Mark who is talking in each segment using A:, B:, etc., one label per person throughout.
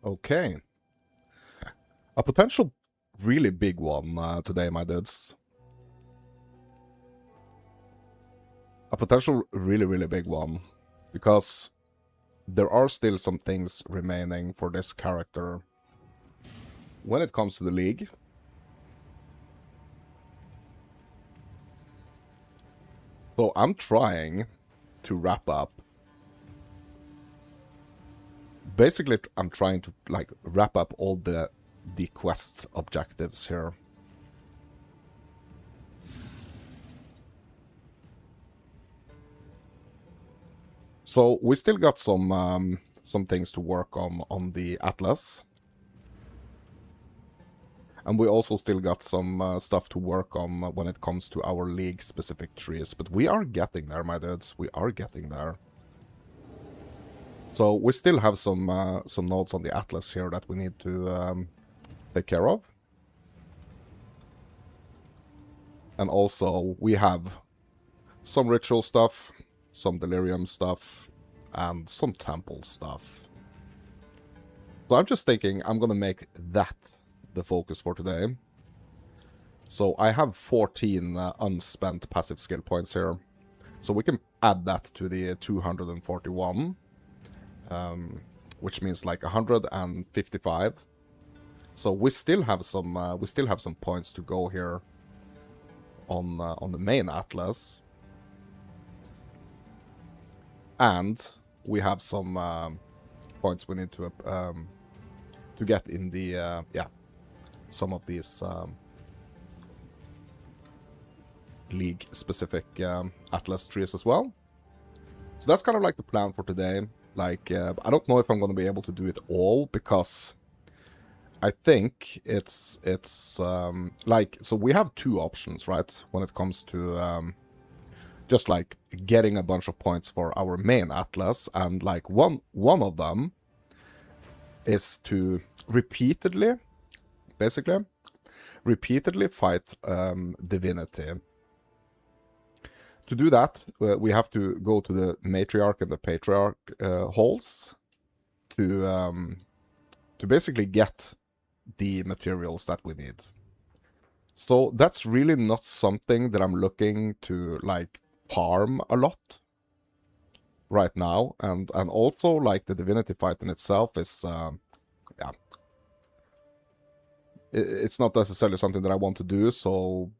A: Okay. A potential really big one today, my dudes. A potential really big one. Because there are still some things remaining for this character when it comes to the league. So I'm trying to wrap up. Basically, I'm trying to like wrap up all the quest objectives here. So we still got some things to work on the Atlas. And we also still got some stuff to work on when it comes to our league-specific trees. But we are getting there, my dudes. We are getting there. So we still have some nodes on the Atlas here that we need to take care of. And also, we have some ritual stuff, some delirium stuff, and some temple stuff. So I'm just thinking I'm gonna make that the focus for today. So I have 14 unspent passive skill points here. So we can add that to the 241, which means like 155. So we still have some points to go here on the main Atlas, and we have some points we need to get in the some of these league-specific Atlas trees as well. So that's kind of like the plan for today. Like, I don't know if I'm going to be able to do it all, because I think it's like, so we have two options, right? When it comes to just like getting a bunch of points for our main Atlas, and like one of them is to repeatedly fight Divinity. To do that, we have to go to the Matriarch and the Patriarch halls to basically get the materials that we need. So that's really not something that I'm looking to like farm a lot right now, and also like the Divinity fight in itself is yeah, it's not necessarily something that I want to do. So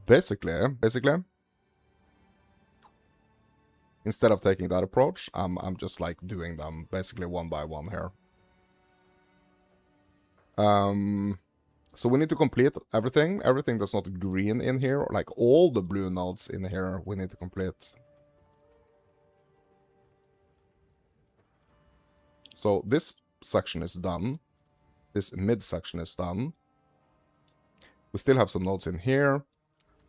A: basically, instead of taking that approach, I'm just like doing them basically one by one here. So we need to complete everything that's not green in here, like all the blue nodes in here we need to complete. So this section is done. This mid section is done. We still have some nodes in here,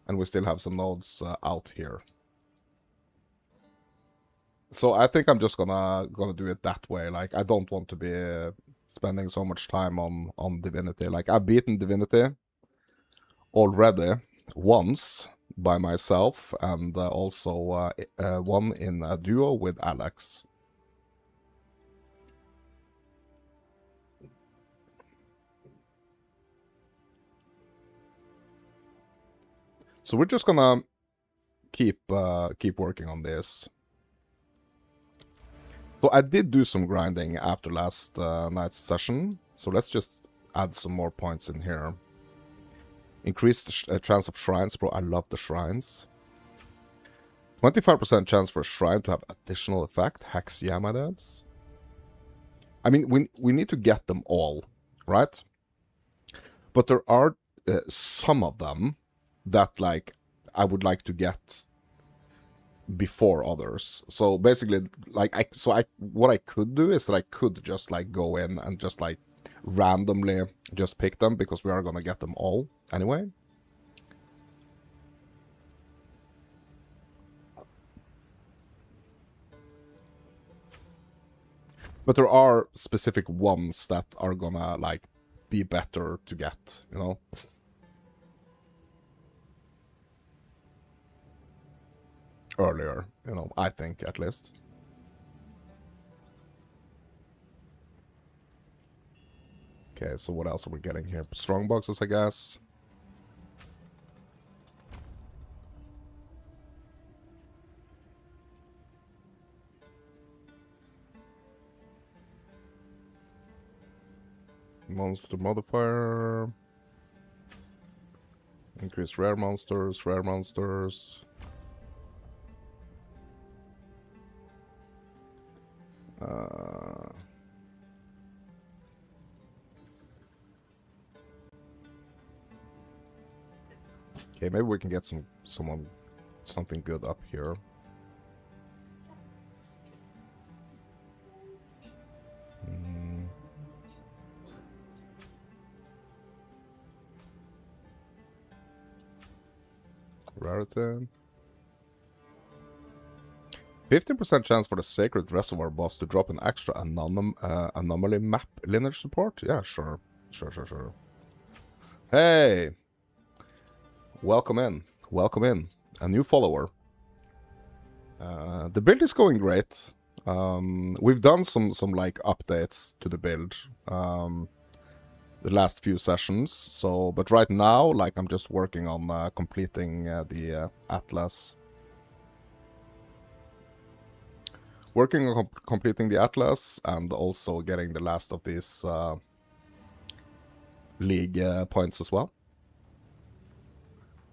A: and we still have some nodes out here. So I think I'm just gonna do it that way. Like, I don't want to be spending so much time on Divinity. Like, I've beaten Divinity already once by myself, and also one in a duo with Alex. So we're just gonna keep working on this. So I did do some grinding after last night's session, so let's just add some more points in here. Increased chance of shrines, bro. I love the shrines. 25% chance for a shrine to have additional effect. Hex, yeah, my dads. I mean, we need to get them all, right? But there are some of them that, like, I would like to get before others. So basically, like, what I could do is that I could just like go in and just like randomly just pick them, because we are gonna get them all anyway. But there are specific ones that are gonna like be better to get, you know. Earlier, you know, I think, at least. Okay, so what else are we getting here? Strong boxes, I guess. Monster modifier. Increase rare monsters, rare monsters. Okay, maybe we can get something good up here. Rarity. 15% chance for the Sacred Reservoir boss to drop an extra anomaly map lineage support? Yeah, sure. Sure. Hey! Welcome in. Welcome in. A new follower. The build is going great. We've done some like updates to the build the last few sessions. So, but right now, like I'm just working on completing the Atlas. Working on completing the Atlas and also getting the last of these League points as well.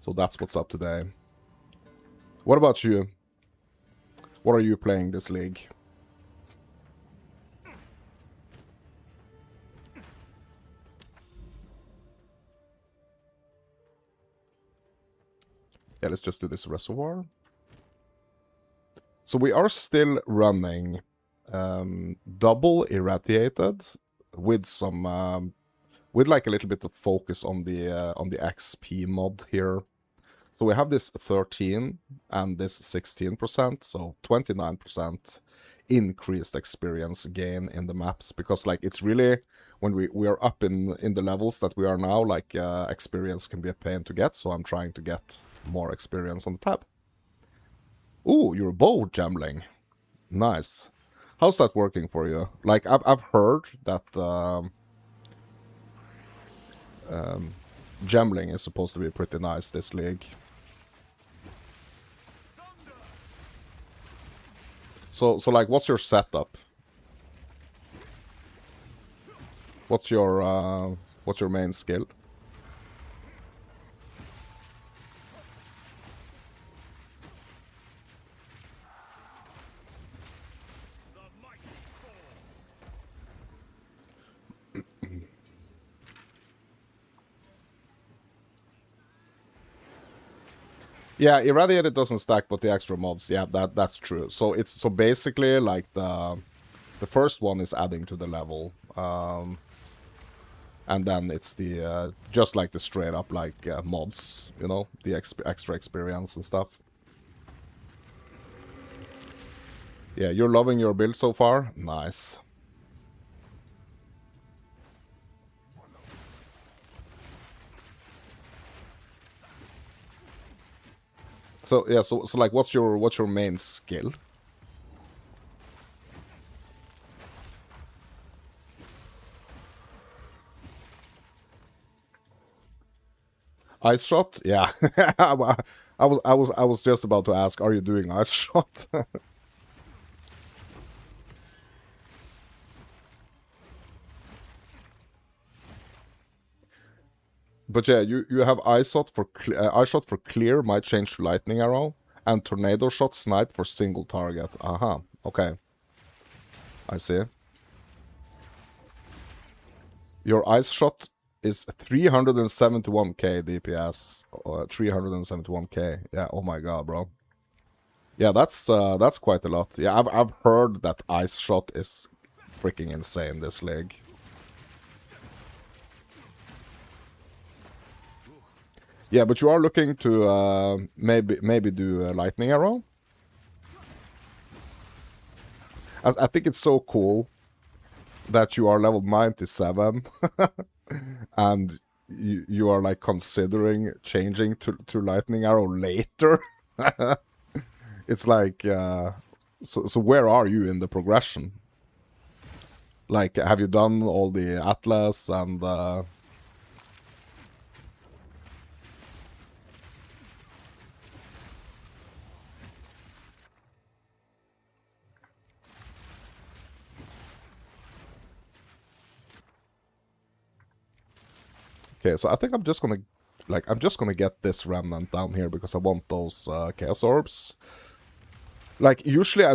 A: So that's what's up today. What about you? What are you playing this league? Yeah, let's just do this reservoir. So we are still running double irradiated with some with like a little bit of focus on the XP mod here. So we have this 13 and this 16%, so 29% increased experience gain in the maps, because like it's really, when we are up in the levels that we are now, like experience can be a pain to get, so I'm trying to get more experience on the tab. Ooh, you're bow gambling. Nice. How's that working for you? Like I've heard that gambling is supposed to be pretty nice this league. So like, what's your setup? What's your main skill? Yeah, irradiated doesn't stack, but the extra mods, yeah, that's true. So it's basically like the first one is adding to the level, and then it's the just like the straight up like mods, you know, the extra experience and stuff. Yeah, you're loving your build so far. Nice. So yeah, so like, what's your main skill? Ice shot? Yeah. I was just about to ask, are you doing ice shot? But yeah, you have ice shot for clear might change to lightning arrow, and tornado shot snipe for single target. Aha. Okay. I see. Your ice shot is 371k DPS. 371k. Yeah. Oh my god, bro. Yeah, that's quite a lot. Yeah, I've heard that ice shot is freaking insane this league. Yeah, but you are looking to maybe do a lightning arrow. I think it's so cool that you are level 97 and you are like considering changing to lightning arrow later. It's like so where are you in the progression? Like, have you done all the Atlas and okay, so I think I'm just gonna get this remnant down here because I want those chaos orbs. Like usually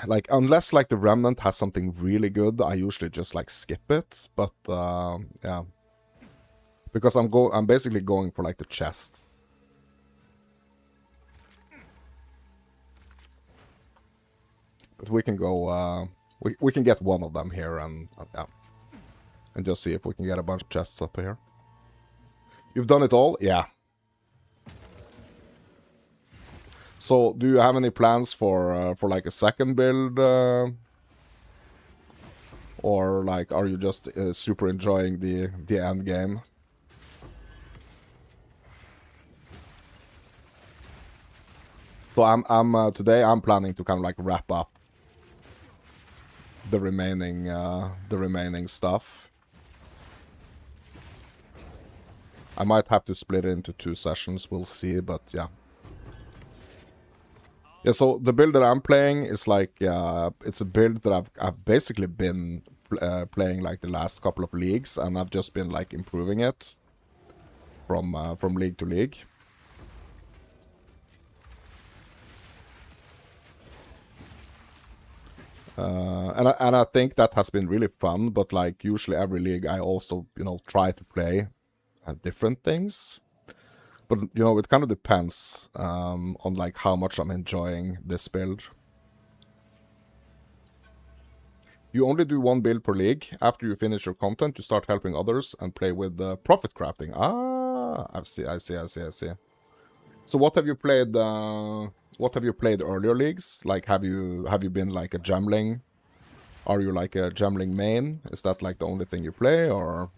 A: like unless like the remnant has something really good, I usually just like skip it. But yeah, because I'm basically going for like the chests. But we can go we can get one of them here and yeah, and just see if we can get a bunch of chests up here. You've done it all? Yeah. So, do you have any plans for like a second build, or like are you just super enjoying the end game? So I'm today I'm planning to kind of like wrap up the remaining stuff. I might have to split it into 2 sessions. We'll see, but yeah. Yeah, so the build that I'm playing is like, it's a build that I've basically been playing like the last couple of leagues, and I've just been like improving it from league to league. And I think that has been really fun, but like usually every league I also, you know, try to play different things. But, you know, it kind of depends on, like, how much I'm enjoying this build. You only do 1 build per league. After you finish your content, you start helping others and play with profit crafting. Ah, I see. So what have you played, earlier leagues? Like, have you been, like, a gemling? Are you, like, a gemling main? Is that, like, the only thing you play, or...?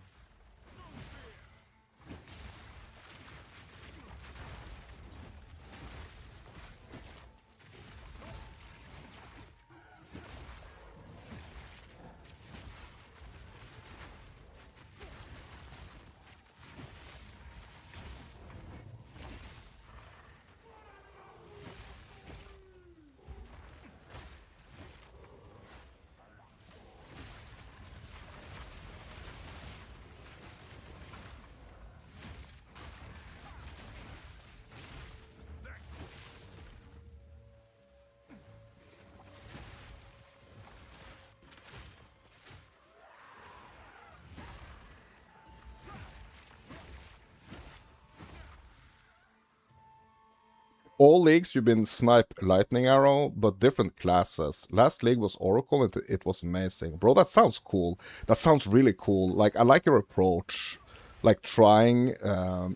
A: All leagues you've been snipe lightning arrow, but different classes. Last league was Oracle and it was amazing. Bro, that sounds cool. That sounds really cool. Like, I like your approach. Like, trying,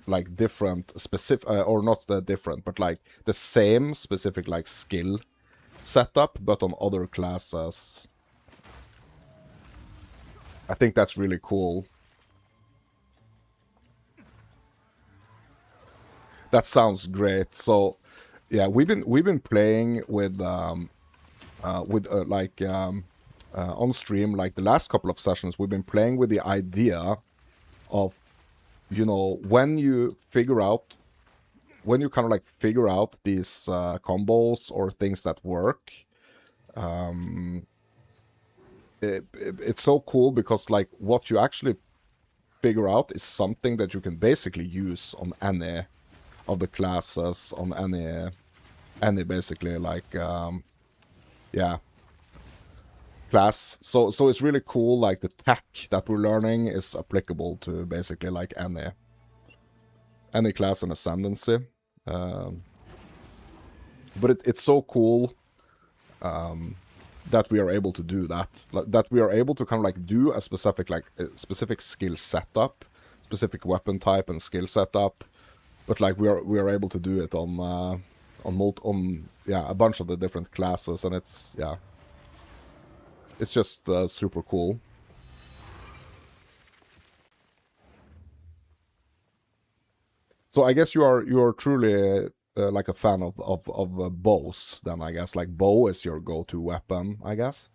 A: like, different specific, or not different, but like, the same specific, like, skill setup, but on other classes. I think that's really cool. That sounds great. So, yeah, we've been playing with like on stream, like the last couple of sessions, we've been playing with the idea of, you know, when you kind of like figure out these combos or things that work, it's so cool because like what you actually figure out is something that you can basically use on any of the classes, on any basically like yeah, class. So it's really cool, like the tech that we're learning is applicable to basically like any class and ascendancy. But it's so cool that we are able to do that. That we are able to kind of like do a specific skill setup, specific weapon type and skill setup, but like we are able to do it on yeah, a bunch of the different classes, and it's just super cool. So I guess you are truly like a fan of bows. Then I guess like bow is your go-to weapon, I guess.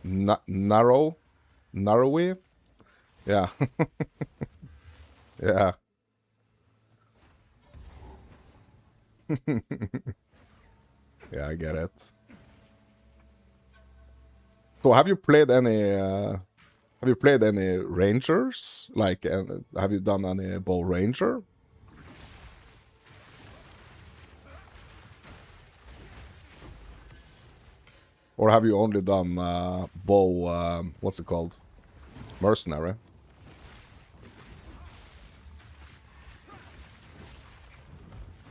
A: narrowy. Yeah. Yeah. Yeah, I get it. So have you played any rangers? Like, have you done any bow ranger? Or have you only done bow, what's it called? Mercenary?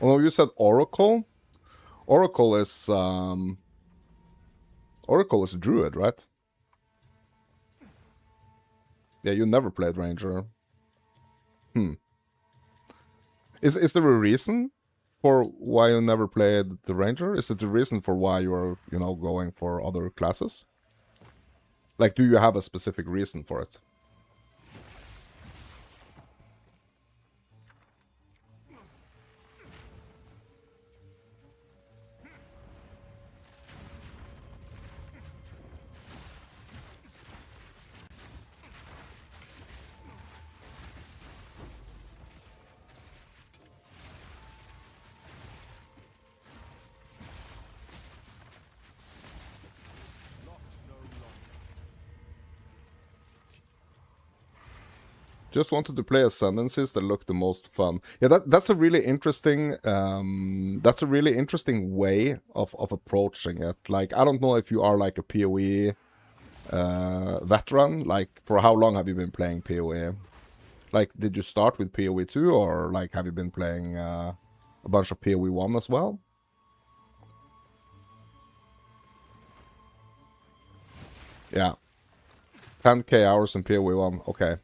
A: Oh, no, you said Oracle? Oracle is Druid, right? Yeah, you never played Ranger. Is there a reason for why you never played the Ranger? Is it the reason for why you're, going for other classes? Like, do you have a specific reason for it? Just wanted to play ascendancies that look the most fun. Yeah, that's a really interesting way of approaching it. Like, I don't know if you are like a PoE veteran. Like, for how long have you been playing PoE? Like, did you start with PoE 2, or like have you been playing a bunch of PoE 1 as well? Yeah. 10k hours in PoE 1. Okay.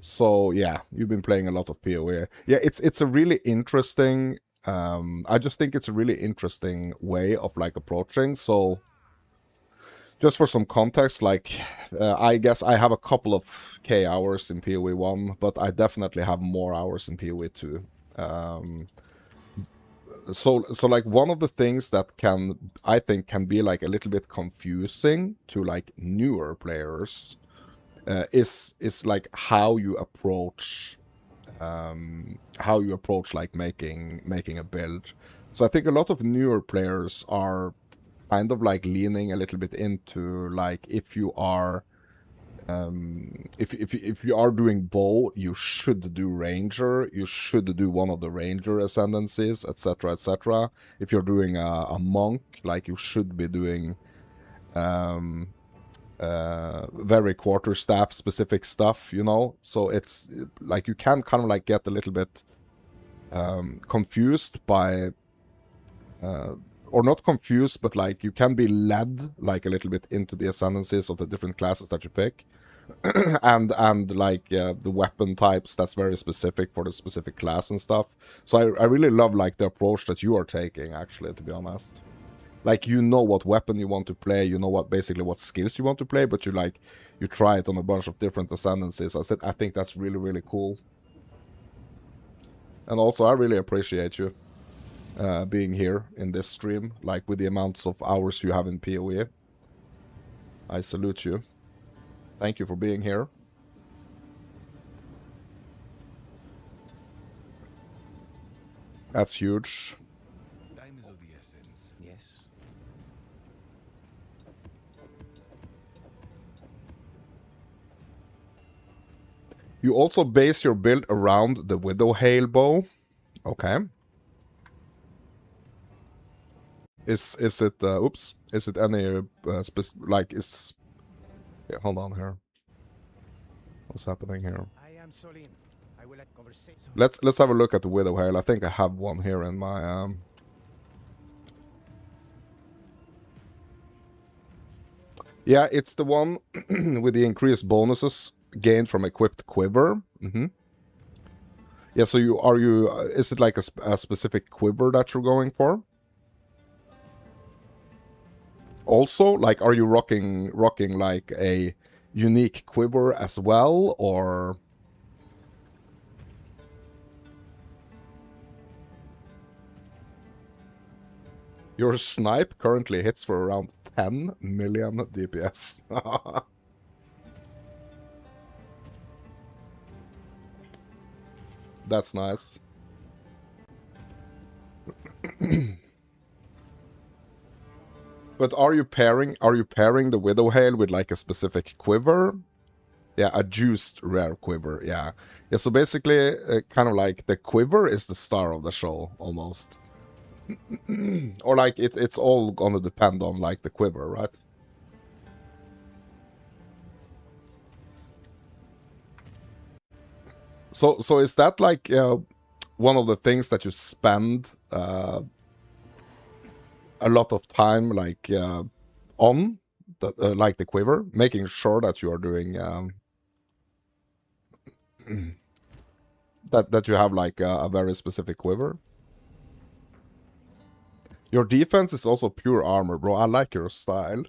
A: So yeah, you've been playing a lot of PoE. Yeah, it's a really interesting. I just think it's a really interesting way of like approaching. So, just for some context, like, I guess I have a couple of K hours in PoE 1, but I definitely have more hours in PoE 2. So like, one of the things that I think can be like a little bit confusing to like newer players is like how you approach like making a build. So I think a lot of newer players are kind of like leaning a little bit into like, if you are if you are doing bow, you should do ranger, you should do one of the ranger ascendancies, etc, etc. If you're doing a monk, like, you should be doing very quarterstaff specific stuff, so it's like you can kind of like get a little bit confused by or not confused, but like you can be led like a little bit into the ascendancies of the different classes that you pick. and like the weapon types that's very specific for the specific class and stuff. So I really love like the approach that you are taking, actually, to be honest. Like, you know what weapon you want to play, you know basically what skills you want to play, but you try it on a bunch of different ascendancies. I think that's really, really cool. And also, I really appreciate you being here in this stream, like, with the amounts of hours you have in PoE. I salute you. Thank you for being here. That's huge.
B: Time is of the essence. Yes.
A: You also base your build around the Widow Hail bow. Okay. Is it oops? Is it any like, is... Yeah, hold on here. What's happening here?
B: I am Solin. I will let conversation.
A: Let's have a look at the Widow Hail. I think I have one here in my Yeah, it's the one with the increased bonuses gained from equipped quiver. Yeah, so is it like a specific quiver that you're going for? Also, like, are you rocking like a unique quiver as well, or... Your snipe currently hits for around 10 million DPS. That's nice. But are you pairing the Widow Hail with like a specific quiver? Yeah, a juiced rare quiver. Yeah. Yeah, so basically kind of like the quiver is the star of the show almost. Or like it's all gonna depend on like the quiver, right? So is that like one of the things that you spend a lot of time like on the, like the quiver, making sure that you are doing that you have like a very specific quiver? Your defense is also pure armor, bro. I like your style.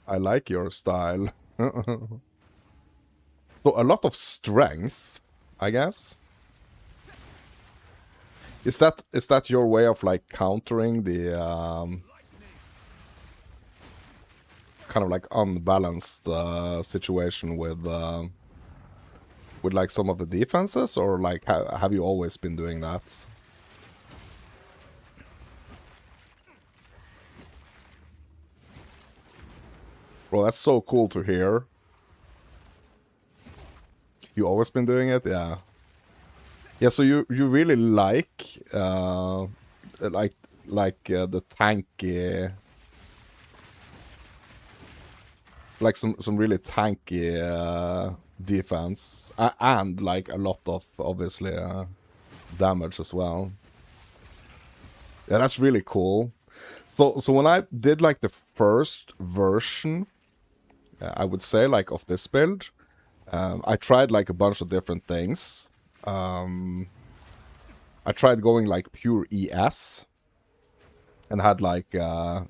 A: I like your style. So a lot of strength, I guess. Is that your way of like countering the kind of like unbalanced situation with like some of the defenses, or like have you always been doing that? Bro, that's so cool to hear. You always been doing it, yeah. Yeah, so you really like the tanky, like some really tanky defense, and like a lot of obviously damage as well. Yeah, that's really cool. So when I did like the first version, I would say like of this build, I tried like a bunch of different things. I tried going like pure ES, and had like yeah,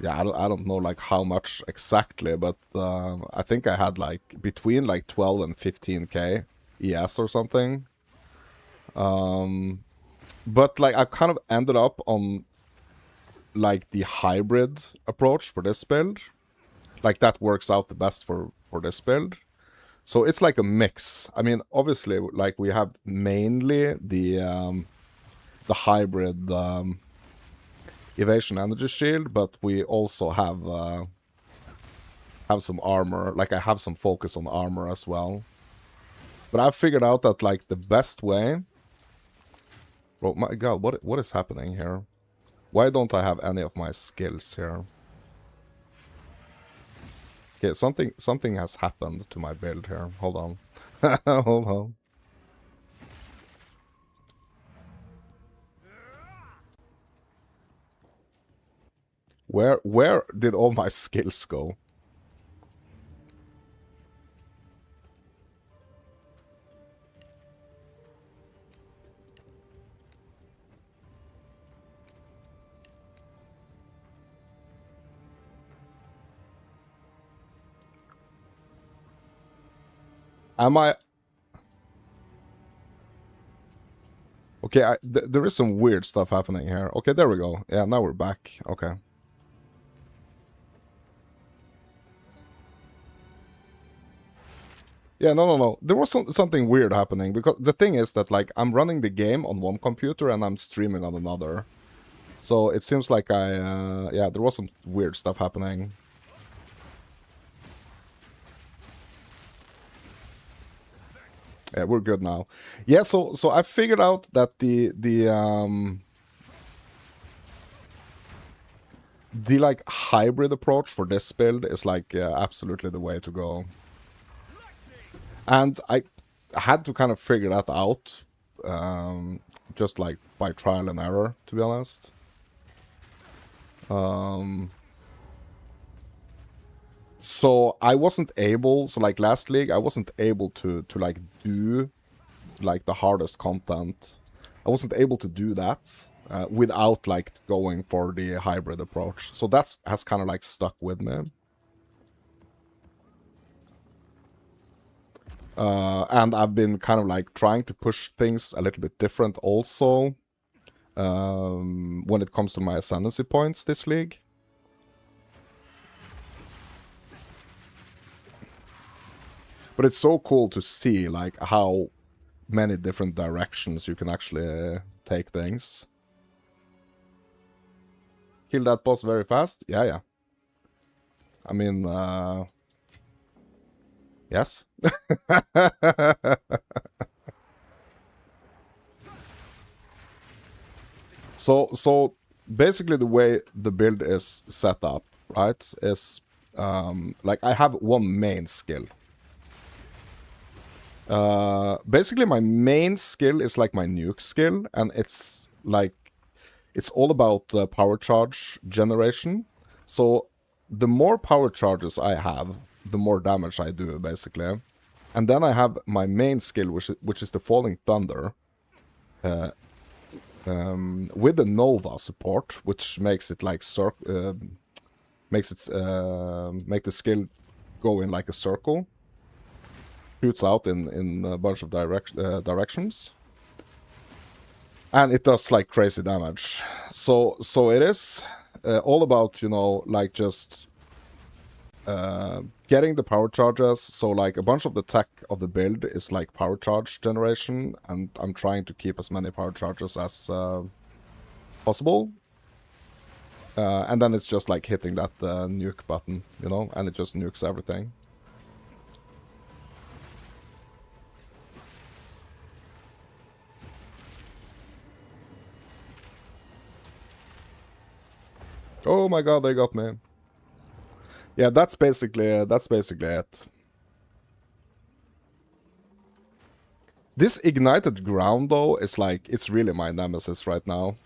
A: I don't know like how much exactly, but I think I had like between like 12 and 15k ES or something. But like I kind of ended up on like the hybrid approach for this build. Like that works out the best for this build. So it's like a mix. I mean, obviously, like we have mainly the hybrid evasion energy shield, but we also have some armor. Like I have some focus on armor as well. But I've figured out that like the best way. Oh my god, what is happening here? Why don't I have any of my skills here? Okay, something has happened to my build here. Hold on. Hold on. Where did all my skills go? Am I... Okay, there is some weird stuff happening here. Okay, there we go. Yeah, now we're back. Okay. Yeah, no. There was something weird happening, because the thing is that, like, I'm running the game on one computer and I'm streaming on another. So it seems like yeah, there was some weird stuff happening. Yeah, we're good now. Yeah, so I figured out that the like hybrid approach for this build is like absolutely the way to go. And I had to kind of figure that out just like by trial and error, to be honest. So I wasn't able, so like last league, I wasn't able to like do like the hardest content. I wasn't able to do that without like going for the hybrid approach. So that's has kind of like stuck with me. And I've been kind of like trying to push things a little bit different also. when it comes to my ascendancy points this league. But it's so cool to see like how many different directions you can actually take things. Kill that boss very fast? Yeah. I mean, yes. So basically the way the build is set up, right, is like I have one main skill. Basically my main skill is like my nuke skill, and it's like it's all about power charge generation. So the more power charges I have, the more damage I do, basically. And then I have my main skill, which is the Falling Thunder, with the Nova support, which makes it like make the skill go in like a circle, shoots out in a bunch of directions. And it does like crazy damage. So it is all about, you know, like just getting the power charges. So like a bunch of the tech of the build is like power charge generation, and I'm trying to keep as many power charges as possible. And then it's just like hitting that nuke button, you know, and it just nukes everything. Oh my god, they got me. Yeah, that's basically it. This ignited ground though is like, it's really my nemesis right now.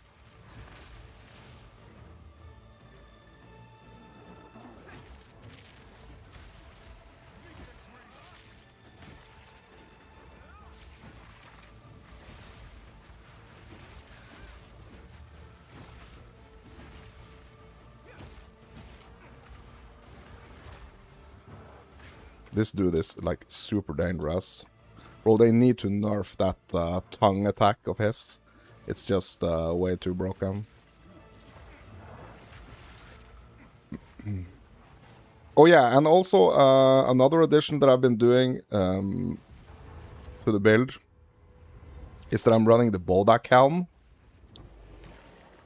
A: This dude is like super dangerous. Bro, they need to nerf that tongue attack of his. It's just way too broken. Oh yeah, and also another addition that I've been doing to the build is that I'm running the Bodak helm.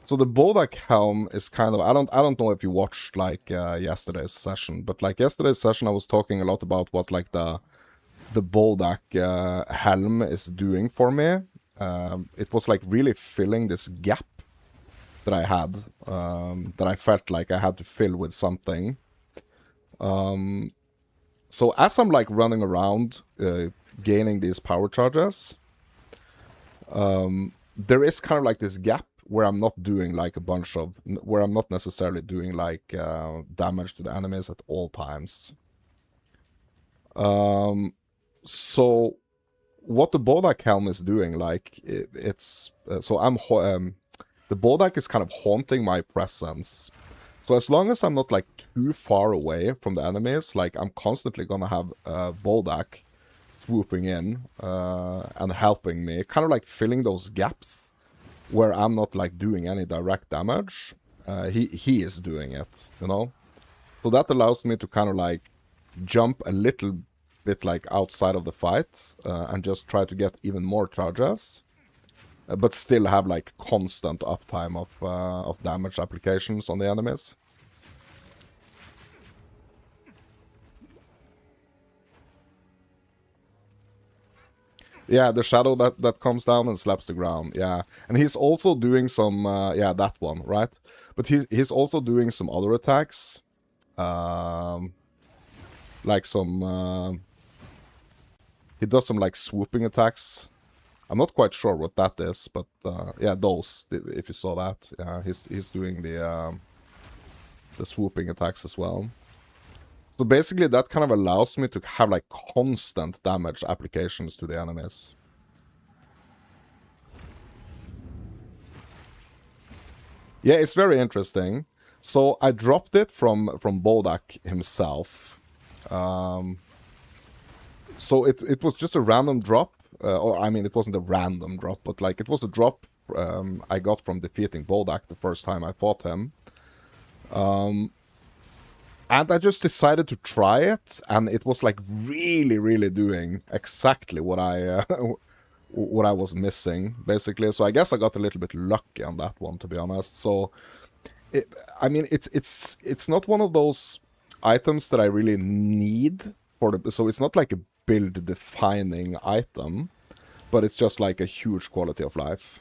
A: So the Bodak helm is kind of, I don't know if you watched like yesterday's session, but like yesterday's session I was talking a lot about what like the Bodak helm is doing for me. It was like really filling this gap that I had, that I felt like I had to fill with something. So as I'm like running around gaining these power charges, there is kind of like this gap where I'm not doing like a bunch of, where I'm not necessarily doing like damage to the enemies at all times. So what the Bodak helm is doing, like it's so the Bodak is kind of haunting my presence. So as long as I'm not like too far away from the enemies, like I'm constantly gonna have Bodak swooping in and helping me, kind of like filling those gaps where I'm not like doing any direct damage. He is doing it, you know. So that allows me to kind of like jump a little bit like outside of the fight and just try to get even more charges, but still have like constant uptime of damage applications on the enemies. Yeah, the shadow that comes down and slaps the ground. Yeah, and he's also doing some yeah, that one, right? But he's also doing some other attacks, like some he does some like swooping attacks. I'm not quite sure what that is, but yeah, those, if you saw that, yeah, he's doing the swooping attacks as well. So basically that kind of allows me to have like constant damage applications to the enemies. Yeah, it's very interesting. So I dropped it from Bodak himself. So it was just a random drop. Or I mean, it wasn't a random drop, but like it was a drop I got from defeating Bodak the first time I fought him. And I just decided to try it, and it was like really, really doing exactly what I what I was missing, basically. So I guess I got a little bit lucky on that one, to be honest. So, I mean, it's not one of those items that I really need for the. So it's not like a build-defining item, but it's just like a huge quality of life.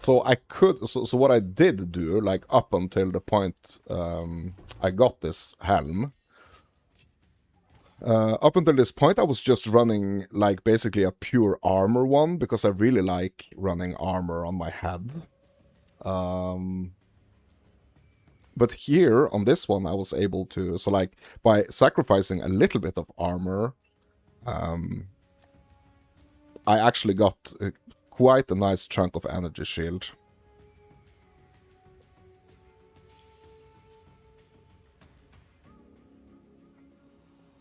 A: So I could, so what I did do, like up until the point I got this helm, up until this point I was just running like basically a pure armor one, because I really like running armor on my head. But here on this one I was able to, so like by sacrificing a little bit of armor, I actually got quite a nice chunk of energy shield.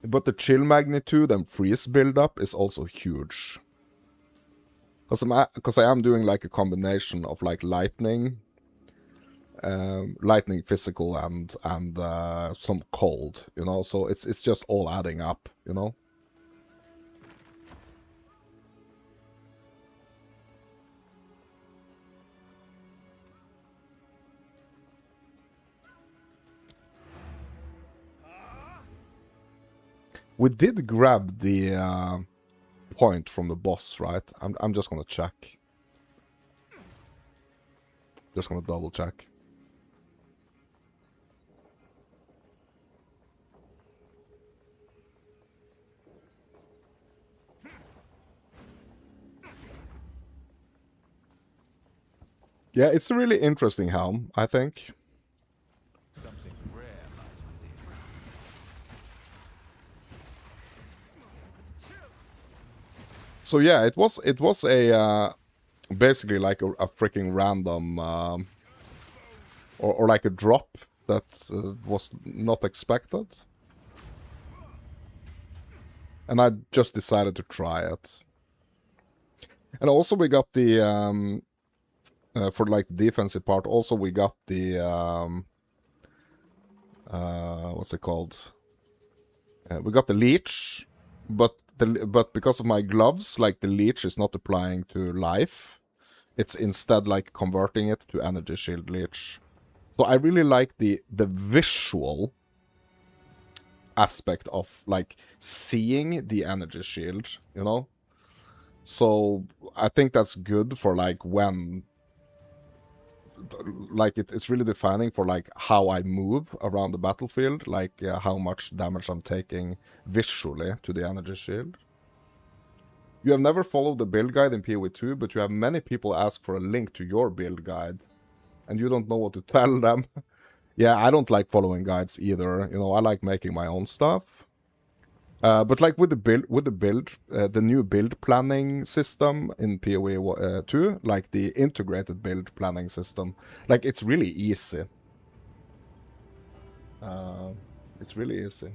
A: But the chill magnitude and freeze buildup is also huge. Because I am doing like a combination of like lightning physical and some cold, you know, so it's just all adding up, you know. We did grab the point from the boss, right? I'm just gonna check. Just gonna double check. Yeah, it's a really interesting helm, I think.
B: Something rare lies within.
A: So yeah, it was a basically like a freaking random or like a drop that was not expected. And I just decided to try it. And also we got the for like the defensive part, also we got the what's it called? We got the leech, but because of my gloves, like the leech is not applying to life. It's instead like converting it to energy shield leech. So I really like the visual aspect of like seeing the energy shield, you know? So I think that's good for like when like it's really defining for like how I move around the battlefield, like how much damage I'm taking visually to the energy shield. You have never followed the build guide in PoE 2, but you have many people ask for a link to your build guide, and you don't know what to tell them. Yeah, I don't like following guides either. You know, I like making my own stuff. But like with the new build planning system in PoE 2, like the integrated build planning system, like it's really easy. It's really easy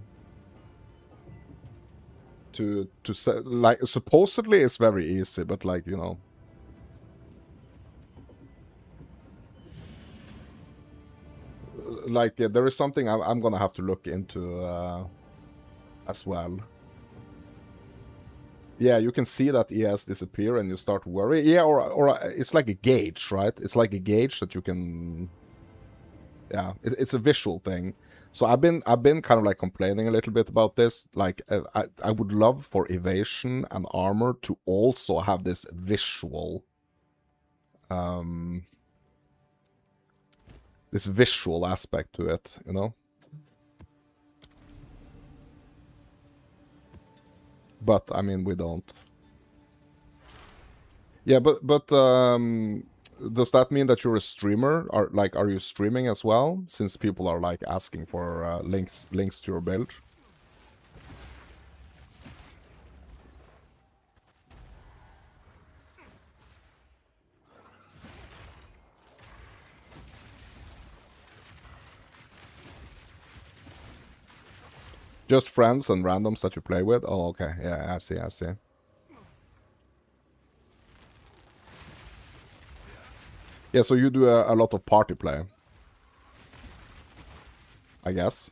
A: to say. Like supposedly it's very easy, but like, you know. Like there is something I'm gonna have to look into as well. Yeah, you can see that ES disappear and you start to worry. Yeah, or it's like a gauge, right? It's like a gauge that you can. Yeah, it's a visual thing. So I've been kind of like complaining a little bit about this. Like I would love for evasion and armor to also have this visual, this visual aspect to it, you know. But I mean, we don't. Yeah, but does that mean that you're a streamer? Are you streaming as well? Since people are like asking for links to your build. Just friends and randoms that you play with? Oh, okay. Yeah, I see, I see. Yeah, so you do a lot of party play, I guess.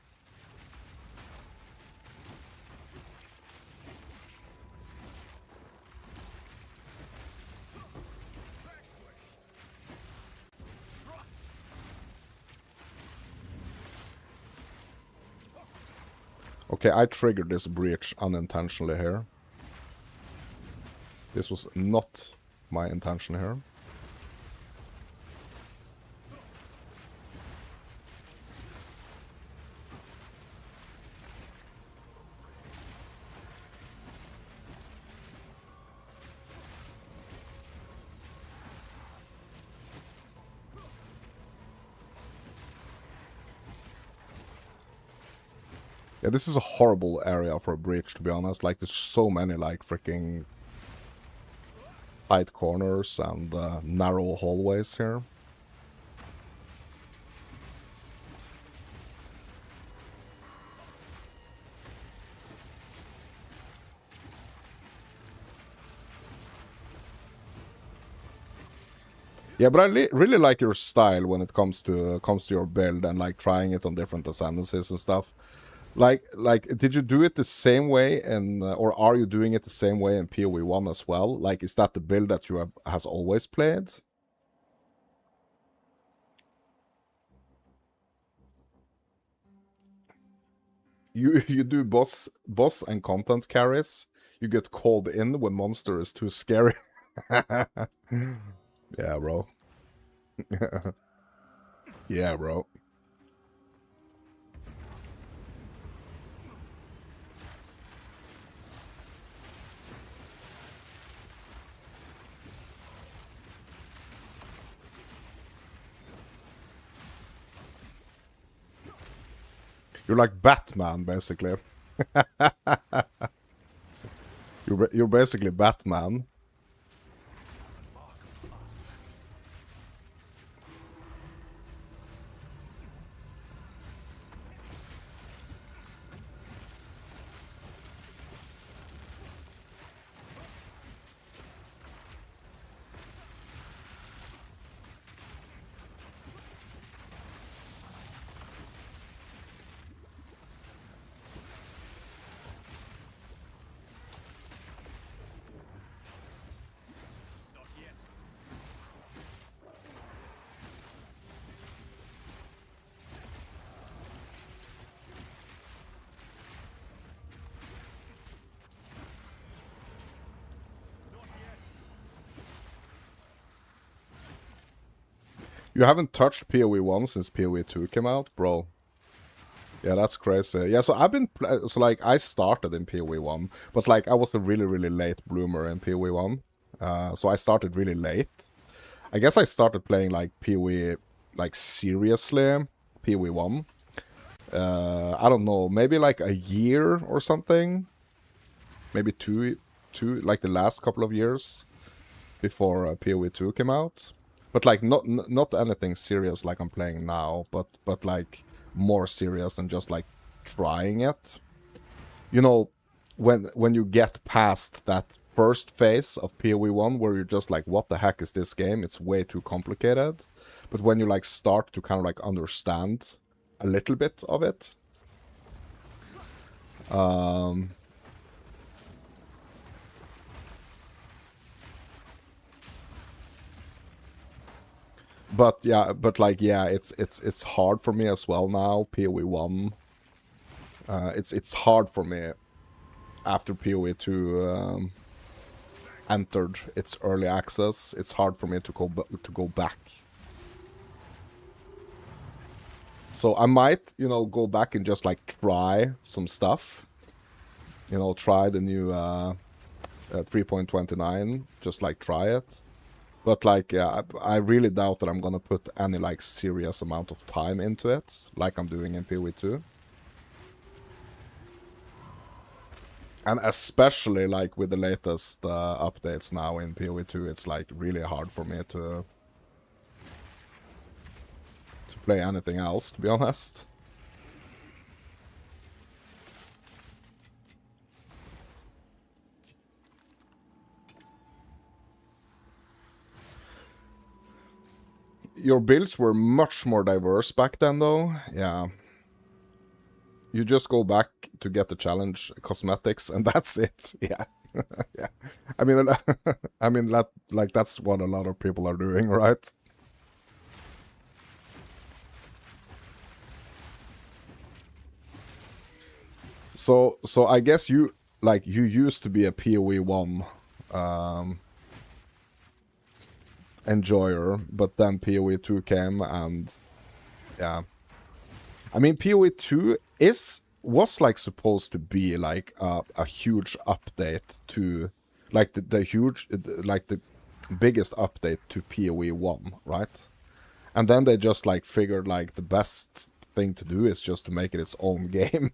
A: Okay, I triggered this breach unintentionally here. This was not my intention here. Yeah, this is a horrible area for a breach, to be honest. Like, there's so many, like, freaking tight corners and narrow hallways here. Yeah, but I really like your style when it comes to your build and like trying it on different ascendancies and stuff. Like, did you do it the same way, and or are you doing it the same way in PoE1 as well? Like, is that the build that you has always played? You do boss and content carries. You get called in when monster is too scary. Yeah, bro. Yeah, bro. You're like Batman, basically. You're basically Batman. You haven't touched PoE1 since PoE2 came out, bro. Yeah, that's crazy. Yeah, so I've been so like I started in PoE1, but like I was a really late bloomer in PoE1. So I started really late. I guess I started playing like PoE like seriously PoE1. I don't know, maybe like a year or something. Maybe two like the last couple of years before PoE2 came out. But like not anything serious like I'm playing now, but like more serious than just like trying it. You know, when you get past that first phase of PoE1 where you're just like, what the heck is this game? It's way too complicated. But when you like start to kind of like understand a little bit of it, but yeah, but like yeah, it's hard for me as well now. PoE1, it's hard for me after PoE2 entered its early access. It's hard for me to go back. So I might, you know, go back and just like try some stuff. You know, try the new 3.29. Just like try it. But like, yeah, I really doubt that I'm gonna put any like serious amount of time into it, like I'm doing in PoE2. And especially like with the latest updates now in PoE2, it's like really hard for me to play anything else, to be honest. your builds were much more diverse back then, though. Yeah. You just go back to get the challenge cosmetics, and that's it. Yeah. Yeah. I mean, I mean, like that's what a lot of people are doing, right? So I guess you used to be a PoE 1 enjoyer, but then PoE 2 came, and yeah. I mean, PoE 2 was like supposed to be like a huge update to like the huge like the biggest update to PoE 1, right? And then they just like figured like the best thing to do is just to make it its own game.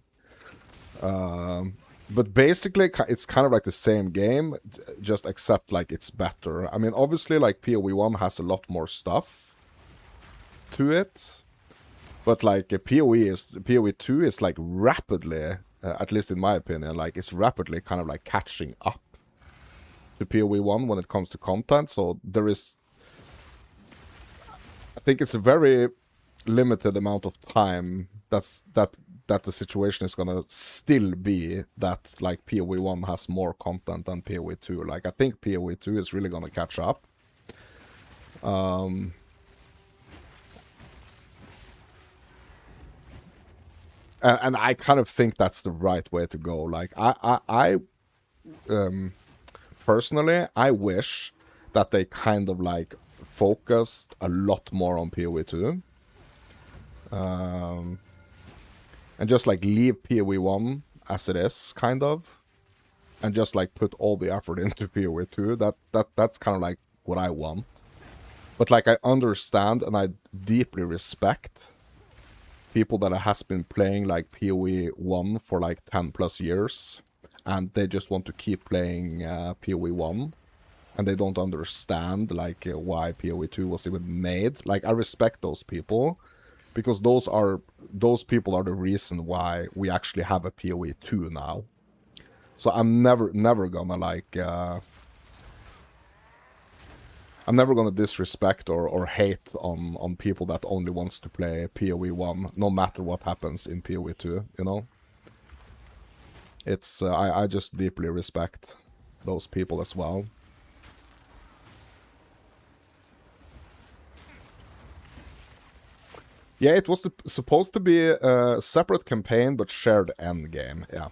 A: But basically, it's kind of like the same game, just except like it's better. I mean, obviously, like PoE 1 has a lot more stuff to it, but like PoE 2 is like rapidly, at least in my opinion, like it's rapidly kind of like catching up to PoE 1 when it comes to content. So there is, I think it's a very limited amount of time that the situation is gonna still be that like PoE 1 has more content than PoE 2. Like I think PoE 2 is really gonna catch up. And I kind of think that's the right way to go. Like I personally, I wish that they kind of like focused a lot more on PoE 2. And just like leave PoE 1 as it is, kind of. And just like put all the effort into PoE 2. That's kind of like what I want. But like I understand and I deeply respect people that has been playing like PoE 1 for like 10 plus years. And they just want to keep playing PoE 1. And they don't understand like why PoE 2 was even made. Like I respect those people. Because those people are the reason why we actually have a PoE 2 now. So I'm never gonna like I'm never gonna disrespect or hate on people that only wants to play PoE 1, no matter what happens in PoE 2, you know? It's I just deeply respect those people as well. Yeah, it was supposed to be a separate campaign, but shared endgame, yeah.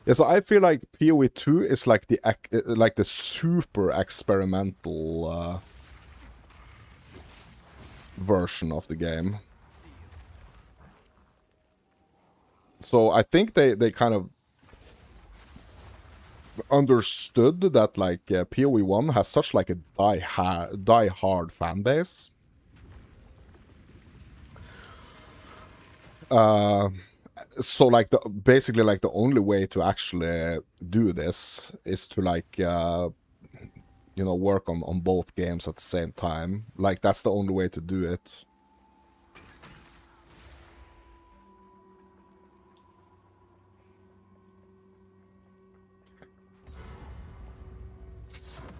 A: Yeah, so I feel like PoE 2 is like the super experimental version of the game. So I think they kind of understood that like PoE 1 has such like a die-hard fan base. So like basically like the only way to actually do this is to like you know, work on both games at the same time. Like that's the only way to do it.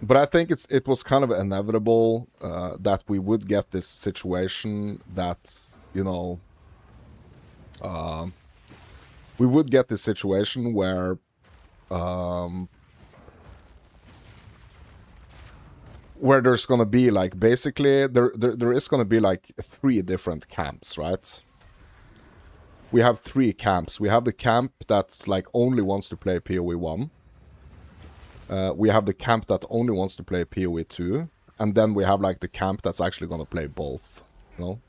A: But I think it was kind of inevitable that we would get this situation that, you know, we would get this situation where there's gonna be like basically there is gonna be like 3 different camps, right? We have 3 camps. We have the camp that's like only wants to play PoE 1. We have the camp that only wants to play PoE 2. And then we have like the camp that's actually gonna play both, you know?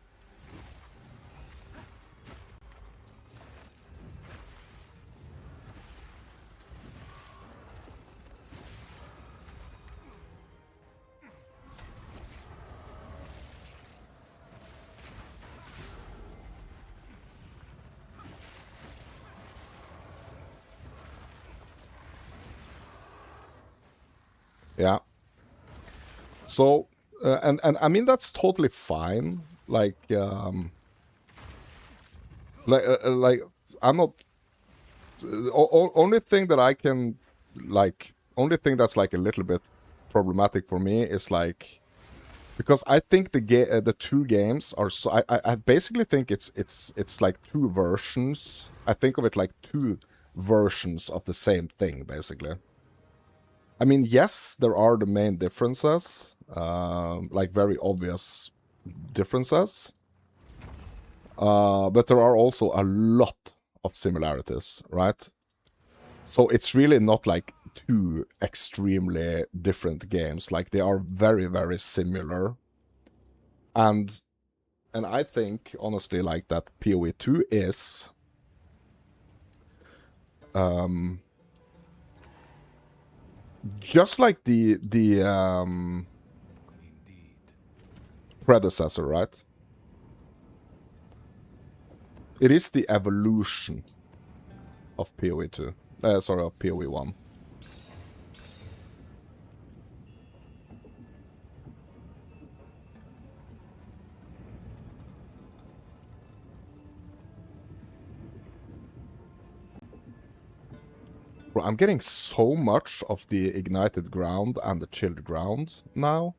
A: Yeah. So, and I mean, that's totally fine. Like, like I'm not only thing that I can like, only thing that's like a little bit problematic for me is like, because I think the two games are so I basically think it's like two versions. I think of it like two versions of the same thing basically. I mean, yes, there are the main differences, like very obvious differences, but there are also a lot of similarities, right? So it's really not like two extremely different games. Like they are very, very similar. And I think honestly like that PoE 2 is just like the
B: Indeed.
A: predecessor, right? It is the evolution of PoE 2. Sorry, of PoE 1. Bro, I'm getting so much of the ignited ground and the chilled ground now.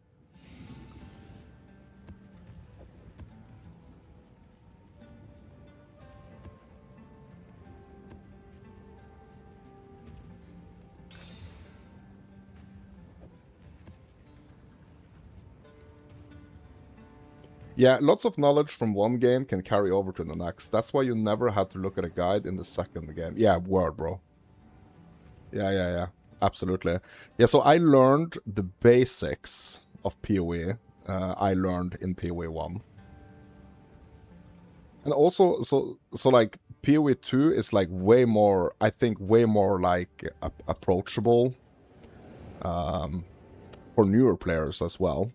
A: Yeah, lots of knowledge from one game can carry over to the next. That's why you never had to look at a guide in the second game. Yeah, word, bro. Yeah. Absolutely. Yeah, so I learned the basics of PoE. I learned in PoE 1. And also, so like, PoE 2 is like way more, I think, way more like approachable for newer players as well.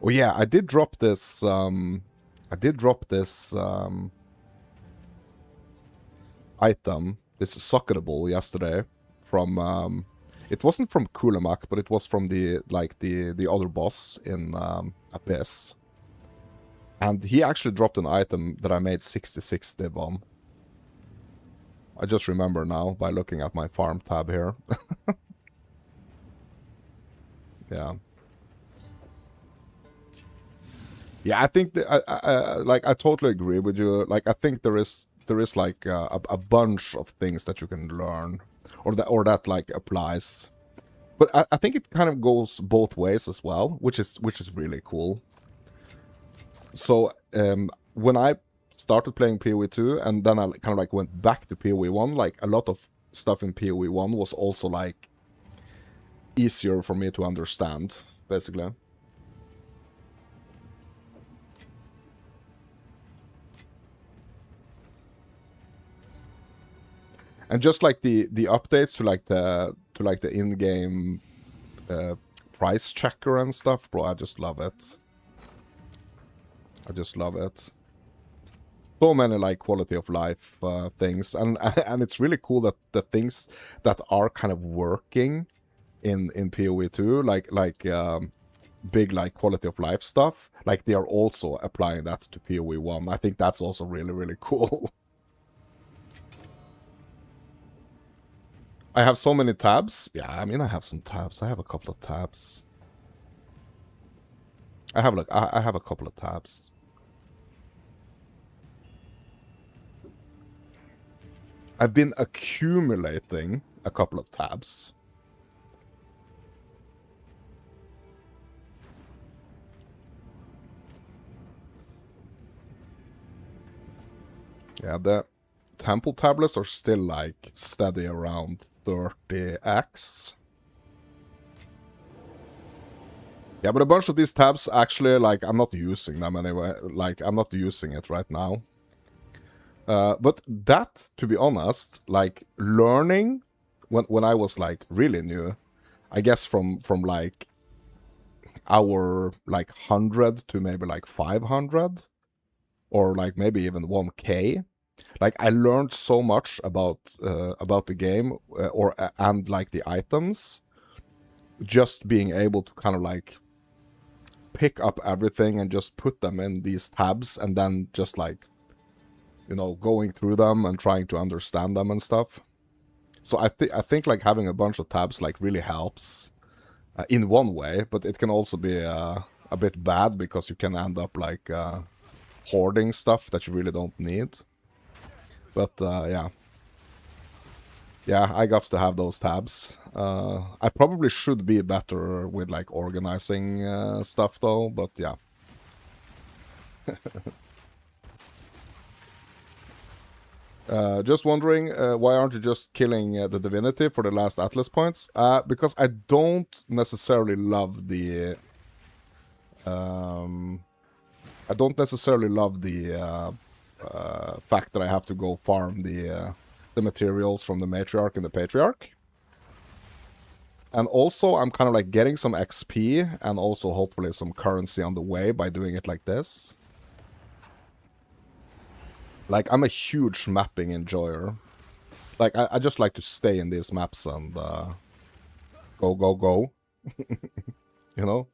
A: Oh yeah, I did drop this, item, this socketable yesterday from, it wasn't from Kulamak, but it was from the other boss in Abyss. And he actually dropped an item that I made 66 div on. I just remember now by looking at my farm tab here. Yeah. Yeah, I think that I totally agree with you. Like, I think there is like a bunch of things that you can learn, or that like applies. But I think it kind of goes both ways as well, which is really cool. So when I started playing PoE 2, and then I kind of like went back to PoE 1, like a lot of stuff in PoE 1 was also like easier for me to understand, basically. And just like the updates to like the in-game price checker and stuff, bro, I just love it. I just love it. So many like quality of life things, and it's really cool that the things that are kind of working in PoE 2, like big like quality of life stuff, like they are also applying that to PoE 1. I think that's also really cool. I have so many tabs. Yeah, I mean, I have some tabs. I have a couple of tabs. I have like I have a couple of tabs. I've been accumulating a couple of tabs. Yeah, the temple tablets are still like steady around 30x. Yeah, but a bunch of these tabs actually, like, I'm not using them anyway. Like, I'm not using it right now. But that, to be honest, like, learning when I was like really new, I guess from like hour like 100 to maybe like 500, or like maybe even 1k. Like, I learned so much about the game, and like the items, just being able to kind of like pick up everything and just put them in these tabs and then just like, you know, going through them and trying to understand them and stuff. So I think like having a bunch of tabs like really helps in one way, but it can also be a bit bad because you can end up like hoarding stuff that you really don't need. But yeah. Yeah, I got to have those tabs. I probably should be better with like organizing stuff though, but yeah. Just wondering, why aren't you just killing the divinity for the last Atlas points? Because I don't necessarily love the... I don't necessarily love the fact that I have to go farm the materials from the Matriarch and the Patriarch. And also, I'm kind of like getting some XP and also hopefully some currency on the way by doing it like this. Like, I'm a huge mapping enjoyer. Like, I just like to stay in these maps and go, go, go. You know?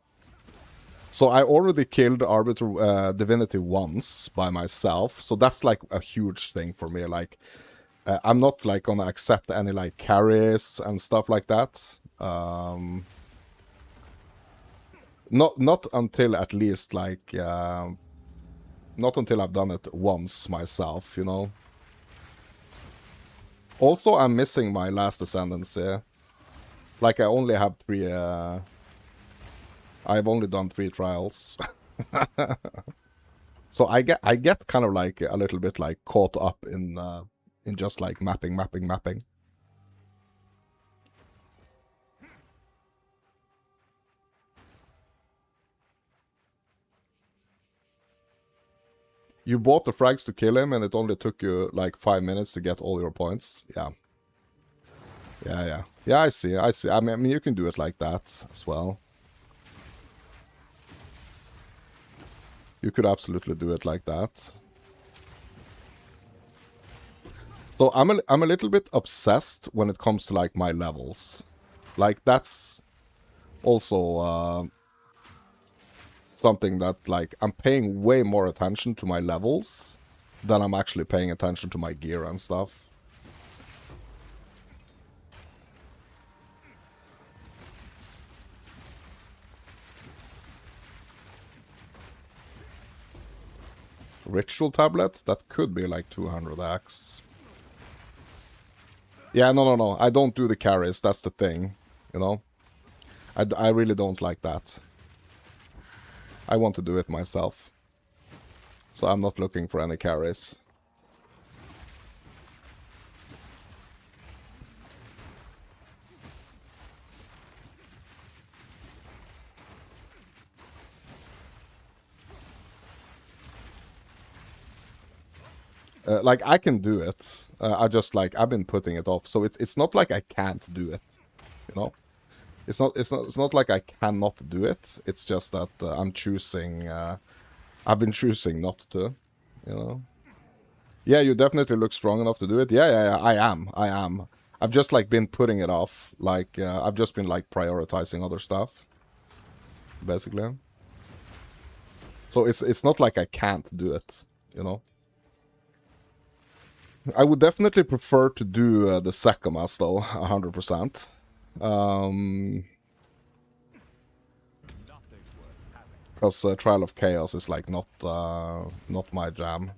A: So I already killed Arbiter Divinity once by myself. So that's like a huge thing for me. Like, I'm not like gonna accept any like carries and stuff like that. Not until at least like... not until I've done it once myself, you know. Also, I'm missing my last ascendancy. Like, I only have 3... I've only done 3 trials. So I get kind of like a little bit like caught up in just like mapping. You bought the frags to kill him and it only took you like 5 minutes to get all your points. Yeah. Yeah. Yeah, I see. I mean, you can do it like that as well. You could absolutely do it like that. So I'm a little bit obsessed when it comes to like my levels. Like that's also something that like I'm paying way more attention to my levels than I'm actually paying attention to my gear and stuff. Ritual tablet? That could be like 200x. Yeah, no. I don't do the carries, that's the thing, you know? I really don't like that. I want to do it myself. So I'm not looking for any carries. Like, I can do it. I just, like, I've been putting it off. So it's not like I can't do it, you know? It's not like I cannot do it. It's just that I'm choosing... I've been choosing not to, you know? Yeah, you definitely look strong enough to do it. Yeah, I am. I've just, like, been putting it off. Like, I've just been, like, prioritizing other stuff. Basically. So it's not like I can't do it, you know? I would definitely prefer to do the Sekomas, though, 100%. Because Trial of Chaos is, like, not my jam.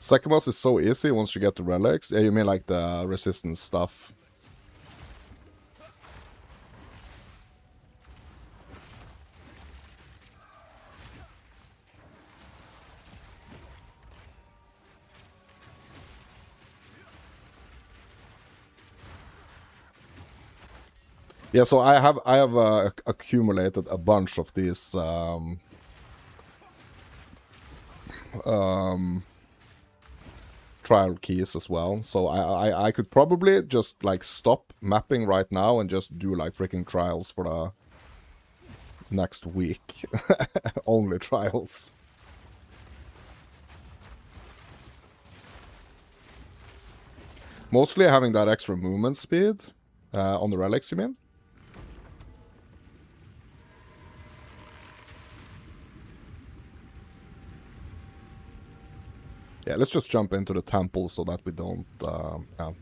A: Sekomas is so easy once you get the relics. Yeah, you mean like the resistance stuff. Yeah, so I have accumulated a bunch of these trial keys as well. So I could probably just like stop mapping right now and just do like freaking trials for the next week. Only trials. Mostly having that extra movement speed on the relics, you mean? Yeah, let's just jump into the temple so that we don't... yeah.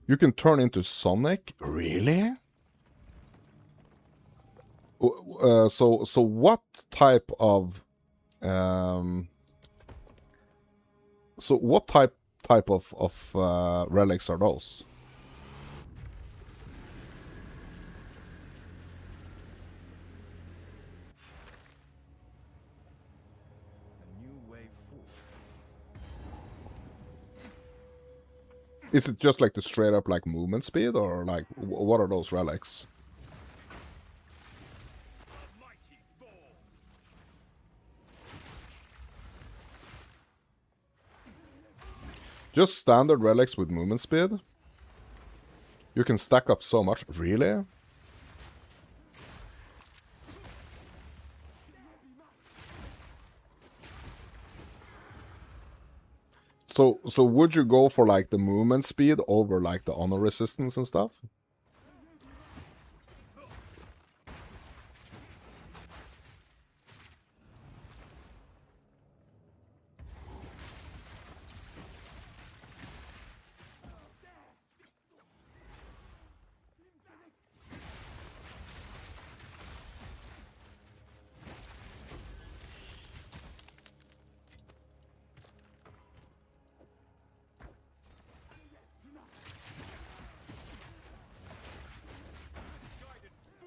A: You can turn into Sonic? Really? So what type of... so what type of relics are those?
B: A new way forward.
A: Is it just like the straight up like movement speed, or like what are those relics? Just standard relics with movement speed? You can stack up so much. Really? So would you go for like the movement speed over like the honor resistance and stuff?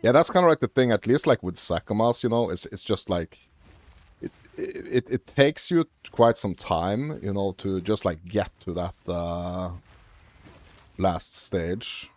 A: Yeah, that's kind of like the thing, at least like with Sakamas, you know, it's just like it takes you quite some time, you know, to just like get to that last stage.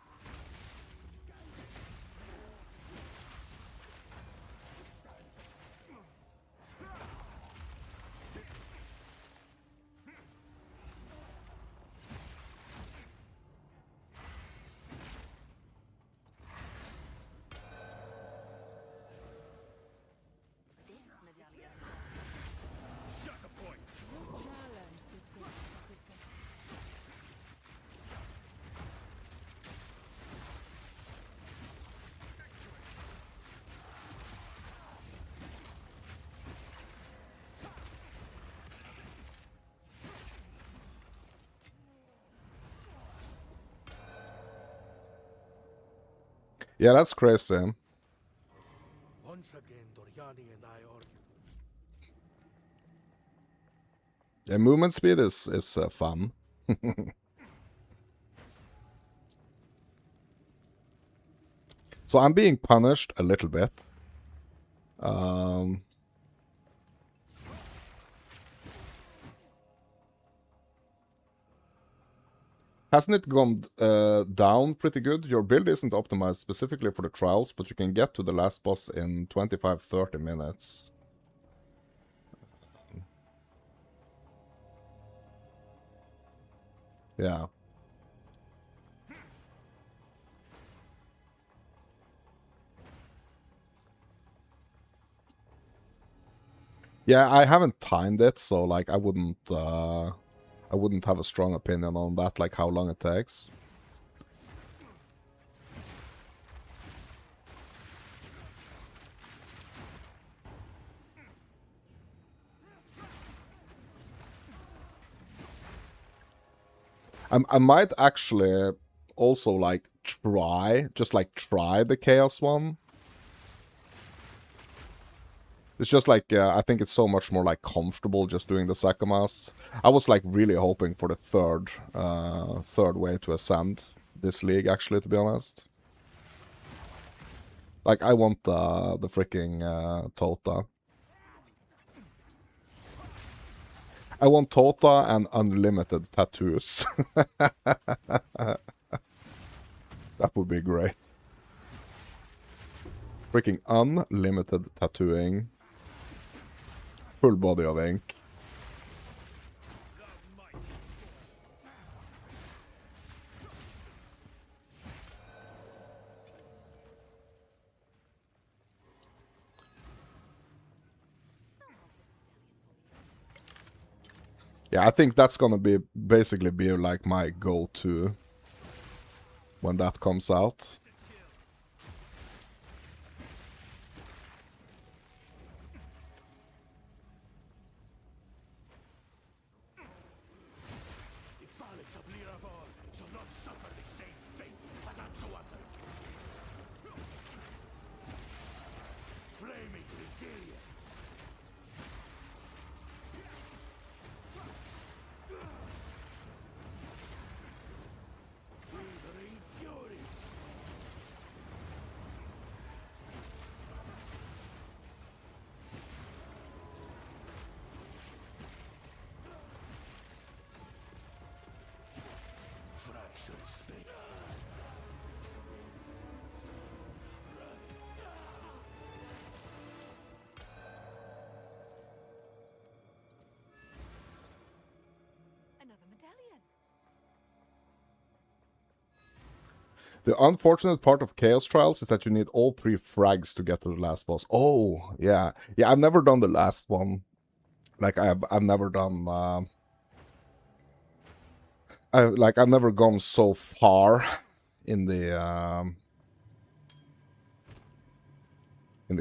A: Yeah, that's crazy.
C: Once again, Doriani and I argue.
A: Yeah, movement speed is fun. So I'm being punished a little bit. Hasn't it gone down pretty good? Your build isn't optimized specifically for the trials, but you can get to the last boss in 25-30 minutes. Yeah. Yeah, I haven't timed it, so like I wouldn't have a strong opinion on that, like how long it takes. I might actually also like try the chaos one. It's just like I think it's so much more like comfortable just doing the Sakamas. I was like really hoping for the third way to ascend this league, actually, to be honest. Like I want the freaking Tota. I want Tota and unlimited tattoos. That would be great. Freaking unlimited tattooing. Full body of ink. Yeah, I think that's gonna be basically be like my go-to when that comes out.
C: The pilots of Liravar shall not suffer the same fate as Anzuater. Flaming resilience. Withering fury. Fractured space.
D: Another medallion.
A: The unfortunate part of Chaos Trials is that you need all 3 frags to get to the last boss. Oh, yeah. Yeah, I've never done the last one. Like, I've never done... I've never gone so far in the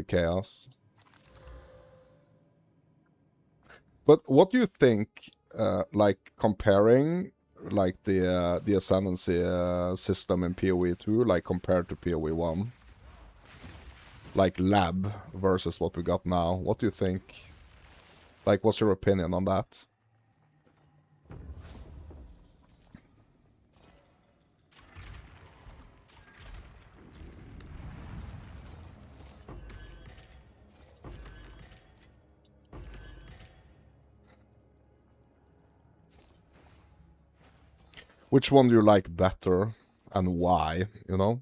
A: chaos. But what do you think, like comparing like the ascendancy system in PoE 2, like compared to PoE 1, like lab versus what we got now? What do you think? Like, what's your opinion on that? Which one do you like better and why, you know?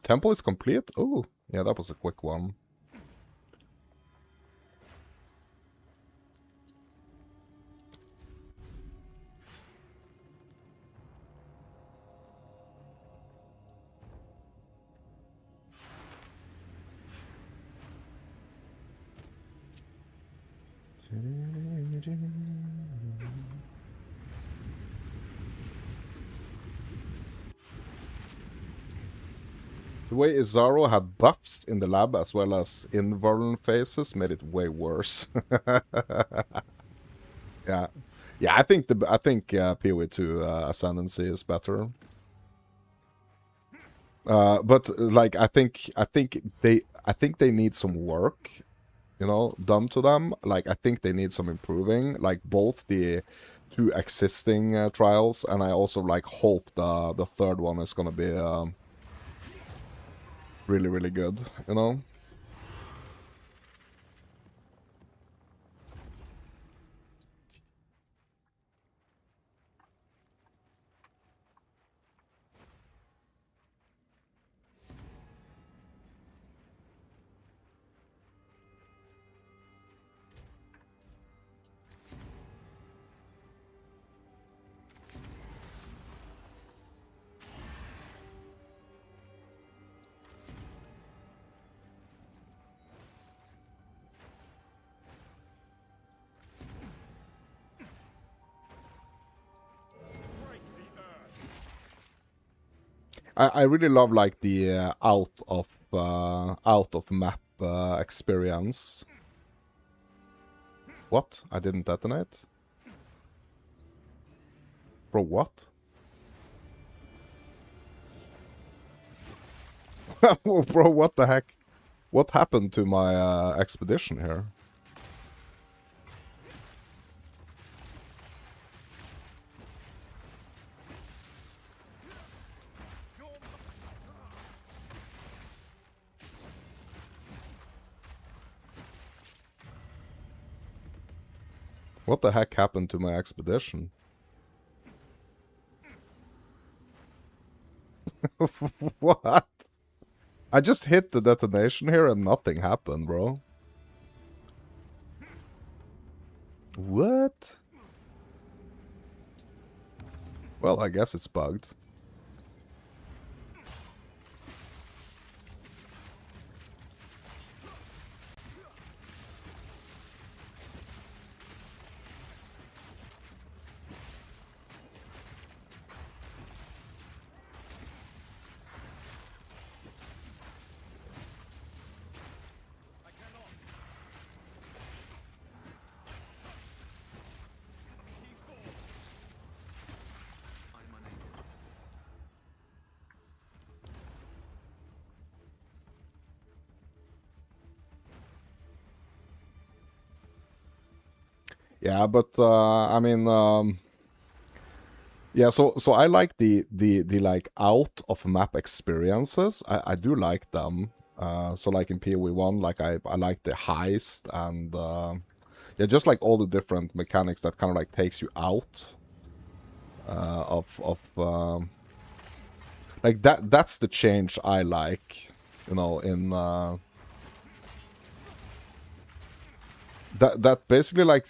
A: Temple is complete? Oh, yeah, that was a quick one. The way Izaro had buffs in the lab as well as invuln phases made it way worse. Yeah, yeah. I think PoE 2 Ascendancy is better. But like I think they need some work, you know, done to them. Like I think they need some improving. Like both the 2 existing trials, and I also like hope the third one is gonna be really, really good, you know? I really love like the out of map experience. What? I didn't detonate? Bro, what? Bro, what the heck? What happened to my expedition here? What the heck happened to my expedition? What? I just hit the detonation here and nothing happened, bro. What? Well, I guess it's bugged. Yeah, but I mean, yeah. So I like the like out of map experiences. I do like them. So like in PoE1, like I like the heist and yeah, just like all the different mechanics that kind of like takes you out of like that's the change I like, you know, in that basically like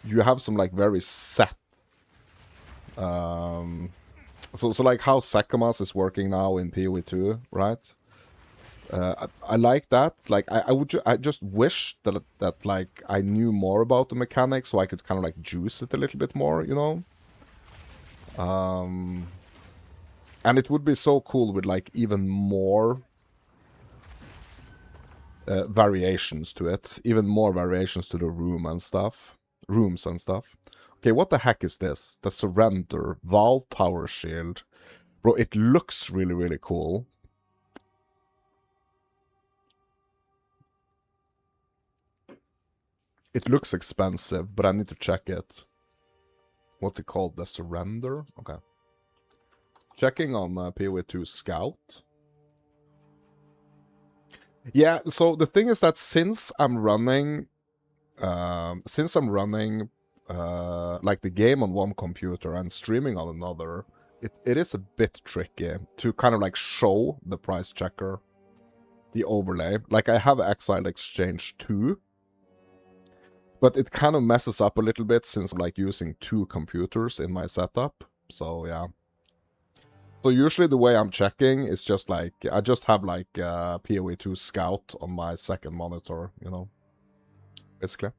A: you have some like very set so like how Sakamas is working now in PoE2, right? I like that. Like I just wish that like I knew more about the mechanics so I could kind of like juice it a little bit more, you know. And it would be so cool with like even more variations to it, even more variations to the rooms and stuff. Okay, what the heck is this? The Surrender Val Tower Shield, bro. It looks really really cool. It looks expensive, but I need to check it. What's it called? The Surrender? Okay. Checking on PoE2 Scout. Yeah, so the thing is that since I'm running like the game on one computer and streaming on another, it is a bit tricky to kind of like show the price checker, the overlay. Like I have Exile Exchange 2, but it kind of messes up a little bit since I'm like using 2 computers in my setup. So yeah. So usually the way I'm checking is just like, I just have like PoE2 Scout on my second monitor, you know, basically.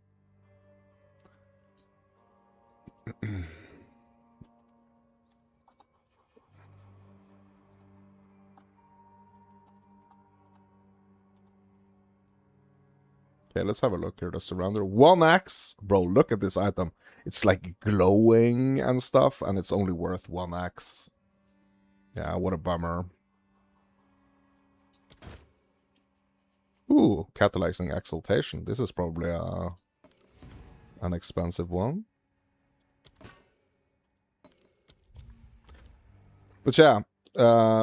A: Okay, let's have a look here. The Surrender 1x. Bro, look at this item. It's like glowing and stuff, and it's only worth 1x. Yeah, what a bummer. Ooh, Catalyzing Exaltation. This is probably an expensive one. But yeah,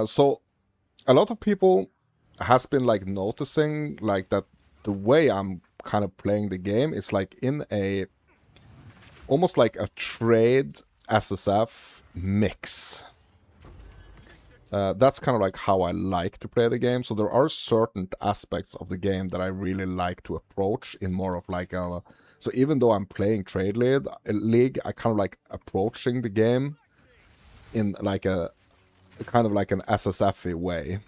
A: so a lot of people has been like noticing like that the way I'm kind of playing the game is like in a almost like a trade SSF mix. That's kind of like how I like to play the game. So there are certain aspects of the game that I really like to approach in more of like a... So even though I'm playing Trade League, I kind of like approaching the game in like a kind of like an SSF-y way.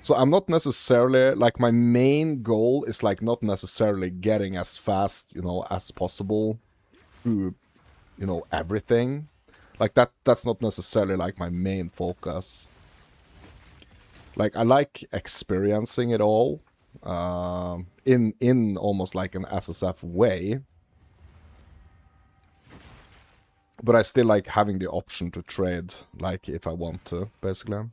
A: So I'm not necessarily, like my main goal is like not necessarily getting as fast, you know, as possible through, you know, everything. Like that's not necessarily like my main focus. Like I like experiencing it all in almost like an SSF way. But I still like having the option to trade, like if I want to, basically.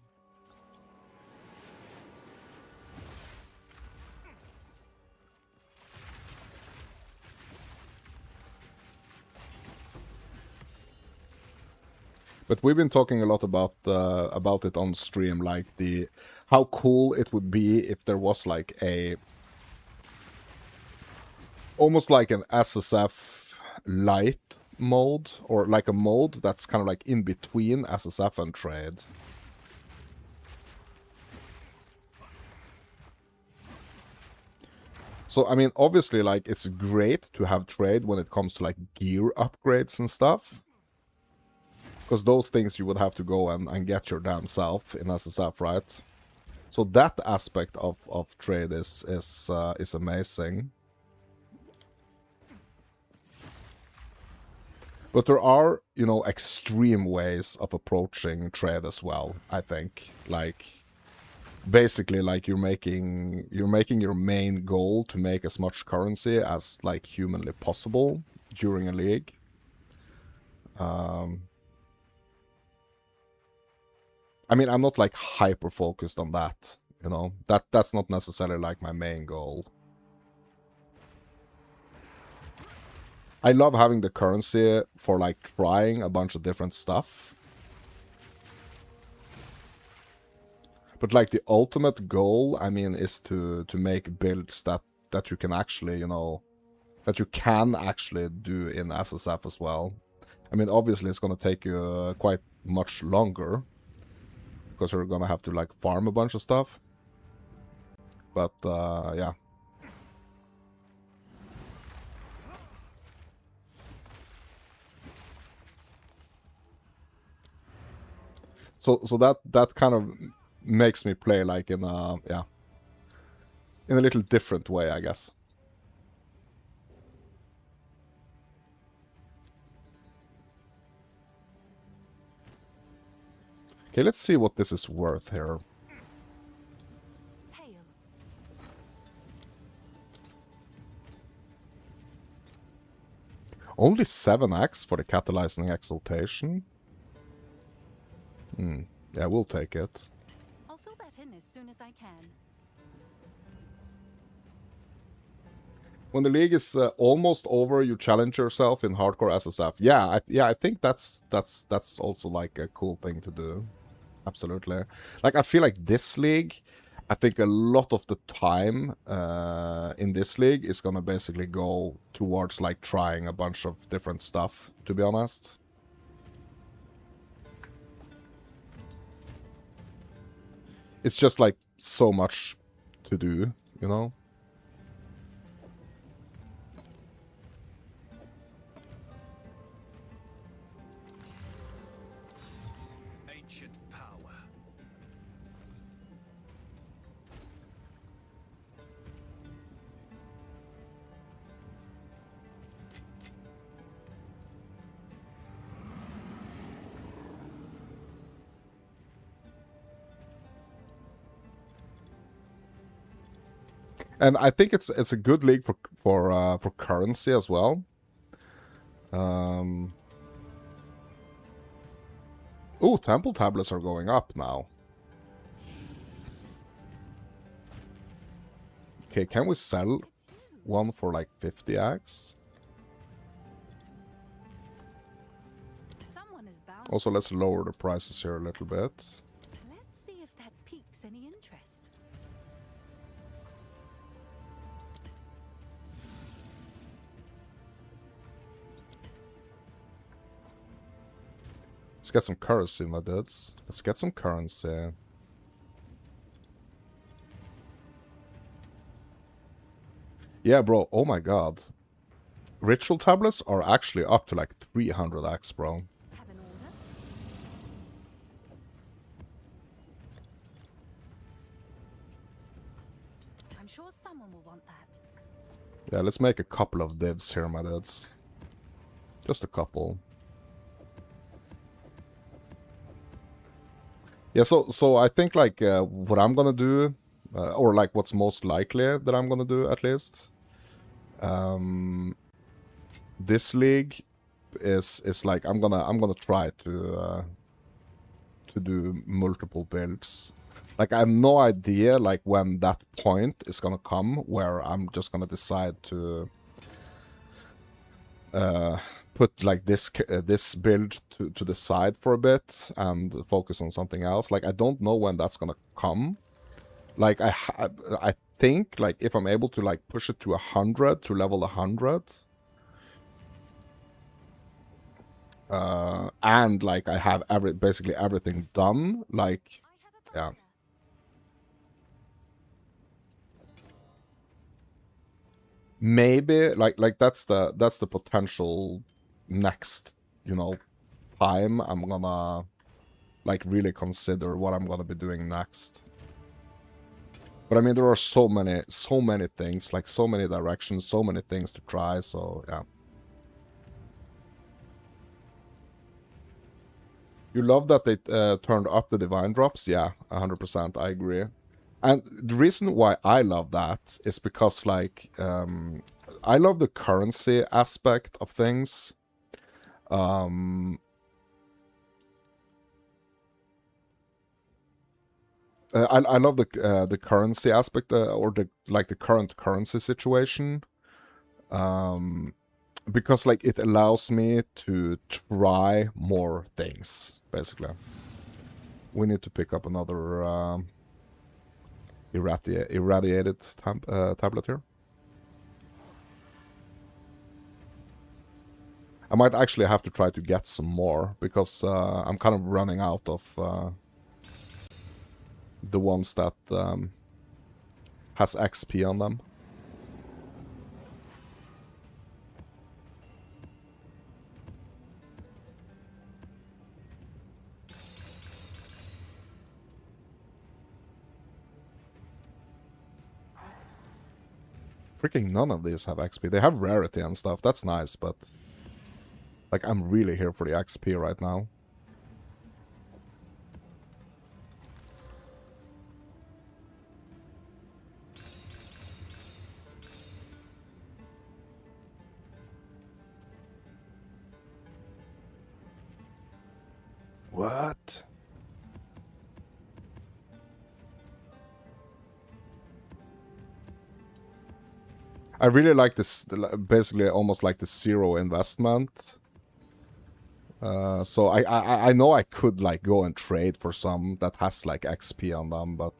A: But we've been talking a lot about it on stream, like how cool it would be if there was like a almost like an SSF light mode, or like a mode that's kind of like in between SSF and trade. So I mean, obviously, like it's great to have trade when it comes to like gear upgrades and stuff. Because those things you would have to go and get your damn self in SSF, right? So that aspect of trade is amazing. But there are, you know, extreme ways of approaching trade as well, I think. Like, basically, like you're making your main goal to make as much currency as like humanly possible during a league. I mean, I'm not like hyper focused on that, you know. That's not necessarily like my main goal. I love having the currency for like trying a bunch of different stuff. But like the ultimate goal, I mean, is to make builds that you can actually, you know, that you can actually do in SSF as well. I mean, obviously it's gonna take you quite much longer because you're gonna have to like farm a bunch of stuff. But yeah. So that kind of makes me play like in a, yeah, in a little different way, I guess. Okay, let's see what this is worth here.
D: Hail.
A: Only 7x for the catalyzing exaltation. Yeah, we'll take it.
D: I'll fill that in as soon as I can.
A: When the league is almost over, you challenge yourself in hardcore SSF. Yeah, I think that's also like a cool thing to do. Absolutely. Like, I feel like this league, I think a lot of the time in this league is gonna basically go towards like trying a bunch of different stuff, to be honest. It's just like so much to do, you know?
B: Ancient power.
A: And I think it's a good league for currency as well. Oh, temple tablets are going up now. Okay, can we sell one for like 50x?
D: Someone is bound.
A: Also, let's lower the prices here a little bit.
D: Let's see if that piques any interest.
A: Let's get some currency, my dudes. Let's get some currency. Yeah, bro. Oh my god. Ritual tablets are actually up to like 300x, bro.
D: Have an order? I'm sure someone will want that.
A: Yeah, let's make a couple of divs here, my dudes. Just a couple. Yeah, so I think like what I'm gonna do, or like what's most likely that I'm gonna do at least, this league is like I'm gonna try to do multiple builds. Like I have no idea like when that point is gonna come where I'm just gonna decide to put like this build to the side for a bit and focus on something else. Like I don't know when that's gonna come. Like I think like if I'm able to like push it to 100 to level 100, and like I have basically everything done. Like
D: I have a
A: yeah.
D: buyer.
A: Maybe like that's the potential next, you know, time I'm gonna like really consider what I'm gonna be doing next. But I mean there are so many things, like so many directions, so many things to try, so yeah. You love that they turned up the divine drops? Yeah, 100%, I agree. And the reason why I love that is because, like, I love the currency aspect of things. I love the currency aspect, or the current currency situation, because like it allows me to try more things. Basically, we need to pick up another irradiated tablet here. I might actually have to try to get some more, because I'm kind of running out of the ones that has XP on them. Freaking none of these have XP. They have rarity and stuff. That's nice, but like I'm really here for the XP right now. What? I really like this, basically almost like the zero investment. So I know I could like go and trade for some that has like XP on them, but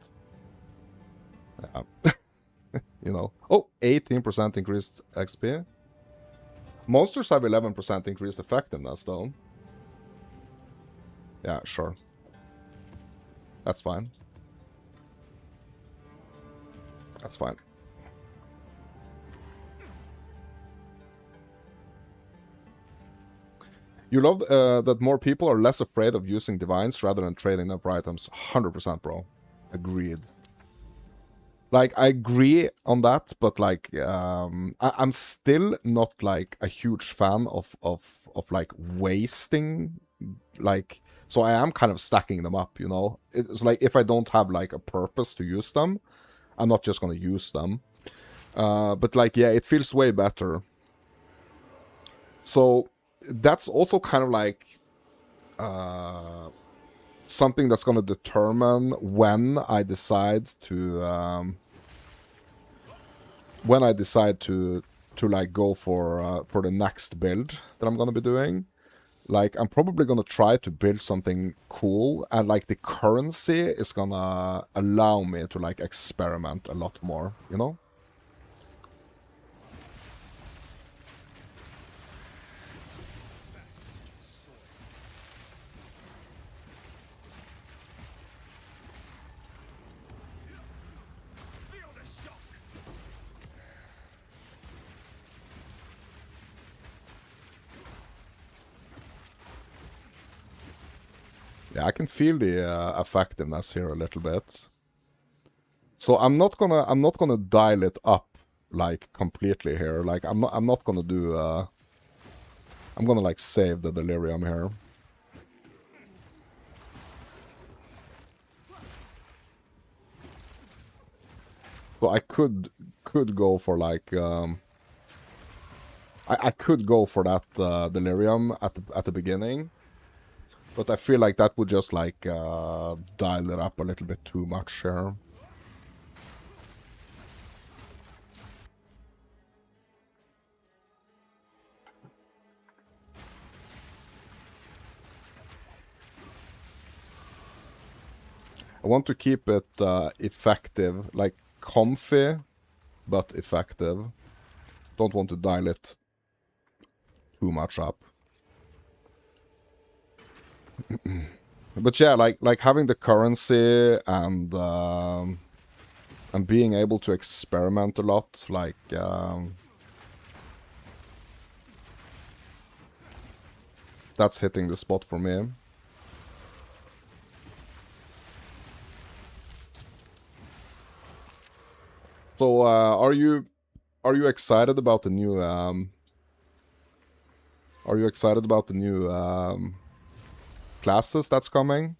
A: yeah. You know. Oh, 18% increased XP. Monsters have 11% increased effectiveness though. Yeah, sure. That's fine. That's fine. You love that more people are less afraid of using divines rather than trading them for items. 100%, bro. Agreed. Like, I agree on that, but like, I'm still not like a huge fan of like wasting, like, so I am kind of stacking them up, you know? It's like, if I don't have like a purpose to use them, I'm not just gonna use them. But like, yeah, it feels way better. So that's also kind of like something that's going to determine when I decide to like go for the next build that I'm going to be doing. Like, I'm probably going to try to build something cool, and like the currency is going to allow me to like experiment a lot more, you know? Yeah, I can feel the effectiveness here a little bit. So I'm not gonna dial it up like completely here. Like I'm not gonna do I'm gonna like save the delirium here. So I could go for like I could go for that delirium at the beginning. But I feel like that would just like dial it up a little bit too much here. I want to keep it effective, like comfy, but effective. Don't want to dial it too much up. But yeah, like having the currency and being able to experiment a lot, like that's hitting the spot for me. So are you excited about the new classes that's coming?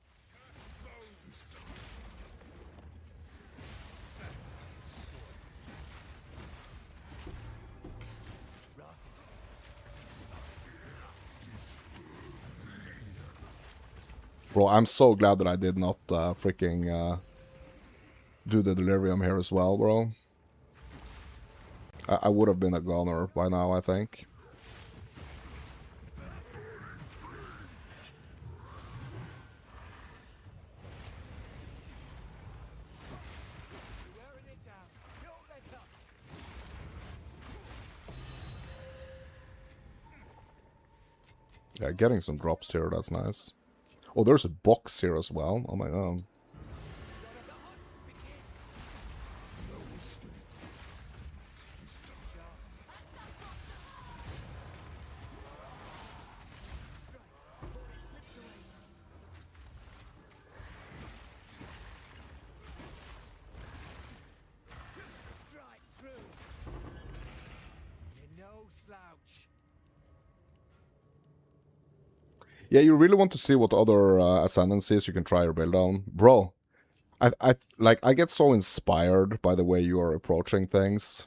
A: Bro, I'm so glad that I did not freaking do the delirium here as well, bro. I would have been a goner by now, I think.
C: Wearing it down. Don't let up.
A: Yeah, getting some drops here, that's nice. Oh, there's a box here as well. Oh my god.
C: Strike through. You're no slouch.
A: Yeah, you really want to see what other ascendancies you can try your build on. Bro, I get so inspired by the way you are approaching things.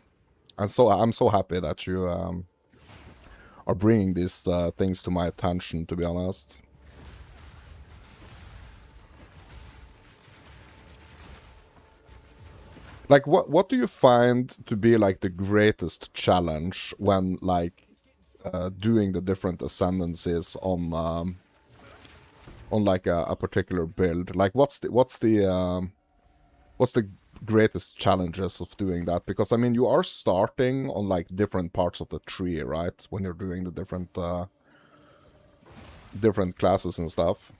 A: And so I'm so happy that you are bringing these things to my attention, to be honest. Like, what do you find to be, like, the greatest challenge when, like, doing the different ascendancies on like a particular build? Like, what's the greatest challenges of doing that? Because I mean, you are starting on like different parts of the tree, right? When you're doing the different classes and stuff.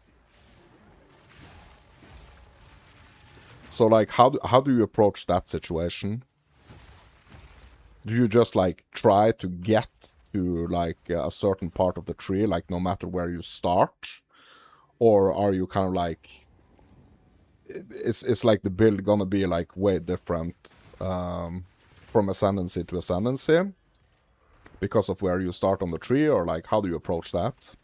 A: So like, how do you approach that situation? Do you just like try to get to like a certain part of the tree, like no matter where you start, or are you kind of like, it's like the build gonna be like way different from ascendancy to ascendancy because of where you start on the tree, or like how do you approach that?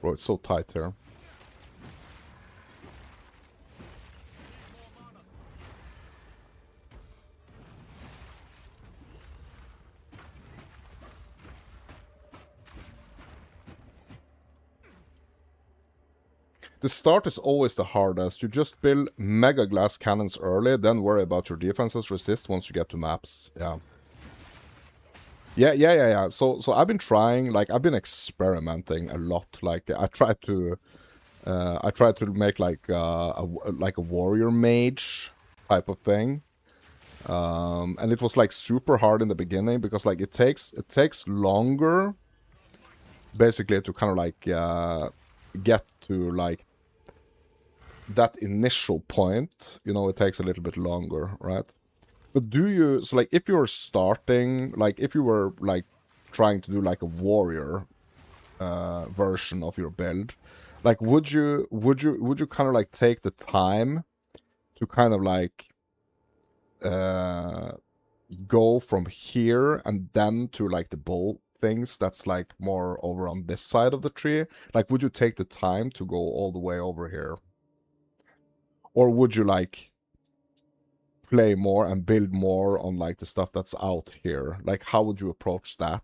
A: Bro, it's so tight here. The start is always the hardest. You just build mega glass cannons early, then worry about your defenses resist once you get to maps. Yeah. Yeah. So I've been trying, like, I've been experimenting a lot. Like, I tried to make like a warrior mage type of thing. And it was like super hard in the beginning because like it takes longer basically to kind of like get to like that initial point. You know, it takes a little bit longer, right? But do you, so like if you're starting, like if you were like trying to do like a warrior version of your build, like would you kind of like take the time to kind of like go from here and then to like the bow things that's like more over on this side of the tree? Like, would you take the time to go all the way over here? Or would you like play more and build more on like the stuff that's out here? Like, how would you approach that?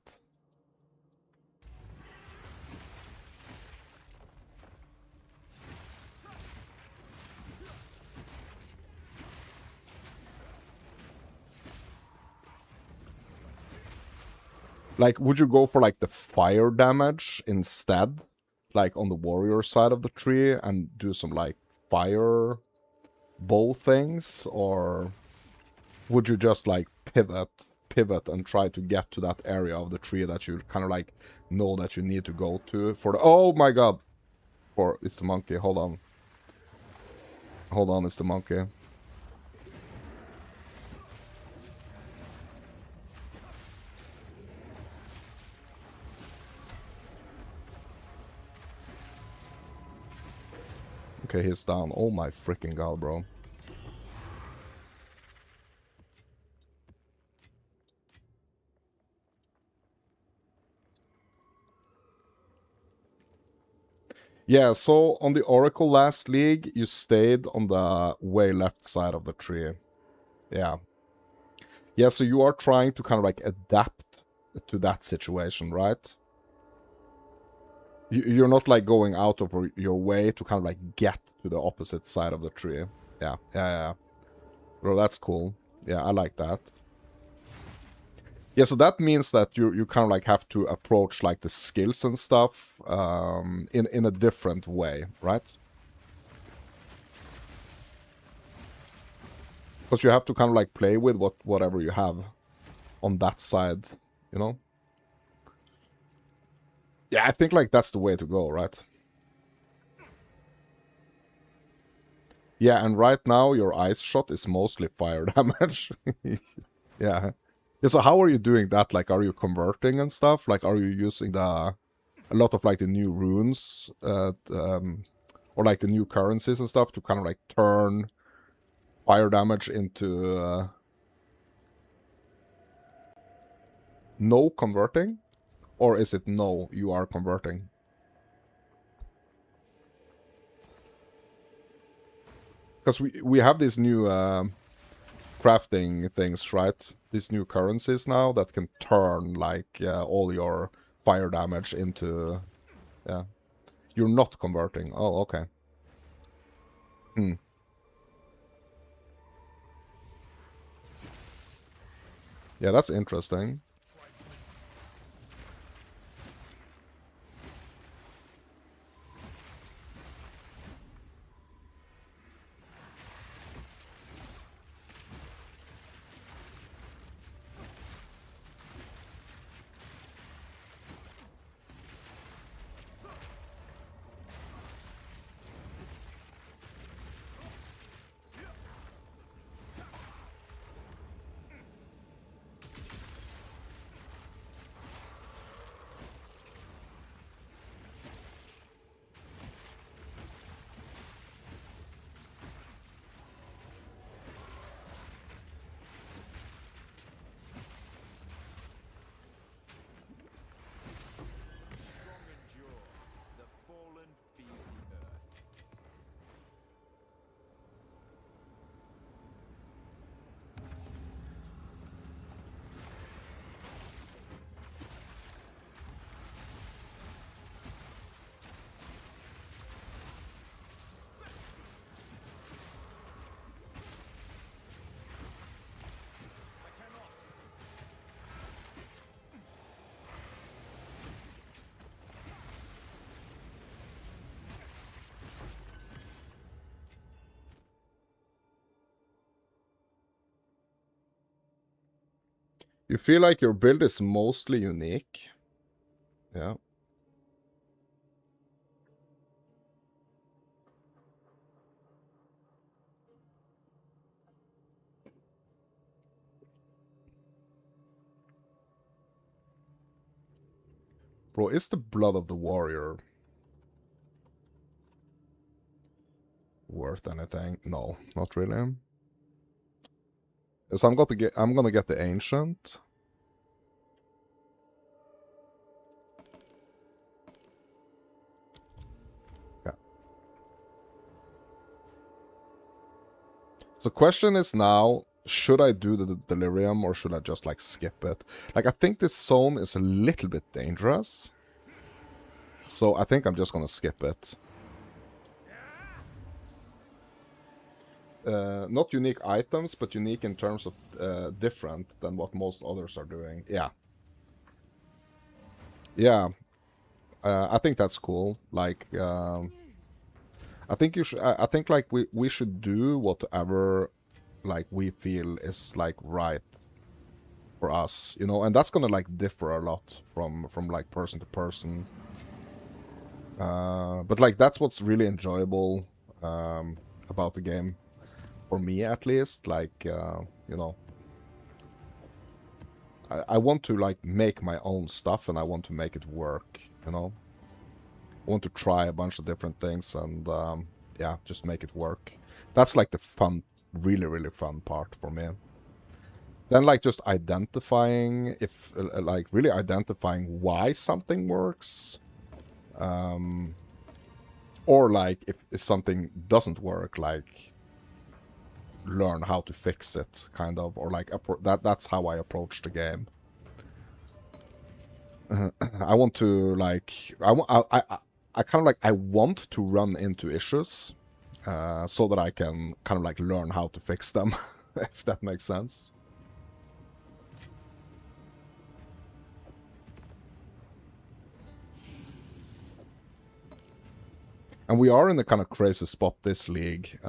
A: Like, would you go for like the fire damage instead? Like on the warrior side of the tree and do some like fire bow things? Or would you just like pivot and try to get to that area of the tree that you kind of like know that you need to go to for the, oh my god, for, it's the monkey, hold on, it's the monkey. Okay, he's down. Oh my freaking god, bro. Yeah, so on the Oracle last league, you stayed on the way left side of the tree. Yeah. Yeah, so you are trying to kind of like adapt to that situation, right? You're not like going out of your way to kind of like get to the opposite side of the tree. Yeah, yeah. Bro, that's cool. Yeah, I like that. Yeah, so that means that you kind of like have to approach like the skills and stuff in a different way, right? Because you have to kind of like play with whatever you have on that side, you know? Yeah, I think like that's the way to go, right? Yeah, and right now your ice shot is mostly fire damage. Yeah. Yeah, so how are you doing that? Like, are you converting and stuff? Like, are you using a lot of like the new runes, or like the new currencies and stuff to kind of like turn fire damage into no converting? Or is it no, you are converting? Because we have these new crafting things, right? These new currencies now that can turn like all your fire damage into... Yeah. You're not converting. Oh, okay. Hmm. Yeah, that's interesting.
B: endure. The fallen feel the earth.
A: You feel like your build is mostly unique. Yeah. Bro, is the blood of the warrior worth anything? No, not really. So I'm gonna get the ancient. Yeah. So question is now, should I do the delirium or should I just like skip it? Like I think this zone is a little bit dangerous. So I think I'm just gonna skip it. Not unique items, but unique in terms of different than what most others are doing. Yeah. Yeah. I think that's cool. Like, I think you should. I think like we should do whatever, like we feel is like right for us, you know, and that's gonna like differ a lot from like person to person. But like that's what's really enjoyable about the game, for me at least. Like, you know, I want to like make my own stuff and I want to make it work, you know. I want to try a bunch of different things and yeah, just make it work. That's like the fun, really, really fun part for me. Then like just identifying if, like really identifying why something works. Or like if something doesn't work, like learn how to fix it, kind of, or like that's how I approach the game. I want to like I kind of like I want to run into issues, so that I can kind of like learn how to fix them, if that makes sense. And we are in a kind of crazy spot this league,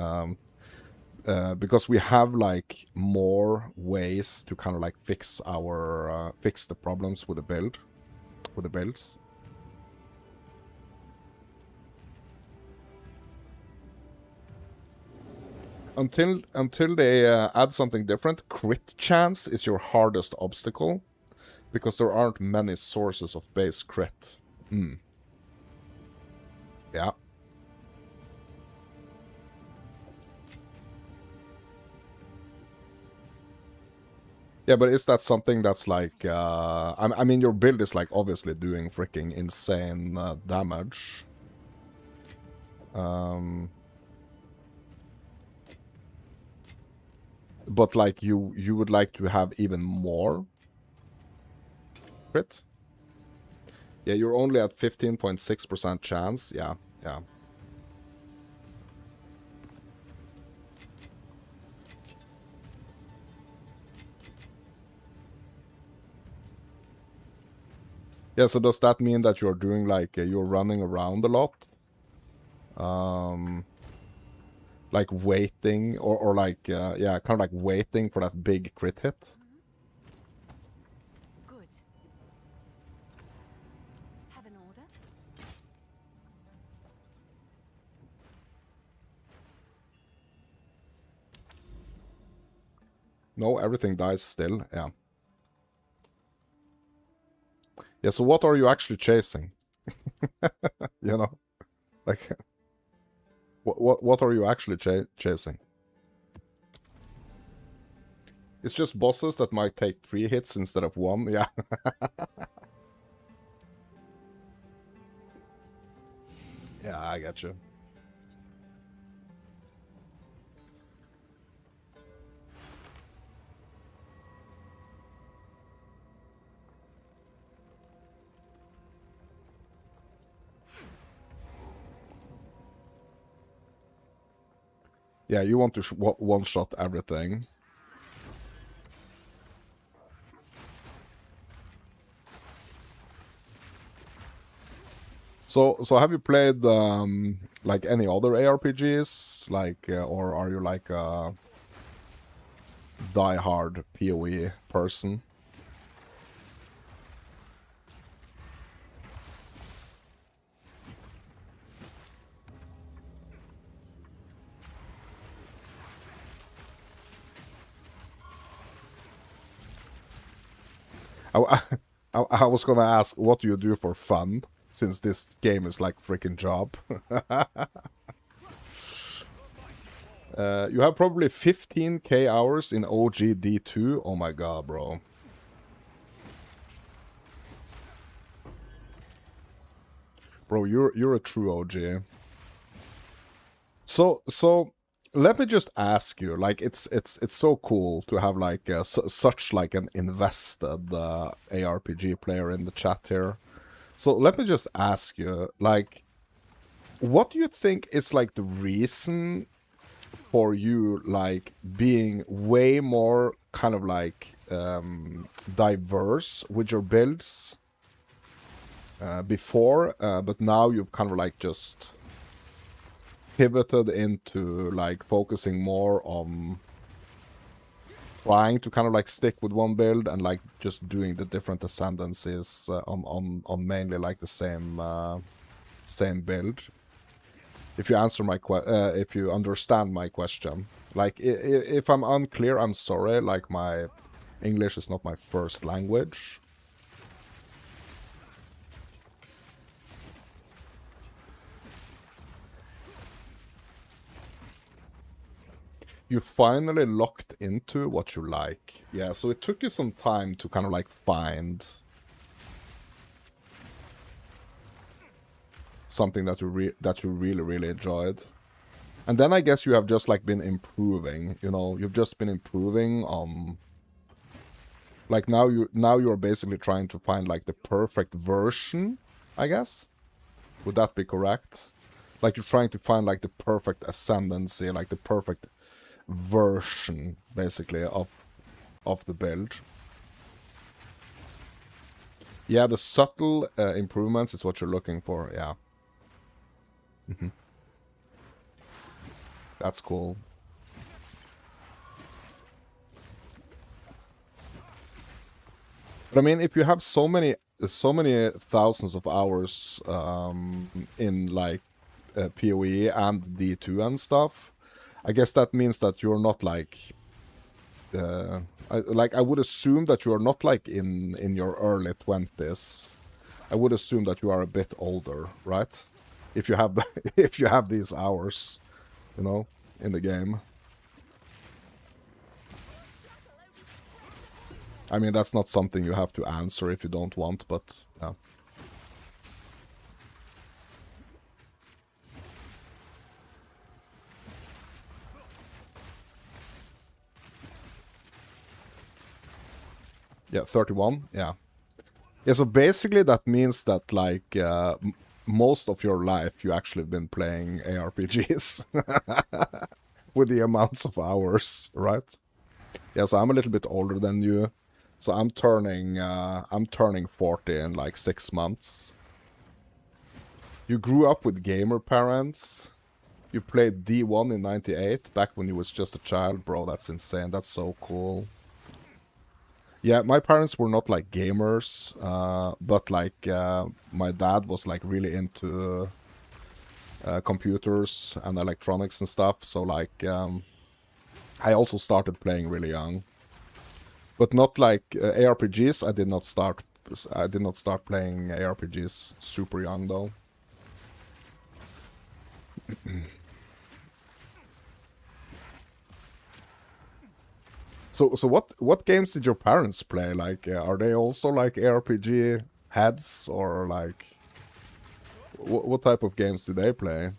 A: because we have like more ways to kind of like fix our fix the problems with the builds. Until they add something different, crit chance is your hardest obstacle, because there aren't many sources of base crit. Yeah. Yeah, but is that something that's like, I mean, your build is like obviously doing freaking insane damage. But like you would like to have even more crit? Yeah, you're only at 15.6% chance. Yeah, yeah. Yeah, so does that mean that you're doing like, you're running around a lot? Like waiting, or like, yeah, kind of like waiting for that big crit hit?
D: Good. Have an order?
A: No, everything dies still, yeah. Yeah, so what are you actually chasing? You know? Like, what are you actually chasing? It's just bosses that might take 3 hits instead of 1, yeah. Yeah, I get you. Yeah, you want to one-shot everything. So have you played like any other ARPGs, like, or are you like a die-hard PoE person? I, I was gonna ask, what do you do for fun, since this game is like freaking job? You have probably 15k hours in OGD2. Oh my god, bro. Bro, you're a true OG. So let me just ask you, like, it's so cool to have like such like an invested ARPG player in the chat here. So let me just ask you, like, what do you think is like the reason for you like being way more kind of like diverse with your builds before, but now you've kind of like just pivoted into like focusing more on trying to kind of like stick with one build and like just doing the different ascendancies on mainly like the same build? If you answer my if you understand my question, like if I'm unclear, I'm sorry. Like, my English is not my first language. You finally locked into what you like. Yeah, so it took you some time to kind of like find. something that you really enjoyed. And then I guess you have just like been improving, you know, you've just been improving on, like now you're basically trying to find like the perfect version, I guess. Would that be correct? Like you're trying to find like the perfect ascendancy, like the perfect version basically of the build. Yeah, the subtle improvements is what you're looking for, yeah. That's cool. But I mean, if you have so many thousands of hours in like PoE and D2 and stuff, I guess that means that you're not like I would assume that you are not like in your early 20s. I would assume that you are a bit older, right? If you have if you have these hours, you know, in the game. I mean, that's not something you have to answer if you don't want, but yeah. Yeah, 31, yeah. Yeah, so basically that means that, like, most of your life you actually have been playing ARPGs. With the amounts of hours, right? Yeah, so I'm a little bit older than you. So I'm turning 40 in like 6 months. You grew up with gamer parents. You played D1 in 98, back when you was just a child. Bro, that's insane. That's so cool. Yeah, my parents were not like gamers, but like my dad was like really into computers and electronics and stuff. So like I also started playing really young, but not like ARPGs. I did not start playing ARPGs super young though. So what games did your parents play? Like, are they also like ARPG heads, or like what type of games do they play?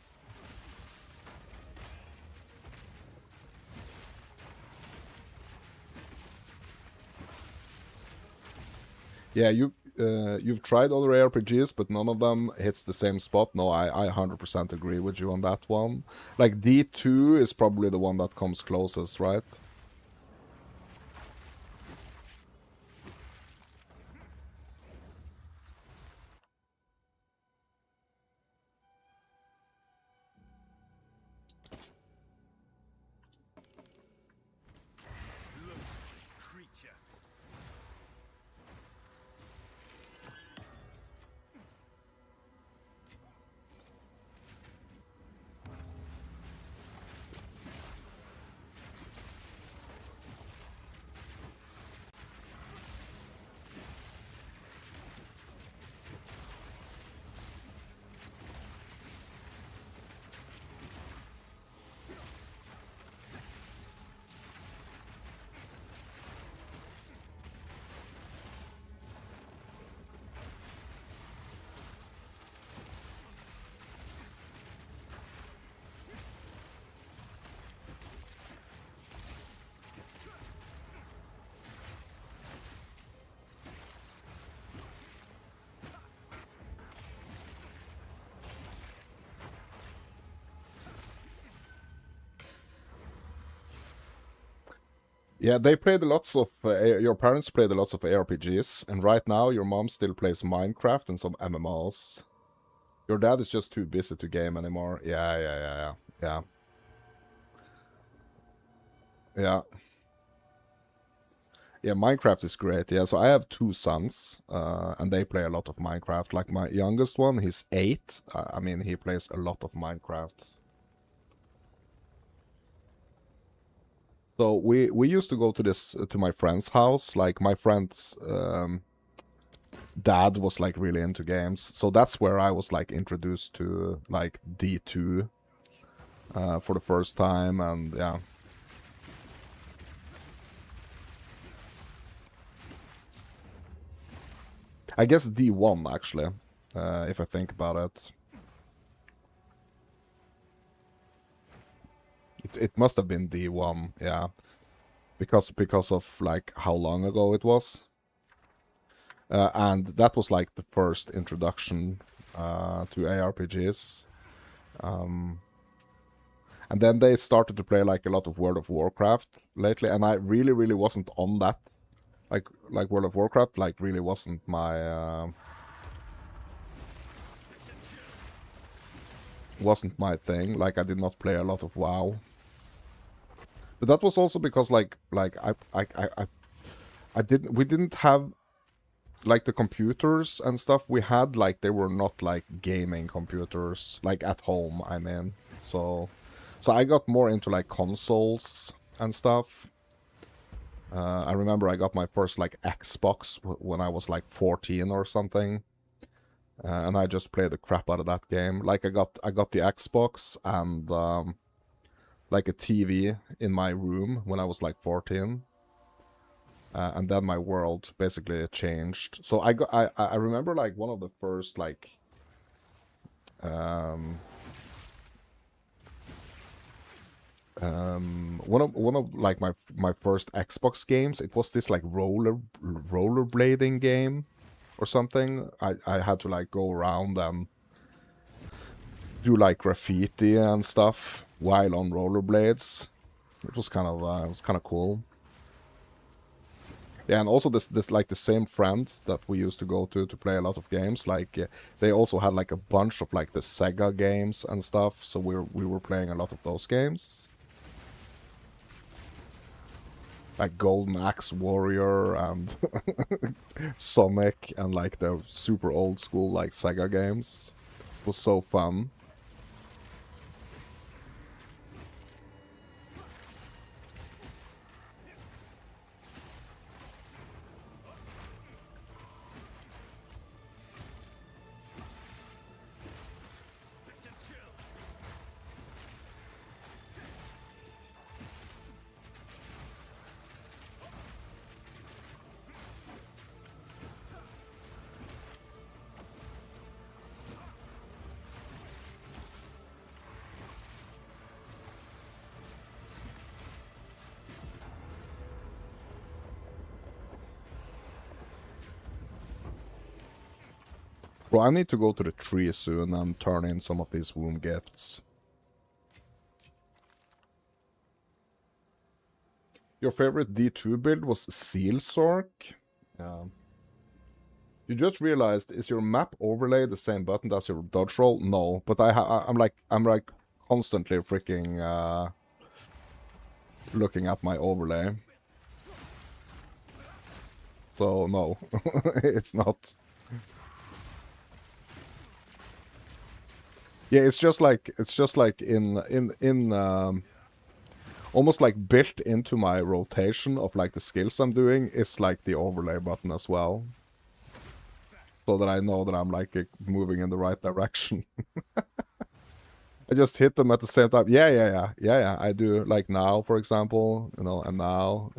A: Yeah, you've tried other ARPGs, but none of them hits the same spot. No, I 100% agree with you on that one. Like D2 is probably the one that comes closest, right?
B: Creature.
A: Yeah, they played lots of your parents played lots of ARPGs, and right now your mom still plays Minecraft and some MMOs. Your dad is just too busy to game anymore. Yeah. Yeah. Yeah, Minecraft is great. Yeah, so I have two sons, and they play a lot of Minecraft. Like my youngest one, he's 8. I mean, he plays a lot of Minecraft. So we used to go to this to my friend's house. Like my friend's dad was like really into games, so that's where I was like introduced to like D2 for the first time, and yeah. I guess D1 actually, if I think about it. It must have been D1, yeah. Because of like how long ago it was. And that was like the first introduction to ARPGs. And then they started to play like a lot of World of Warcraft lately, and I really wasn't on that. Like World of Warcraft like really wasn't my thing. Like I did not play a lot of WoW. But that was also because like I didn't we didn't have like the computers and stuff we had, like they were not like gaming computers, like at home, I mean. So I got more into like consoles and stuff. I remember I got my first like Xbox when I was like 14 or something. And I just played the crap out of that game. Like I got the Xbox and like a TV in my room when I was like 14. And then my world basically changed. So I remember like one of the first like one of like my first Xbox games. It was this like rollerblading game or something. I had to like go around and do like graffiti and stuff while on rollerblades. It was kind of cool. Yeah, and also this like the same friend that we used to go to play a lot of games. Like they also had like a bunch of like the Sega games and stuff. So we were playing a lot of those games, like Golden Axe Warrior and Sonic and like the super old school like Sega games. It was so fun. Bro, I need to go to the tree soon and turn in some of these womb gifts. Your favorite D2 build was Seal Sork? Yeah. You just realized, is your map overlay the same button as your dodge roll? No, but I'm like constantly freaking looking at my overlay. So no, it's not. Yeah, it's just like in almost like built into my rotation of like the skills I'm doing is like the overlay button as well. So that I know that I'm like moving in the right direction. I just hit them at the same time. Yeah. I do like now, for example, and now.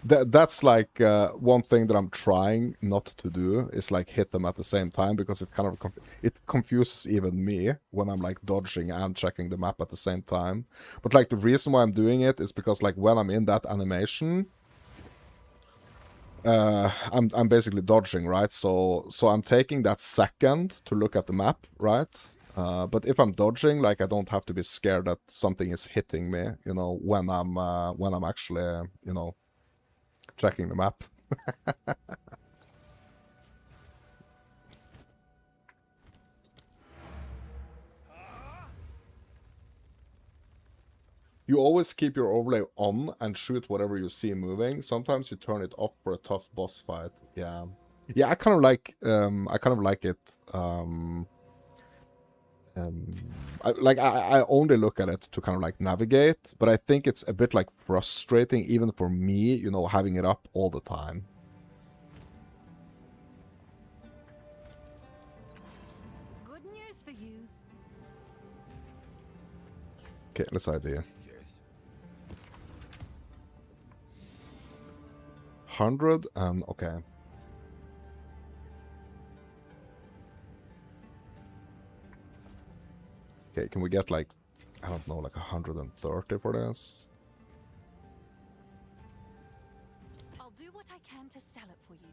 A: That's like one thing that I'm trying not to do is like hit them at the same time, because it kind of it confuses even me when I'm like dodging and checking the map at the same time. But like the reason why I'm doing it is because like when I'm in that animation, I'm basically dodging, right? So I'm taking that second to look at the map, right? But if I'm dodging, like I don't have to be scared that something is hitting me, when I'm actually, checking the map. You always keep your overlay on and shoot whatever you see moving. Sometimes you turn it off for a tough boss fight. Yeah. Yeah, I kind of like it. I only look at it to kind of like navigate, but I think it's a bit like frustrating even for me, having it up all the time.
D: Good news for you.
A: Okay, let's idea. 100 and okay. Okay, can we get like, I don't know, like 130 for this?
D: I'll do what I can to sell it for you.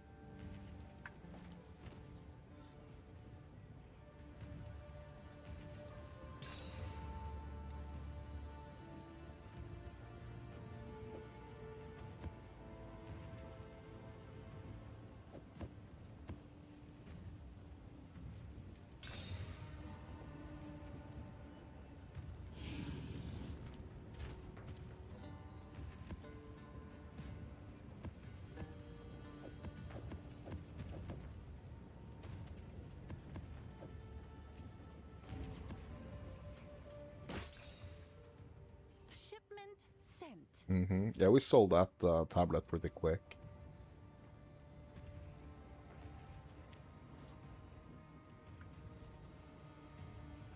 D: Shipment sent.
A: Yeah, we sold that tablet pretty quick.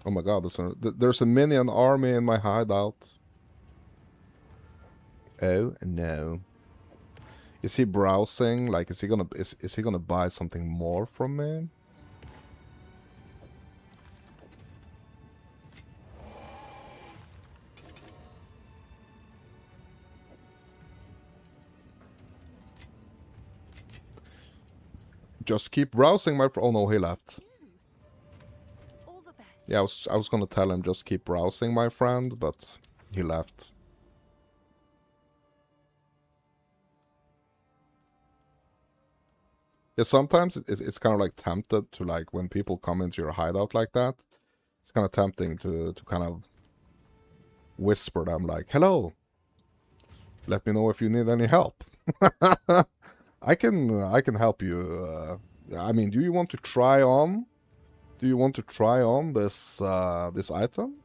A: Oh my god, there's a minion army in my hideout. Oh no. Is he browsing? Like, is he gonna buy something more from me? Just keep browsing, my friend. Oh no, he left.
D: All the best.
A: Yeah, I was gonna tell him just keep browsing, my friend, but he left. Yeah, sometimes it's kind of like tempted to, like, when people come into your hideout like that, it's kind of tempting to kind of whisper them like, "Hello, let me know if you need any help." I can help you. I mean, do you want to try on? Do you want to try on this item?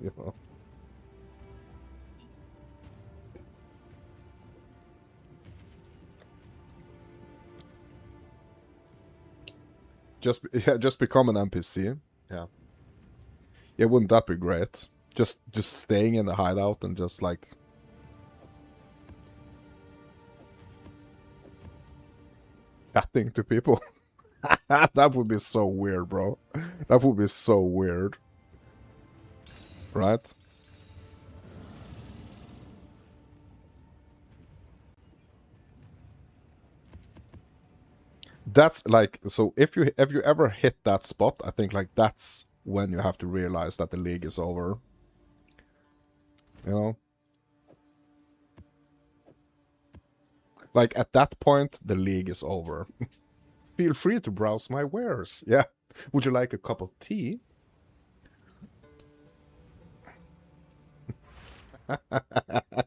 A: You know. Just become an NPC. Yeah. Yeah, wouldn't that be great? Just staying in the hideout and just like chatting to people. That would be so weird, bro. That would be so weird. Right? That's like, so if you ever hit that spot, I think like that's when you have to realize that the league is over. You know? Like at that point, the league is over. Feel free to browse my wares. Yeah. Would you like a cup of tea?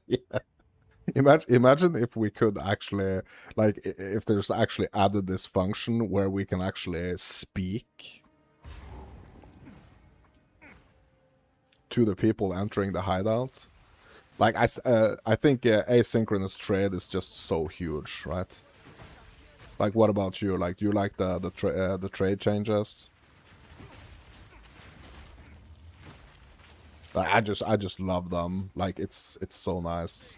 A: Yeah. Imagine if we could actually, like, if there's actually added this function where we can actually speak to the people entering the hideout. Like, I think asynchronous trade is just so huge, right? Like, what about you? Like, do you like the trade changes? Like, I just love them. Like, it's so nice.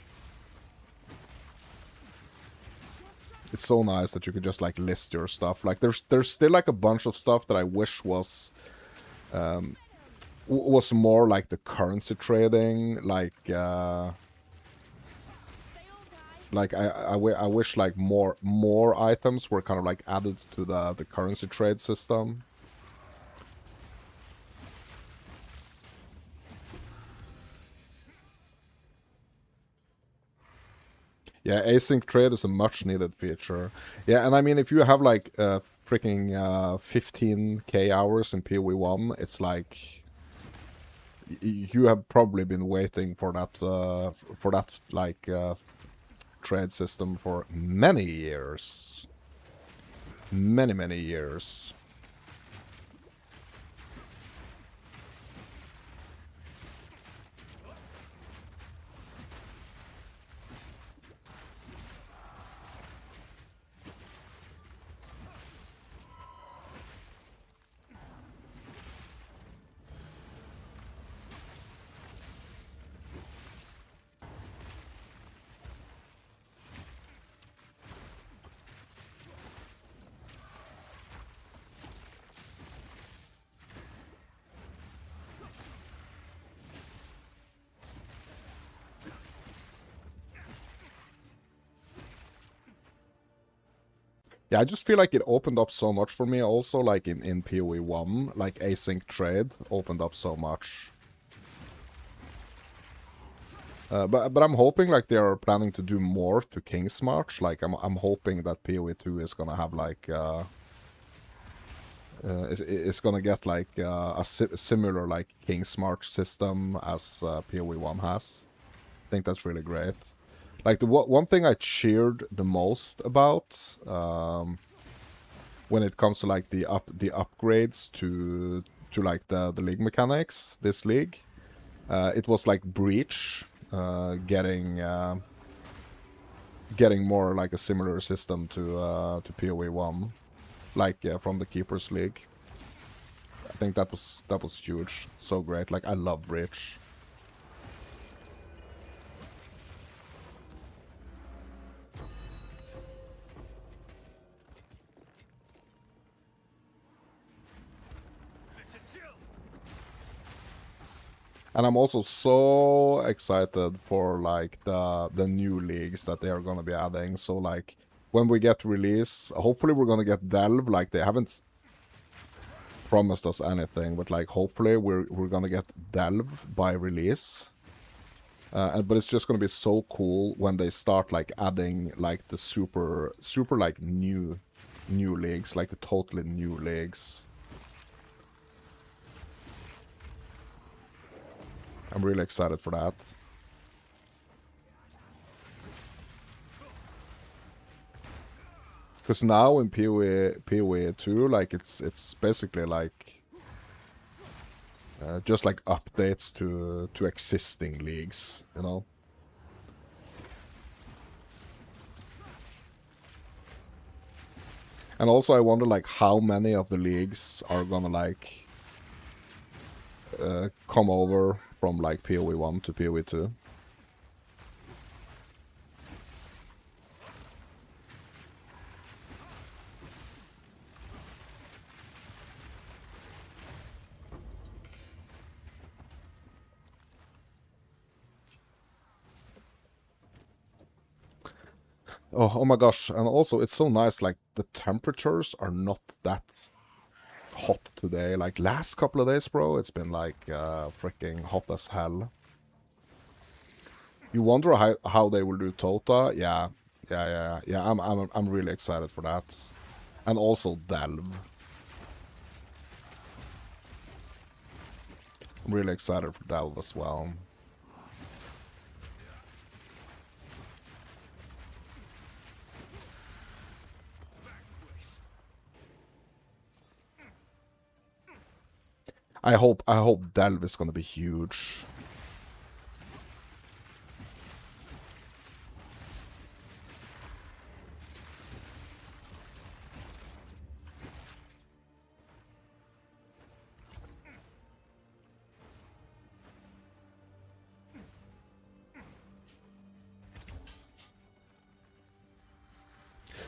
A: It's so nice that you could just like list your stuff. Like, there's still like a bunch of stuff that I wish was more like the currency trading, like I wish like more items were kind of like added to the currency trade system. Yeah, async trade is a much needed feature. Yeah, and I mean, if you have like freaking 15k hours in PoE1, it's like you have probably been waiting for that like trade system for many years. Many years. Yeah, I just feel like it opened up so much for me also, like in PoE 1, like async trade opened up so much. But I'm hoping like they are planning to do more to King's March. Like I'm hoping that PoE 2 is gonna have like it's gonna get like a similar like King's March system as PoE 1 has. I think that's really great. Like the one thing I cheered the most about when it comes to like the upgrades to like the league mechanics this league, it was like Breach getting more like a similar system to PoE 1, like from the Keepers League. I think that was huge, so great. Like I love Breach. And I'm also so excited for like the new leagues that they are gonna be adding. So like when we get release, hopefully we're gonna get Delve. Like they haven't promised us anything, but like hopefully we're gonna get Delve by release. But it's just gonna be so cool when they start like adding like the super like new leagues, like the totally new leagues. I'm really excited for that. Because now in PoE 2, like it's basically like just like updates to existing leagues, you know. And also I wonder like how many of the leagues are gonna like come over from like PoE 1 to PoE 2. Oh my gosh, and also it's so nice, like the temperatures are not that hot today. Like last couple of days, bro, it's been like freaking hot as hell. You wonder how they will do Tota? Yeah. I'm really excited for that. And also Delve. I'm really excited for Delve as well. I hope Delve is gonna be huge.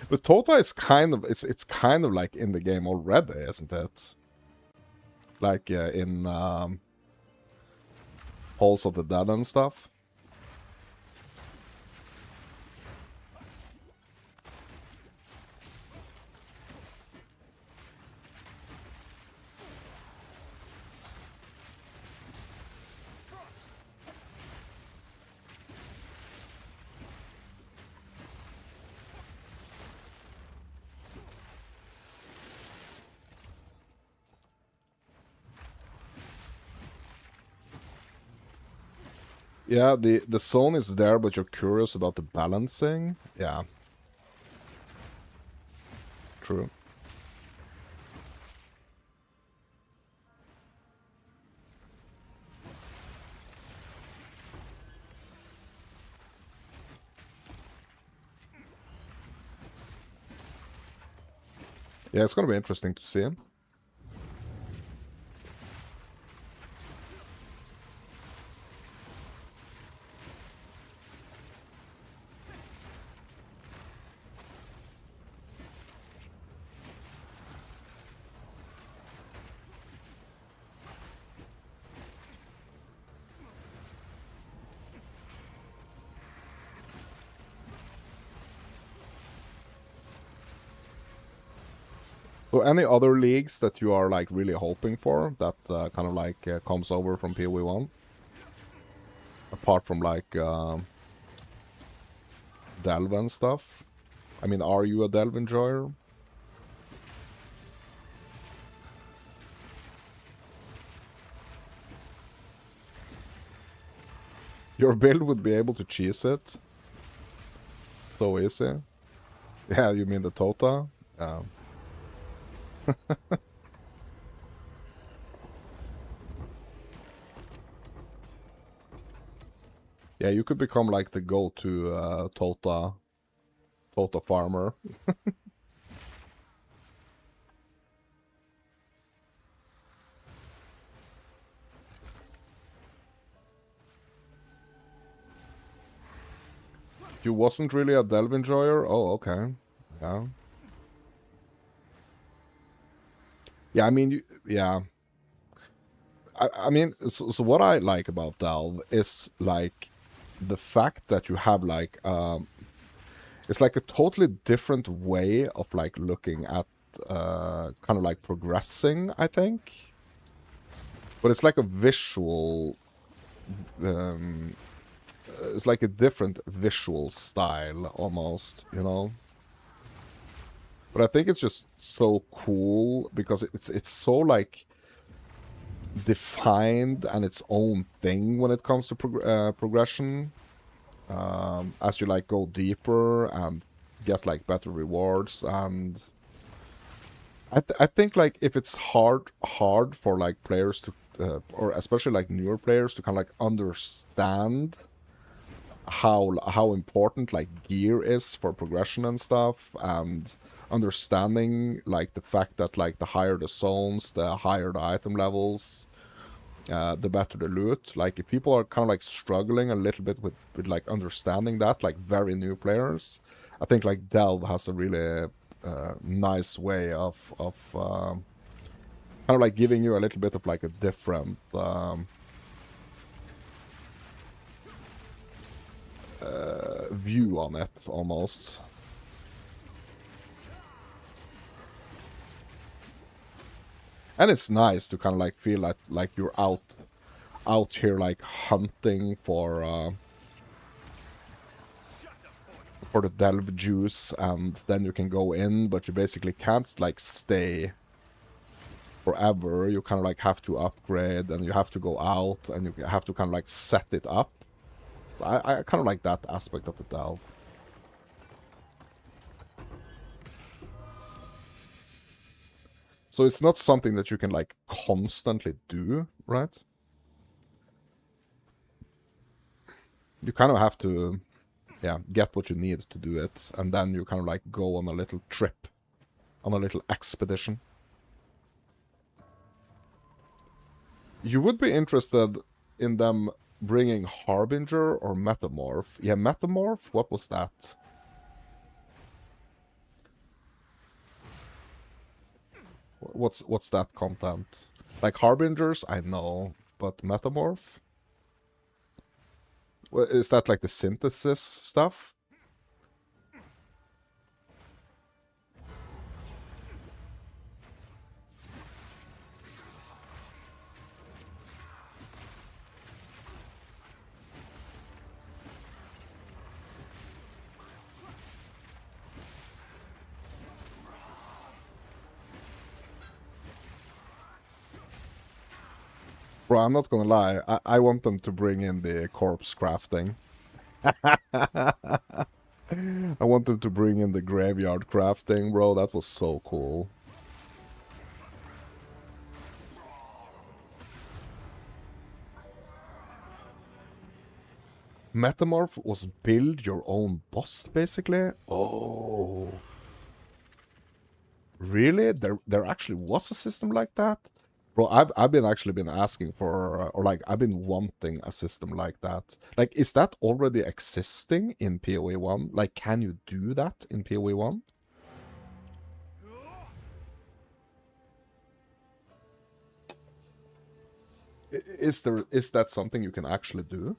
A: But Tota is kind of it's kind of like in the game already, isn't it? Like in Halls of the Dead and stuff. Yeah, the zone is there, but you're curious about the balancing. Yeah. True. Yeah, it's gonna be interesting to see. So any other leagues that you are like really hoping for that kind of like comes over from PoE 1? Apart from like Delve and stuff. I mean, are you a Delve enjoyer? Your build would be able to cheese it. So easy. Yeah, you mean the Tota? Yeah, you could become like the go-to Tota farmer. You wasn't really a Delve enjoyer? Oh, okay. Yeah. Yeah, I mean, yeah. I mean, so what I like about Delve is like the fact that you have like it's like a totally different way of like looking at kind of like progressing, I think. But it's like a visual um it's like a different visual style almost, you know. But I think it's just so cool because it's so like defined and its own thing when it comes to progression. As you like go deeper and get like better rewards, and I think like if it's hard for like players to or especially like newer players to kind of like understand how important like gear is for progression and stuff, and understanding like the fact that like the higher the zones, the higher the item levels, the better the loot. Like if people are kind of like struggling a little bit with like understanding that, like very new players, I think like Delve has a really nice way of kind of like giving you a little bit of like a different view on it almost. And it's nice to kind of like feel like you're out here like hunting for the Delve juice, and then you can go in, but you basically can't like stay forever. You kind of like have to upgrade, and you have to go out, and you have to kind of like set it up. I kind of like that aspect of the Delve. So it's not something that you can like constantly do, right? You kind of have to, yeah, get what you need to do it, and then you kind of like go on a little trip, on a little expedition. You would be interested in them bringing Harbinger or Metamorph. Yeah, Metamorph? What was that? What's that content? Like Harbingers, I know, but Metamorph? Is that like the synthesis stuff? Bro, I'm not gonna lie. I want them to bring in the corpse crafting. I want them to bring in the graveyard crafting, bro. That was so cool. Metamorph was build your own boss, basically? Oh. Really? There actually was a system like that? Bro, I've been actually been asking for, or like, I've been wanting a system like that. Like, is that already existing in PoE 1? Like, can you do that in PoE 1? Is that something you can actually do?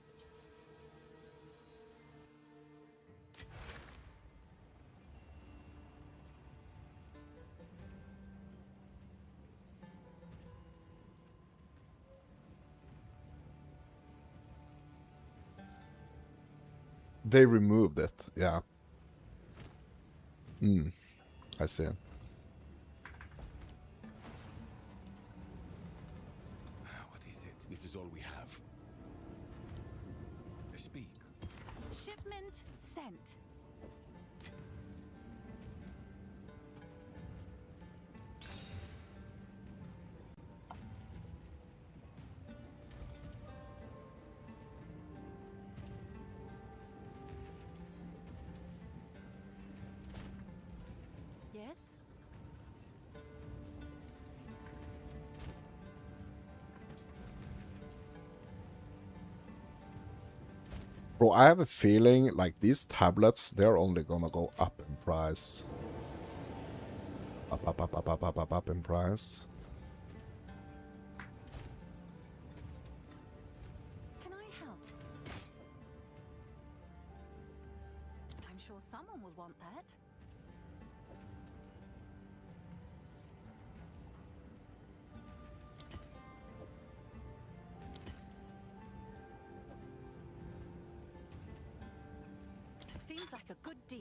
A: They removed it, yeah. I see.
C: What is it? This is all we have. Speak.
D: Shipment sent. Yes?
A: Bro, I have a feeling like these tablets, they're only gonna go up in price. Up in price.
D: Can I help? I'm sure someone will want that. Seems like a good deal.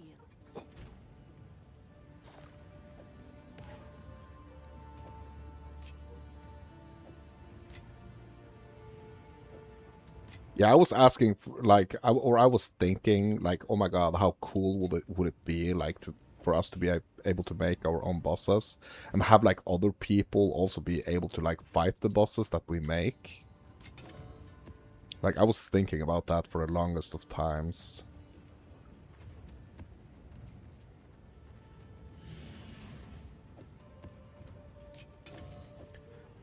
A: Yeah, I was asking for, like, I was thinking like, oh my god, how cool would it be like for us to be able to make our own bosses and have like other people also be able to like fight the bosses that we make. Like, I was thinking about that for the longest of times.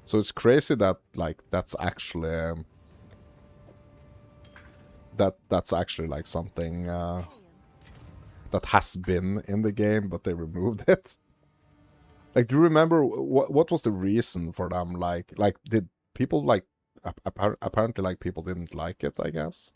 A: So it's crazy that like that's actually that's actually like something that has been in the game, but they removed it. Like, do you remember what was the reason for them? Like did people like apparently like people didn't like it, I guess.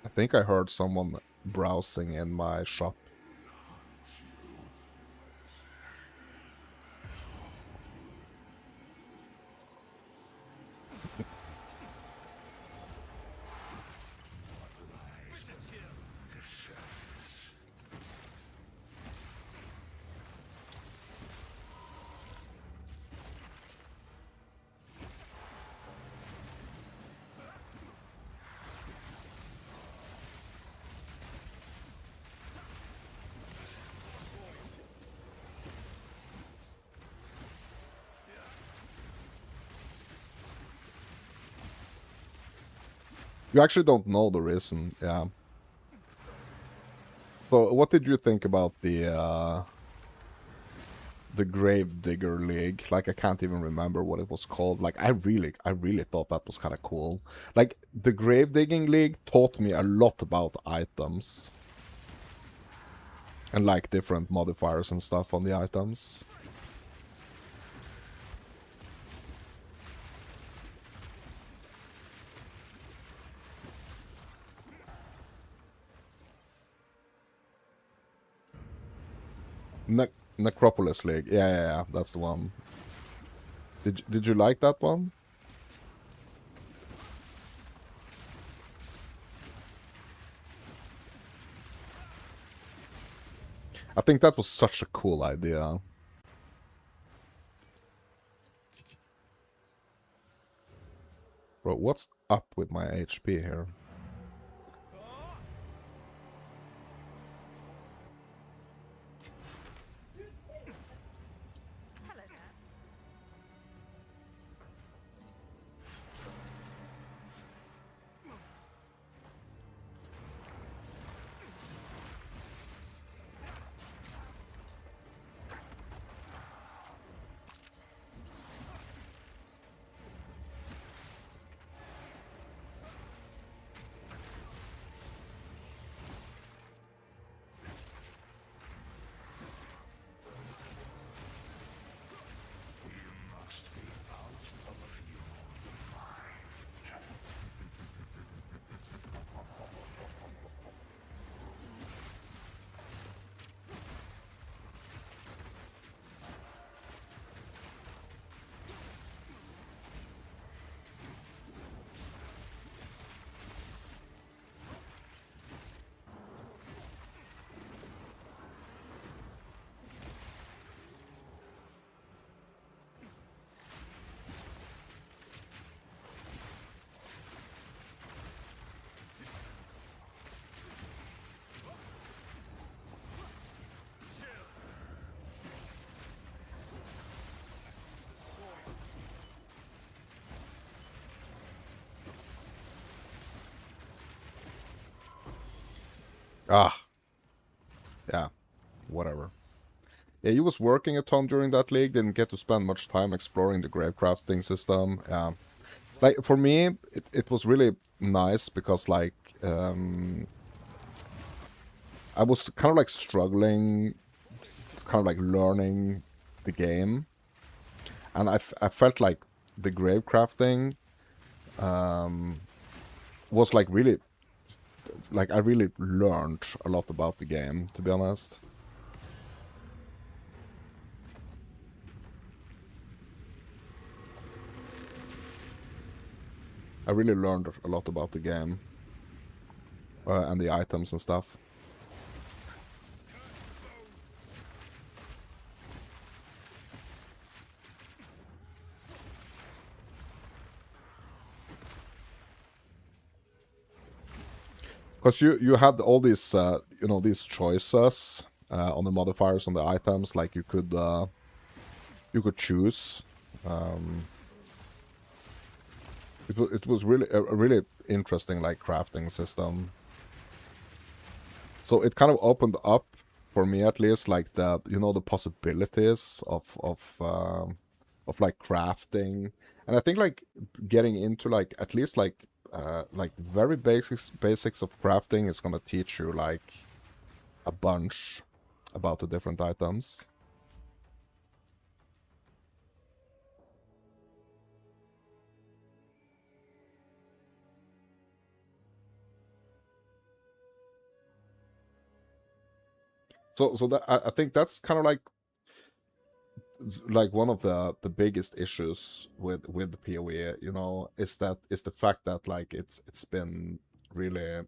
A: I think I heard someone browsing in my shop. You actually don't know the reason, yeah. So what did you think about the Grave Digger League? Like, I can't even remember what it was called. Like, I really thought that was kind of cool. Like, the Grave Digging League taught me a lot about items. And like different modifiers and stuff on the items. Necropolis League. Yeah, that's the one. Did you like that one? I think that was such a cool idea. Bro, what's up with my HP here?
D: Hello there.
A: Ah, yeah, whatever. Yeah, he was working a ton during that league, didn't get to spend much time exploring the grave crafting system. Like, for me, it was really nice because, like, I was kind of, like, struggling, kind of, like, learning the game. And I felt like the grave crafting was, like, really... Like, I really learned a lot about the game, to be honest. I really learned a lot about the game. And the items and stuff. Because you had all these, you know, these choices on the modifiers on the items. Like, you could choose. It was really a really interesting, like, crafting system. So it kind of opened up, for me at least, like, the, you know, the possibilities of like crafting. And I think, like, getting into, like, at least, like very basics of crafting is gonna teach you, like, a bunch about the different items. So that, I think that's kind of like one of the biggest issues with the PoE, you know, is the fact that, like, it's been really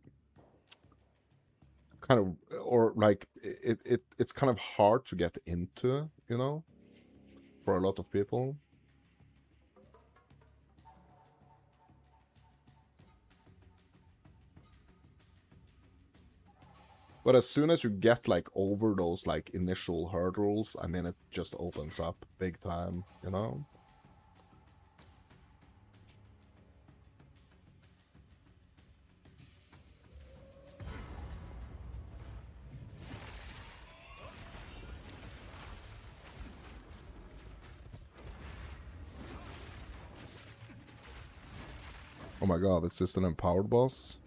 A: kind of, or like, it's kind of hard to get into, you know, for a lot of people. But as soon as you get, like, over those, like, initial hurdles, I mean, it just opens up big time, you know? Oh my god, is this an empowered boss?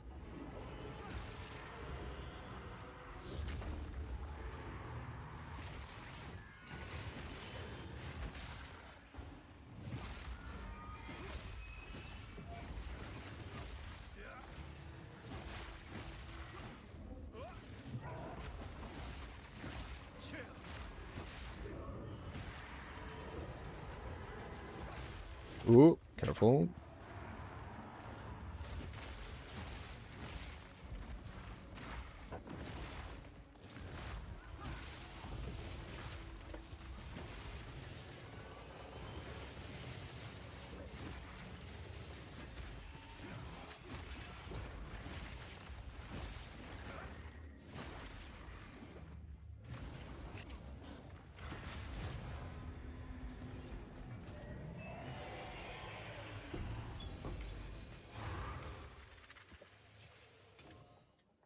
A: Ooh, careful.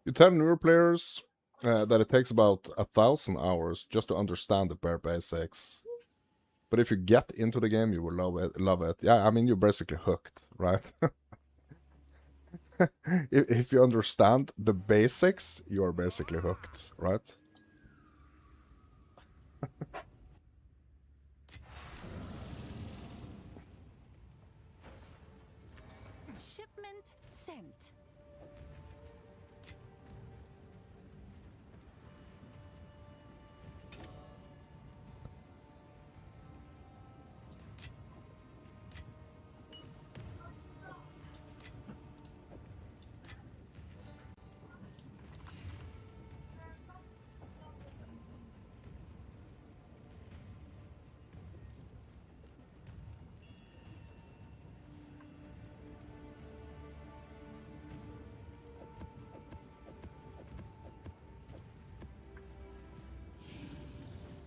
A: You tell newer players that it takes about 1,000 hours just to understand the bare basics. But if you get into the game, you will love it. Love it. Yeah, I mean, you're basically hooked, right? If you understand the basics, you're basically hooked, right?
D: Shipment sent.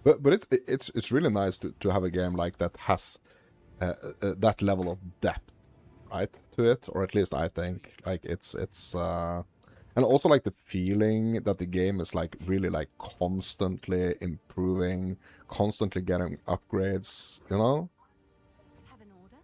A: But it's really nice to have a game like that has that level of depth, right, to it, or at least I think, like, it's And also like the feeling that the game is like really like constantly improving, constantly getting upgrades, you know?
D: Have an order?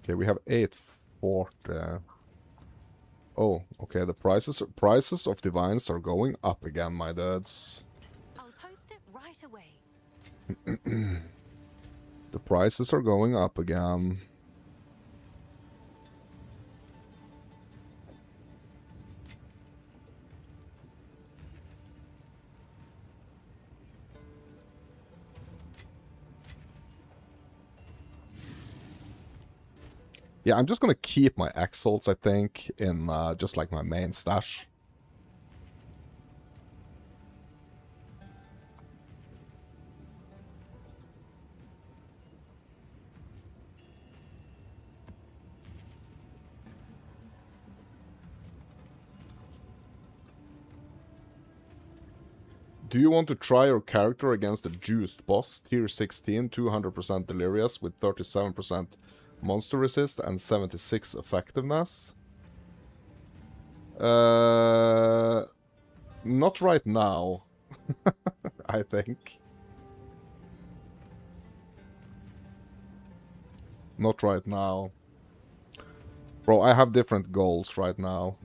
A: Okay, we have 840. Oh, okay, the prices of divines are going up again, my dudes.
D: I'll post it right away.
A: The prices are going up again. Yeah, I'm just gonna keep my exalts, I think, in just like my main stash. Do you want to try your character against a juiced boss, tier 16, 200% delirious with 37% monster resist and 76 effectiveness? Not right now, I think. Not right now. Bro, I have different goals right now.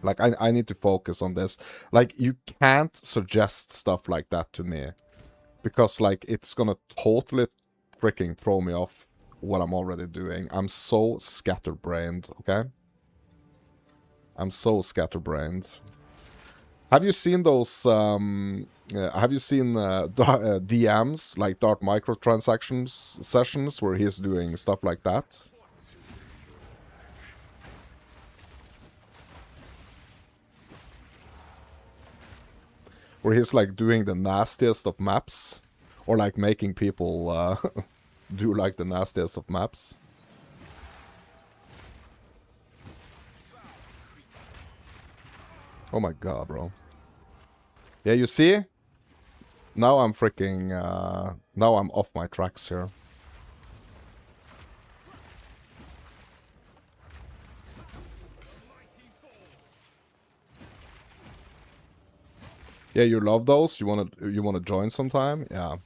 A: Like, I need to focus on this. Like, you can't suggest stuff like that to me. Because, like, it's gonna totally freaking throw me off what I'm already doing. I'm so scatterbrained, okay? I'm so scatterbrained. Have you seen those, have you seen DMs, like Dart microtransactions sessions, where he's doing stuff like that? Where he's like doing the nastiest of maps, or like making people do like the nastiest of maps. Oh my god, bro. Yeah, you see? Now I'm freaking, now I'm off my tracks here. Yeah, you love those? You wanna join sometime? Yeah.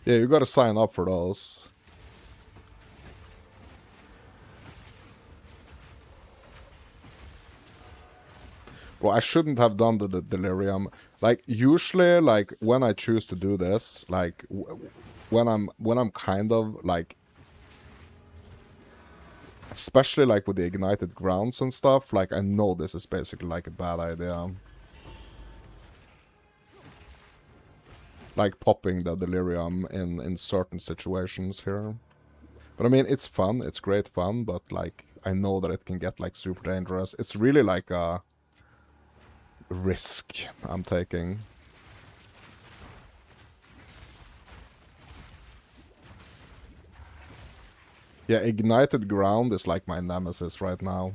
A: Yeah, you gotta sign up for those. Well, I shouldn't have done the delirium. Like, usually, like, when I choose to do this, like, when I'm kind of, like, especially, like, with the ignited grounds and stuff, like, I know this is basically, like, a bad idea. Like, popping the delirium in certain situations here. But, I mean, it's fun. It's great fun, but, like, I know that it can get, like, super dangerous. It's really, like, a risk I'm taking. Yeah, ignited ground is, like, my nemesis right now.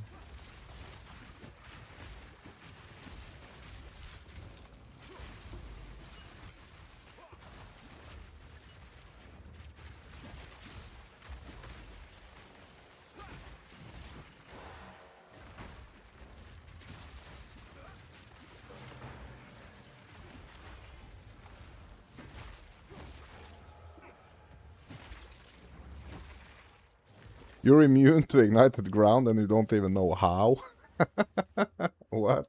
A: You're immune to ignited ground and you don't even know how? What?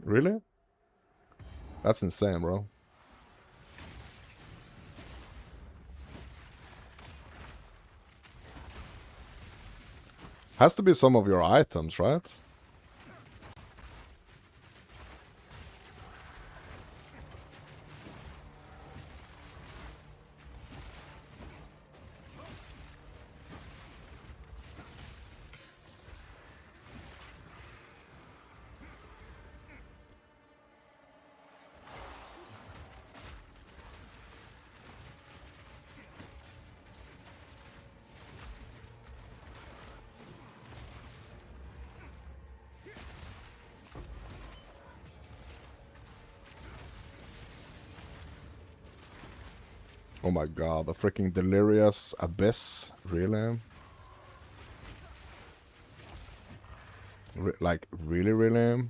A: Really? That's insane, bro. Has to be some of your items, right? Oh my god, the freaking delirious abyss, really? Like, really, really?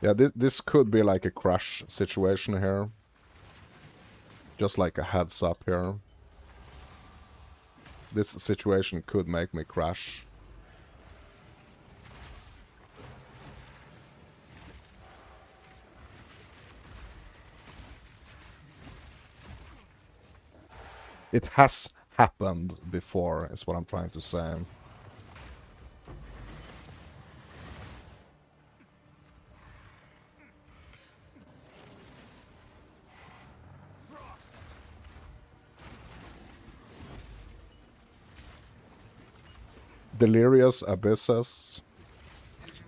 A: Yeah, this could be like a crash situation here. Just like a heads up here. This situation could make me crash. It has happened before, is what I'm trying to say. Delirious abysses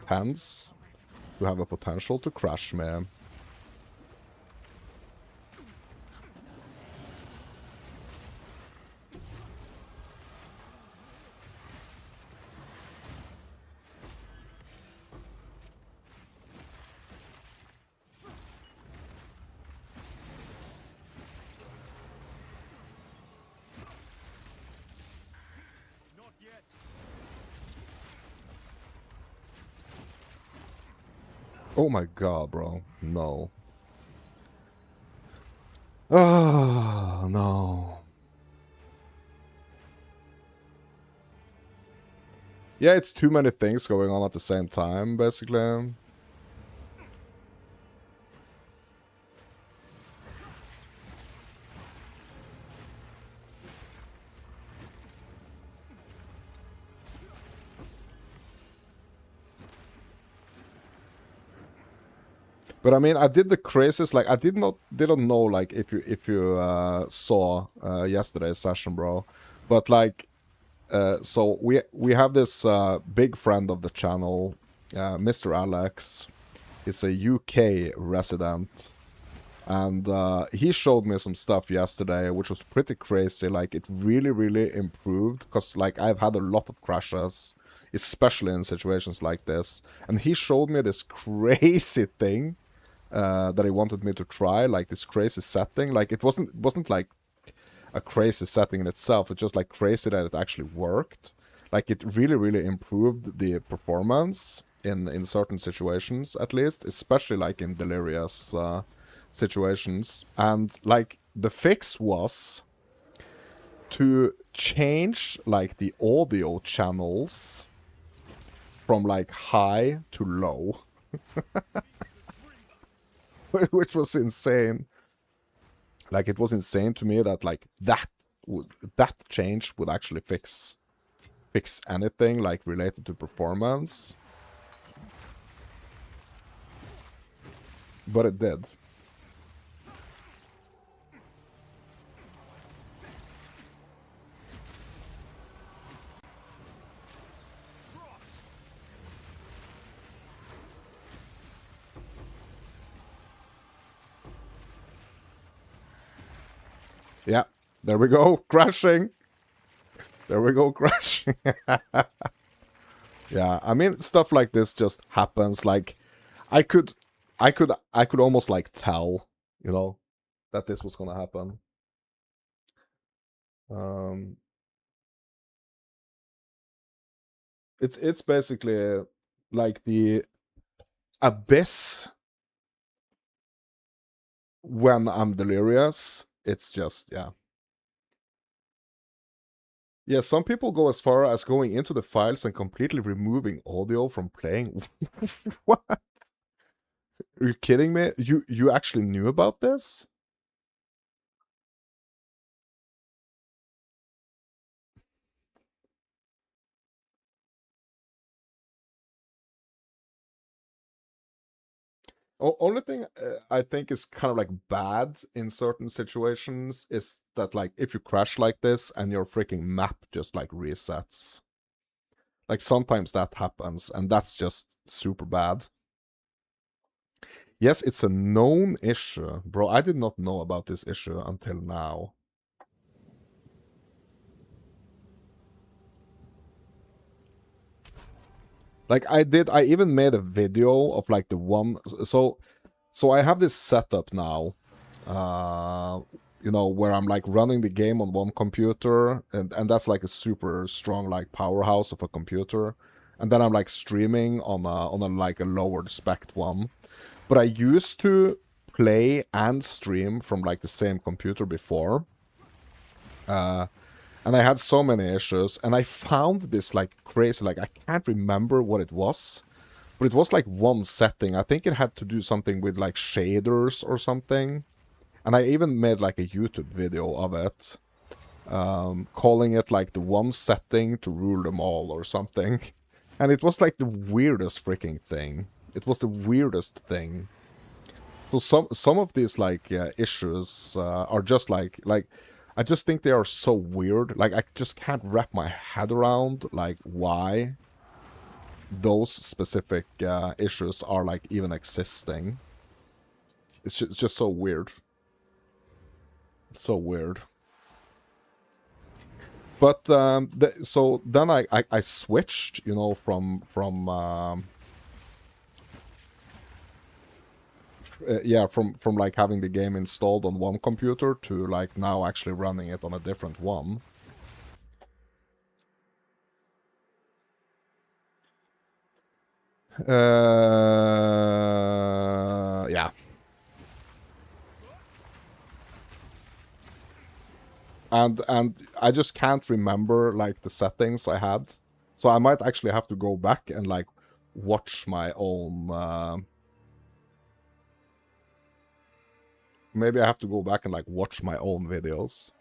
A: tends to have a potential to crash me.
B: Not yet.
A: Oh my god, bro. No. Oh, no. Yeah, it's too many things going on at the same time, basically. But I mean, I did the craziest. Like, I didn't know like if you saw yesterday's session, bro. But like, so we have this big friend of the channel, Mr. Alex. He's a UK resident, and he showed me some stuff yesterday, which was pretty crazy. Like, it really improved, because like I've had a lot of crashes, especially in situations like this. And he showed me this crazy thing that he wanted me to try, like this crazy setting. Like, it wasn't like a crazy setting in itself. It's just like crazy that it actually worked. Like, it really improved the performance in certain situations, at least, especially like in delirious situations. And like, the fix was to change like the audio channels from like high to low. Which was insane. Like, it was insane to me that like that change would actually fix anything like related to performance. But it did. Yeah, there we go, crashing. There we go, crashing. Yeah, I mean, stuff like this just happens. Like, I could almost like tell, you know, that this was gonna happen. It's basically like the abyss when I'm delirious. It's just, yeah. Yeah, some people go as far as going into the files and completely removing audio from playing. What? Are you kidding me? You actually knew about this? Only thing I think is kind of like bad in certain situations is that like if you crash like this and your freaking map just like resets. Like, sometimes that happens, and that's just super bad. Yes, it's a known issue. Bro, I did not know about this issue until now. Like I even made a video of like the one, so I have this setup now, you know, where I'm like running the game on one computer, and that's like a super strong like powerhouse of a computer, and then I'm like streaming on a like a lowered spec one. But I used to play and stream from like the same computer before. And I had so many issues, and I found this like crazy, like I can't remember what it was, but it was like one setting. I think it had to do something with like shaders or something. And I even made like a YouTube video of it, calling it like the one setting to rule them all or something. And it was like the weirdest freaking thing. It was the weirdest thing. So some of these like issues are just like I just think they are so weird. Like I just can't wrap my head around like why those specific issues are like even existing. It's just so weird. It's so weird. But so then I switched, you know, from yeah, from like having the game installed on one computer to like now actually running it on a different one. Yeah. And I just can't remember like the settings I had. So I might actually have to go back and like watch my own maybe I have to go back and like watch my own videos.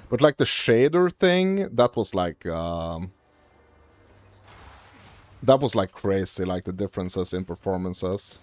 A: But like the shader thing, that was like crazy, like the differences in performances.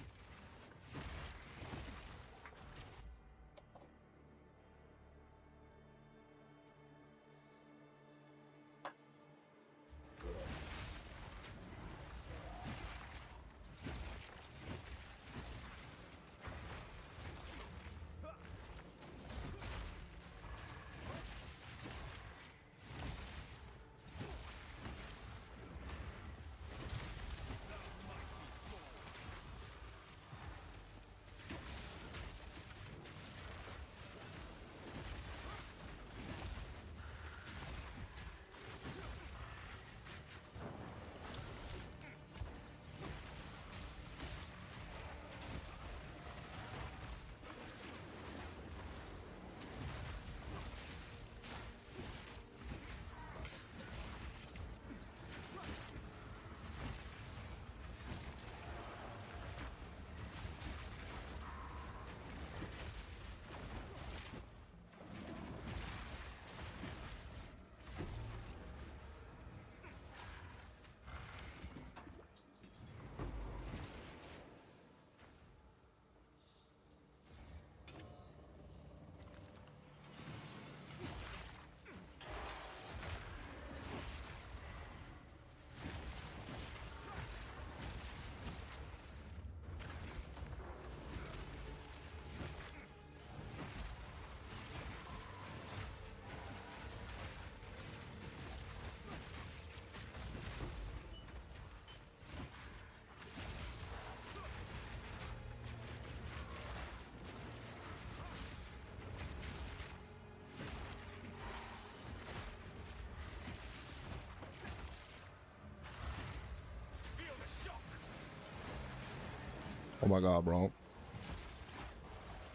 A: Oh my god, bro.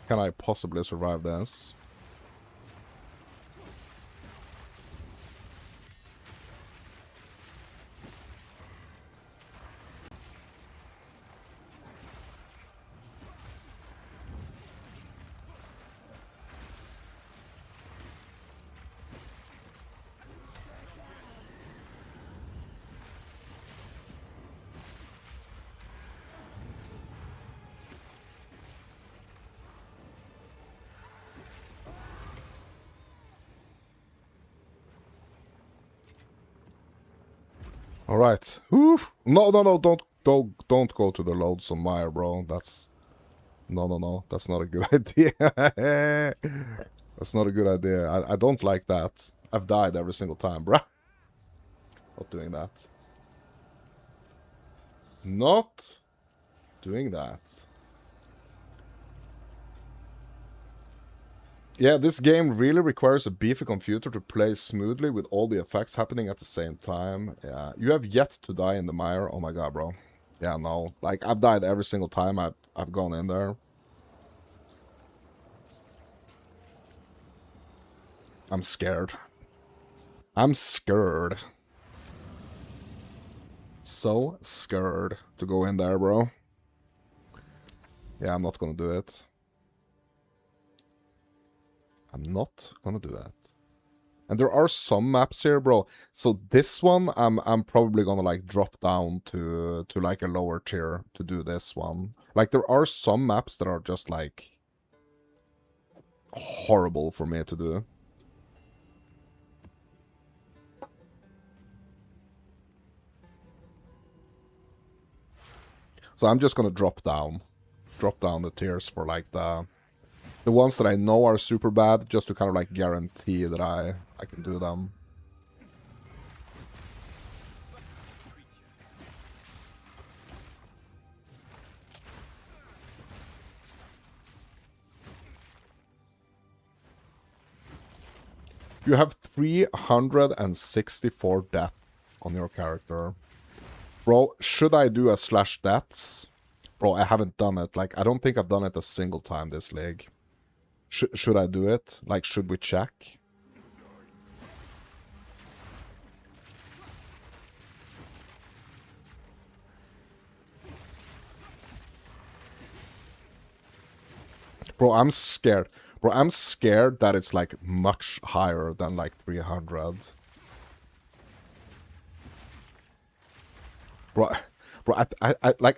A: Can I possibly survive this? All right. Oof. No, don't go to the loads on Mire, bro. That's no. That's not a good idea. That's not a good idea. I don't like that. I've died every single time, bruh. Not doing that. Not doing that. Yeah, this game really requires a beefy computer to play smoothly with all the effects happening at the same time. Yeah, you have yet to die in the mire. Oh my god, bro. Yeah, no. Like, I've died every single time I've gone in there. I'm scared. I'm scared. So scared to go in there, bro. Yeah, I'm not gonna do it. I'm not gonna do that. And there are some maps here, bro. So this one, I'm probably gonna like drop down to like a lower tier to do this one. Like there are some maps that are just like horrible for me to do. So I'm just gonna drop down the tiers for like the ones that I know are super bad, just to kind of like guarantee that I can do them. You have 364 death on your character. Bro, should I do a slash deaths? Bro, I haven't done it. Like, I don't think I've done it a single time this league. Should I do it? Like, should we check? Bro, I'm scared. Bro, I'm scared that it's, like, much higher than, like, 300. Bro, I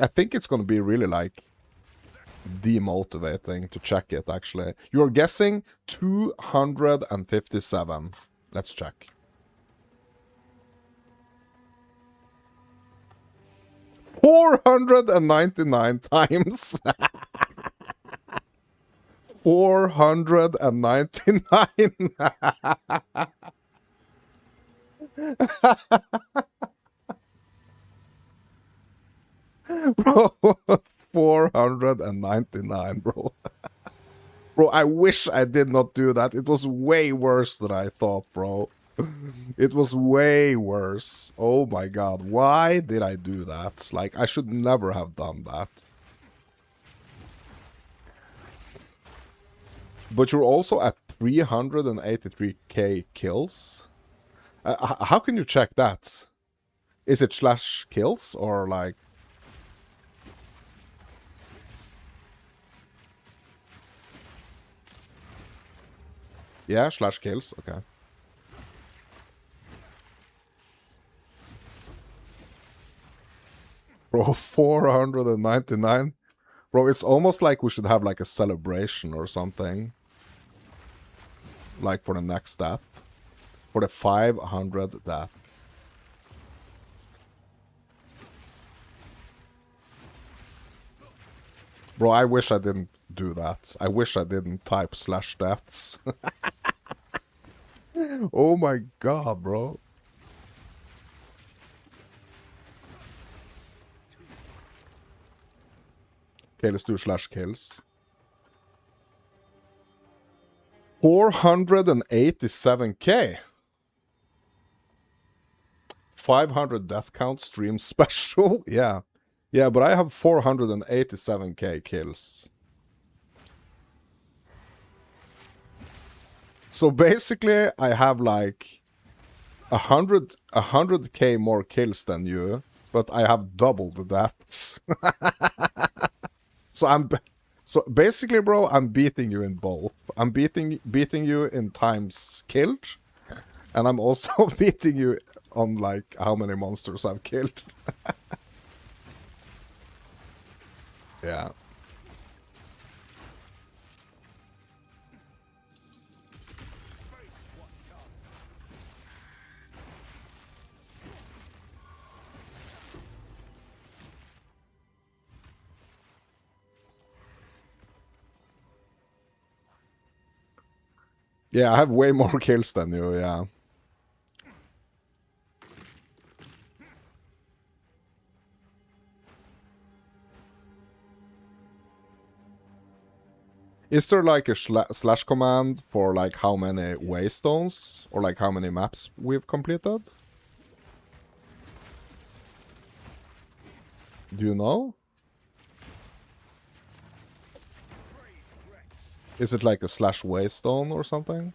A: think it's gonna be really, like, demotivating to check it, actually. You're guessing 257. Let's check. 499 times. 499. Bro, 499, bro. Bro, I wish I did not do that. It was way worse than I thought, bro. It was way worse. Oh my god, why did I do that? Like, I should never have done that. But you're also at 383k kills? How can you check that? Is it slash kills or like... Yeah, slash kills, okay. Bro, 499? Bro, it's almost like we should have like a celebration or something. Like for the next death. For the 500th death. Bro, I wish I didn't do that. I wish I didn't type slash deaths. Oh my god, bro. Okay, let's do slash kills. 487k. 500 death count stream special. Yeah. Yeah, but I have 487k kills. So basically, I have like 100k more kills than you, but I have double the deaths. So basically, bro, I'm beating you in both. I'm beating you in times killed, and I'm also beating you on like how many monsters I've killed. Yeah. Yeah, I have way more kills than you, yeah. Is there like a slash command for like how many waystones or like how many maps we've completed? Do you know? Is it like a slash waystone or something?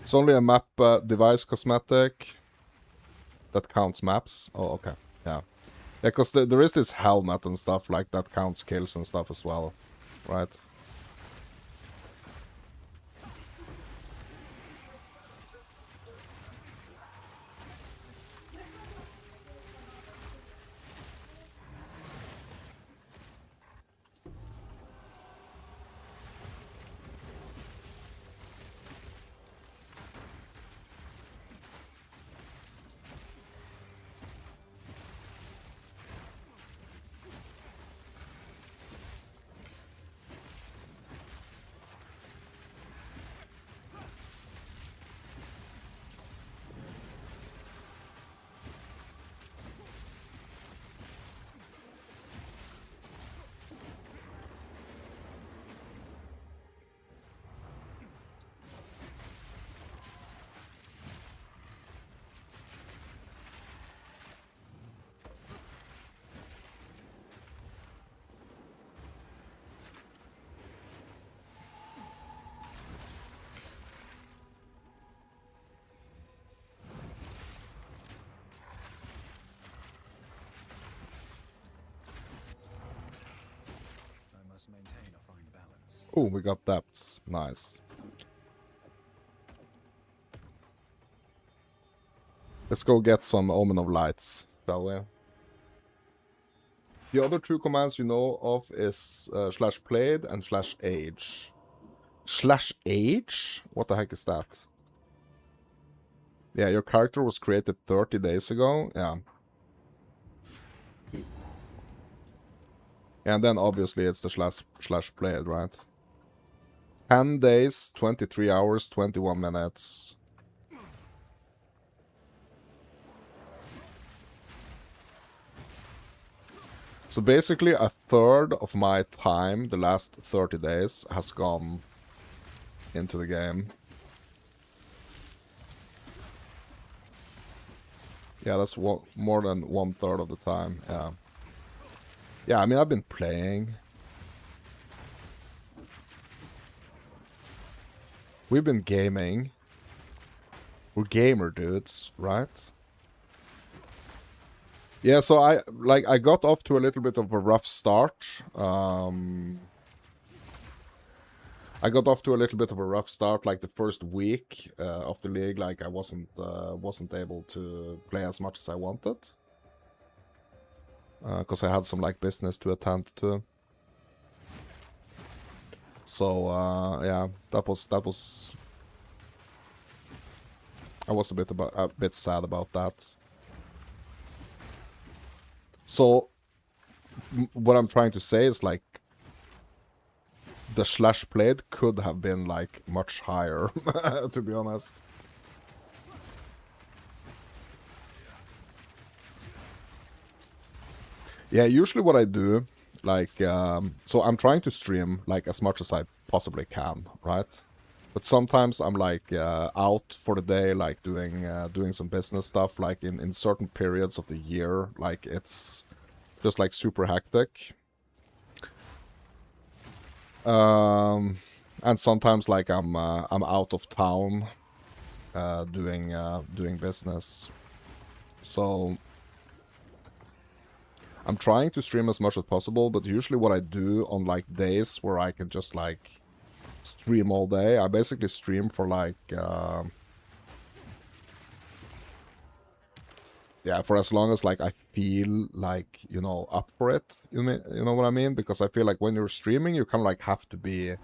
A: It's only a map device cosmetic that counts maps. Oh, okay. Yeah. Yeah, because there is this helmet and stuff like that counts kills and stuff as well, right?
B: I must maintain a fine balance.
A: Oh, we got depths. Nice. Let's go get some Omen of Lights, shall we? The other two commands you know of is slash played and slash age. Slash age? What the heck is that? Yeah, your character was created 30 days ago. Yeah. And then obviously it's the slash played, right? 10 days, 23 hours, 21 minutes. So basically a third of my time the last 30 days has gone into the game. Yeah, that's more than 1/3 of the time, yeah. Yeah, I mean, I've been playing. We've been gaming. We're gamer dudes, right? Yeah, so I got off to a little bit of a rough start. I got off to a little bit of a rough start, like the first week of the league. Like I wasn't able to play as much as I wanted, because I had some like business to attend to. So yeah, that was. I was a bit sad about that. So what I'm trying to say is like the slash played could have been like much higher, to be honest. Yeah, usually what I do, like, so I'm trying to stream like as much as I possibly can, right? But sometimes I'm like out for the day, like doing some business stuff, like in certain periods of the year, like it's just like super hectic. And sometimes like I'm out of town, doing business. So I'm trying to stream as much as possible, but usually what I do on like days where I can just like stream all day, I basically stream for like yeah, for as long as like I feel like, you know, up for it. You know what I mean? Because I feel like when you're streaming, you kind of like have to be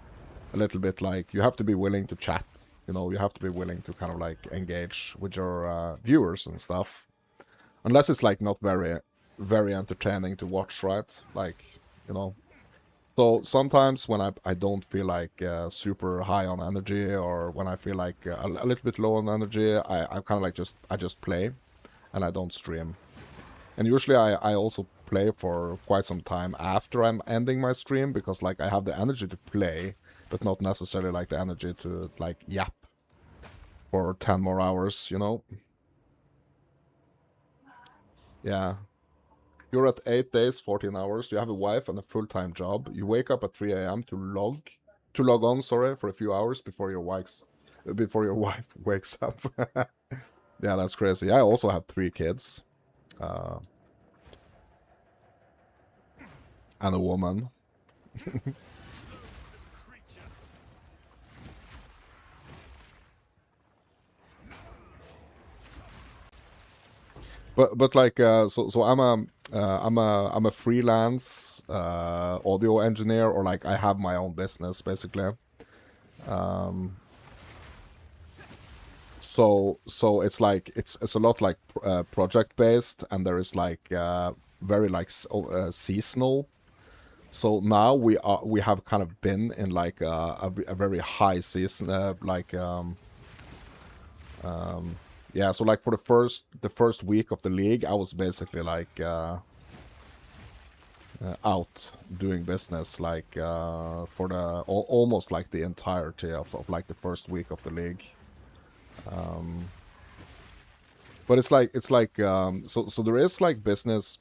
A: a little bit like you have to be willing to chat. You know, you have to be willing to kind of like engage with your viewers and stuff. Unless it's like not very, very entertaining to watch, right? Like, you know. So sometimes when I don't feel like super high on energy, or when I feel like a little bit low on energy, I kind of like I just play, and I don't stream. And usually I also play for quite some time after I'm ending my stream, because like I have the energy to play, but not necessarily like the energy to like yap for 10 more hours, you know? Yeah. You're at 8 days, 14 hours. You have a wife and a full-time job. You wake up at 3 a.m. to log on, sorry, for a few hours before your wife wakes up. Yeah, that's crazy. I also have 3 kids. And a woman. But like so I'm a freelance audio engineer, or like I have my own business basically. So it's like it's a lot like project based, and there is like very like seasonal. So now we have kind of been in like a very high season, yeah. So like for the first week of the league, I was basically like out doing business, like for the almost like the entirety of like the first week of the league. But it's like so there is like business.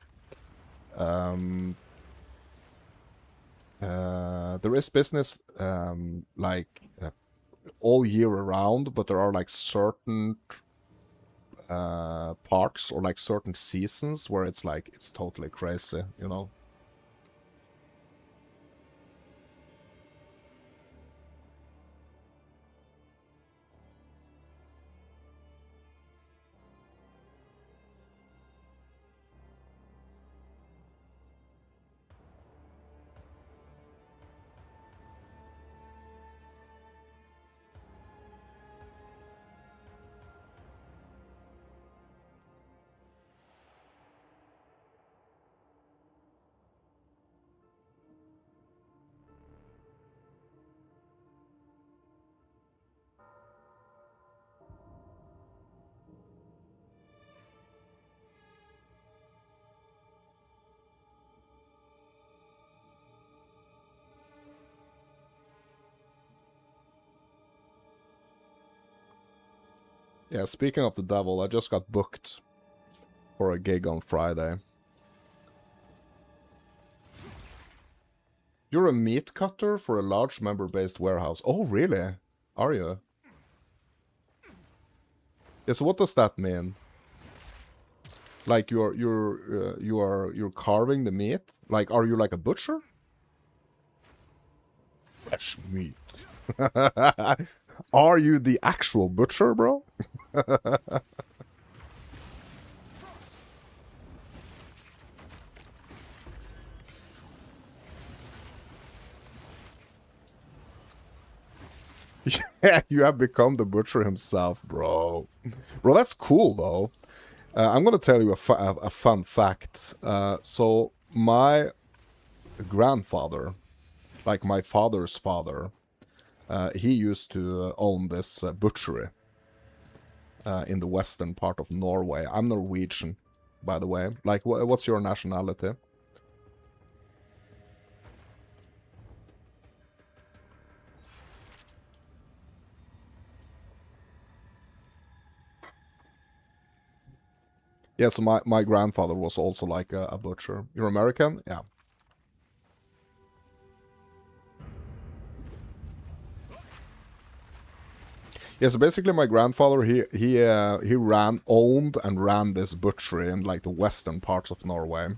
A: There is business like all year around, but there are like certain parts or like certain seasons where it's like it's totally crazy, you know. Yeah, speaking of the devil, I just got booked for a gig on Friday. You're a meat cutter for a large member-based warehouse. Oh, really? Are you? Yeah, so what does that mean? Like you're carving the meat? Like, are you like a butcher? Fresh meat. Are you the actual butcher, bro? Yeah, you have become the butcher himself, bro. Bro, that's cool, though. I'm gonna tell you a fun fact. So my grandfather, like my father's father, he used to own this butchery in the western part of Norway. I'm Norwegian, by the way. Like, what's your nationality? Yeah, so my grandfather was also like a butcher. You're American? Yeah. Yeah, so basically my grandfather, he owned and ran this butchery in like the western parts of Norway.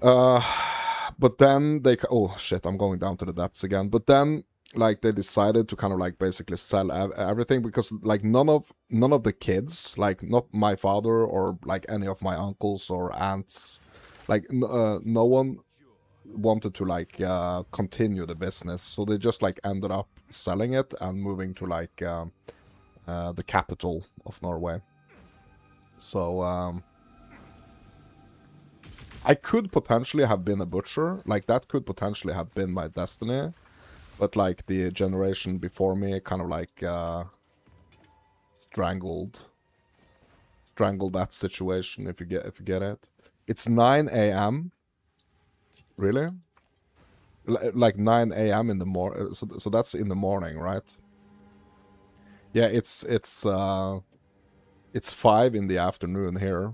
A: But then they, oh shit, I'm going down to the depths again. But then like they decided to kind of like basically sell everything, because like none of the kids, like not my father or like any of my uncles or aunts, like no one wanted to like continue the business, so they just like ended up selling it and moving to like the capital of Norway. So I could potentially have been a butcher, like that could potentially have been my destiny, but like the generation before me kind of like strangled that situation, if you get it. It's 9 a.m. Really? Like 9 a.m. in the morning. So that's in the morning, right? Yeah, it's 5 in the afternoon here.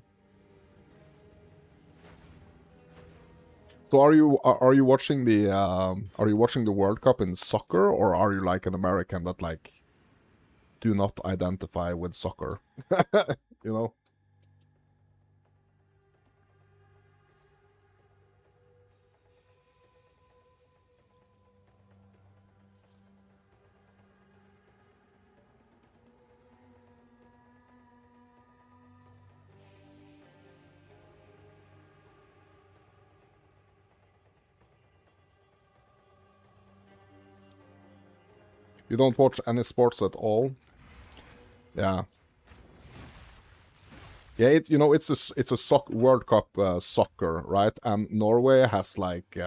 A: So are you watching the World Cup in soccer, or are you like an American that like do not identify with soccer? You know? You don't watch any sports at all? Yeah. Yeah, it's a World Cup soccer, right? And Norway has like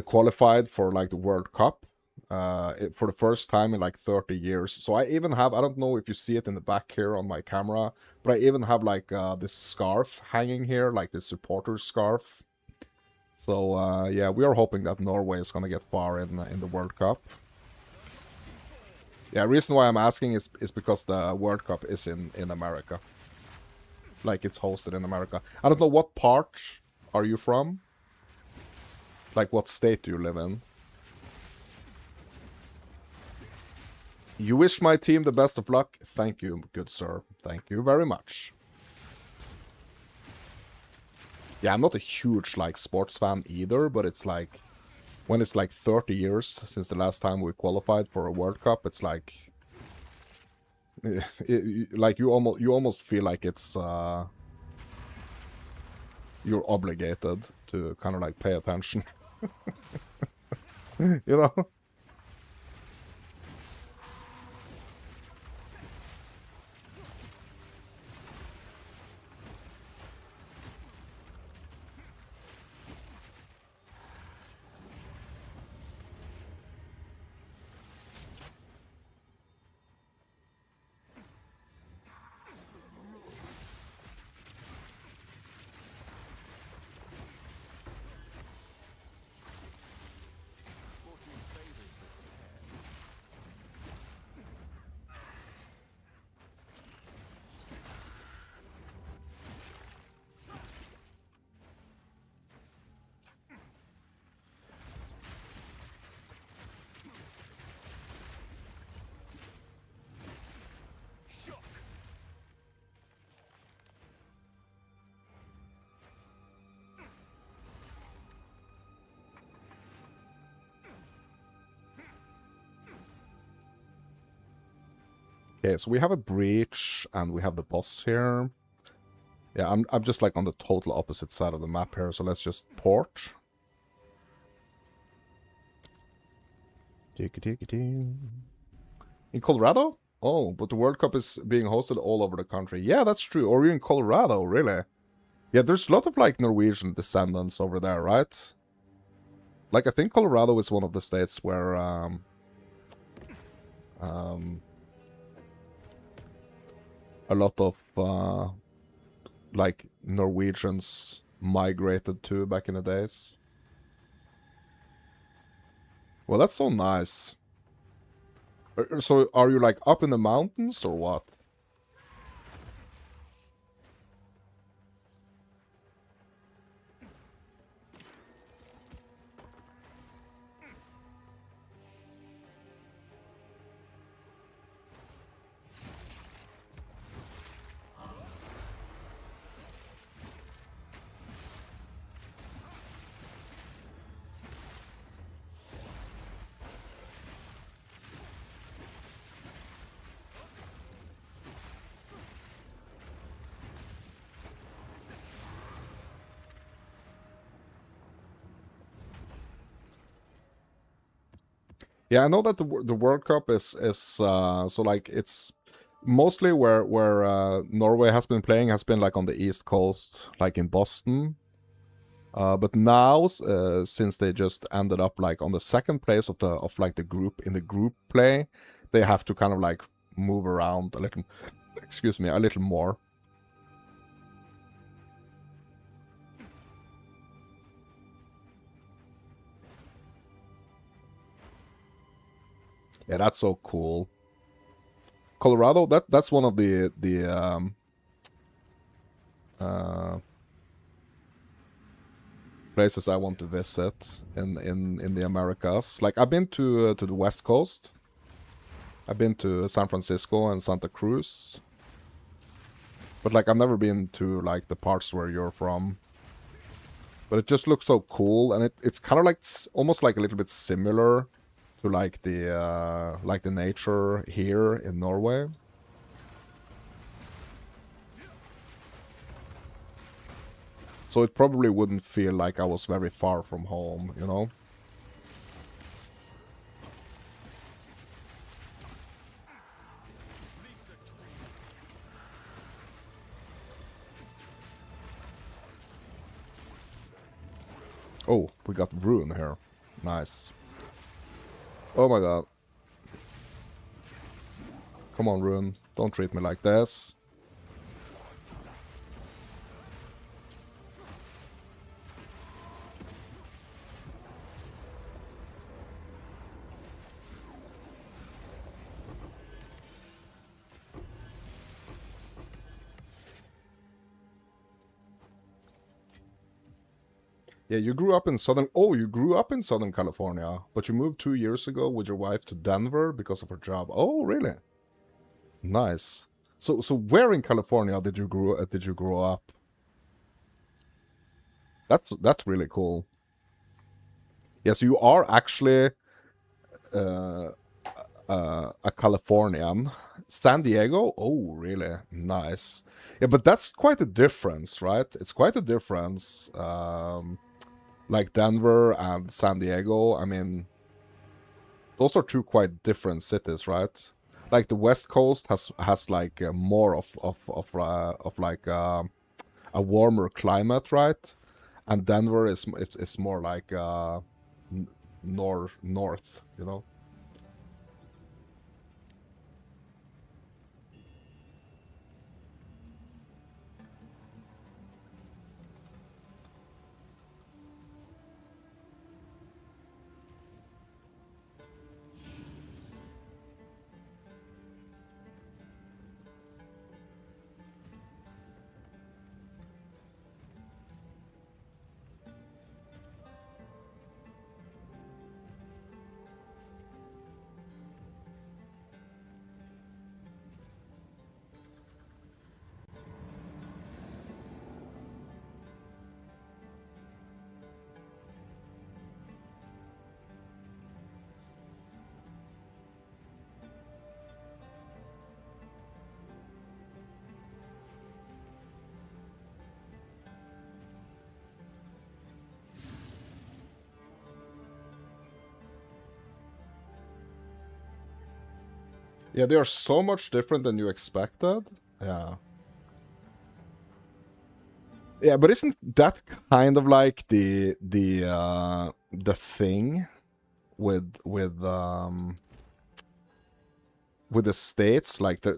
A: qualified for like the World Cup for the first time in like 30 years. So I even have, I don't know if you see it in the back here on my camera, but I even have like this scarf hanging here, like this supporter scarf. So yeah, we are hoping that Norway is gonna get far in the World Cup. Yeah, reason why I'm asking is because the World Cup is in America. Like, it's hosted in America. I don't know, what part are you from? Like, what state do you live in? You wish my team the best of luck? Thank you, good sir. Thank you very much. Yeah, I'm not a huge, like, sports fan either, but it's like, when it's like 30 years since the last time we qualified for a World Cup, it's like... like, you almost feel like it's... you're obligated to kind of, like, pay attention. You know? Okay, so we have a breach, and we have the boss here. Yeah, I'm just like on the total opposite side of the map here, so let's just port. In Colorado? Oh, but the World Cup is being hosted all over the country. Yeah, that's true. Or you're in Colorado, really? Yeah, there's a lot of like Norwegian descendants over there, right? Like, I think Colorado is one of the states where a lot of like Norwegians migrated to back in the days. Well, that's so nice. So are you like up in the mountains or what? Yeah, I know that the World Cup is so like it's mostly where Norway has been playing has been like on the East Coast, like in Boston. But now, since they just ended up like on the second place of like the group in the group play, they have to kind of like move around a little. Excuse me, a little more. Yeah, that's so cool. Colorado, that's one of the places I want to visit in the Americas. Like I've been to the West Coast. I've been to San Francisco and Santa Cruz. But like I've never been to like the parts where you're from. But it just looks so cool, and it's kind of like almost like a little bit similar to like the nature here in Norway. So it probably wouldn't feel like I was very far from home, you know? Oh, we got Rune here. Nice. Oh my god. Come on, Rune. Don't treat me like this. Yeah, you grew up in Southern... Oh, you grew up in Southern California, but you moved 2 years ago with your wife to Denver because of her job. Oh, really? Nice. So where in California did you grow up? That's really cool. Yes, you are actually uh, a Californian. San Diego? Oh, really? Nice. Yeah, but that's quite a difference, right? It's quite a difference. Like Denver and San Diego. I mean, those are two quite different cities, right? Like the West Coast has like more of like a warmer climate, right? And Denver is more like north, you know. Yeah, they are so much different than you expected. Yeah. Yeah, but isn't that kind of like the thing with the states? Like the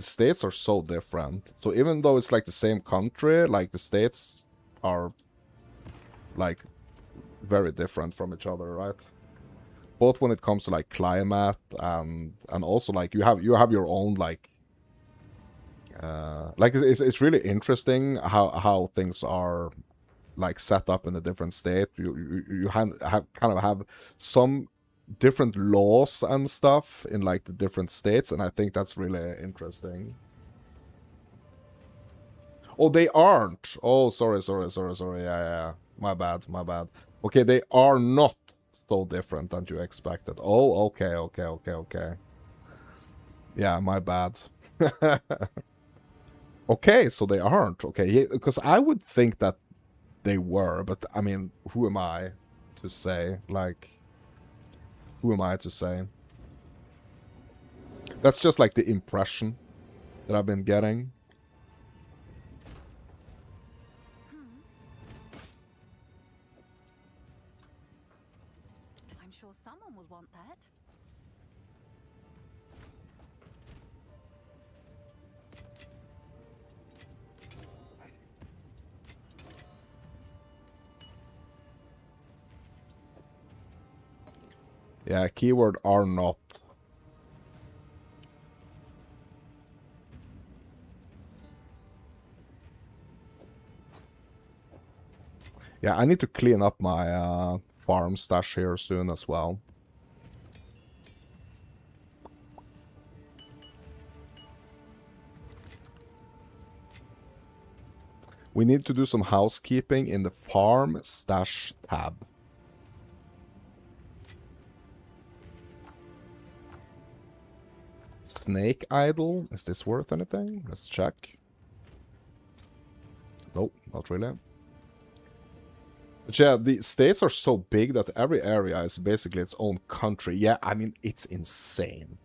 A: states are so different. So even though it's like the same country, like the states are like very different from each other, right? Both when it comes to like climate and also like you have your own like it's really interesting how things are like set up in a different state. You have kind of have some different laws and stuff in like the different states, and I think that's really interesting. Oh, they aren't. Oh, sorry. Yeah. My bad. Okay, they are not so different than you expected. Oh, okay. Yeah, my bad. Okay, so they aren't. Okay, yeah, because I would think that they were, but I mean, who am I to say? Like, who am I to say? That's just like the impression that I've been getting.
D: I'm sure someone will want that.
A: Yeah, keyword are not. Yeah, I need to clean up my farm stash here soon as well. We need to do some housekeeping in the farm stash tab. Snake idol, is this worth anything? Let's check. Nope, not really. But yeah, the states are so big that every area is basically its own country. Yeah, I mean, it's insane.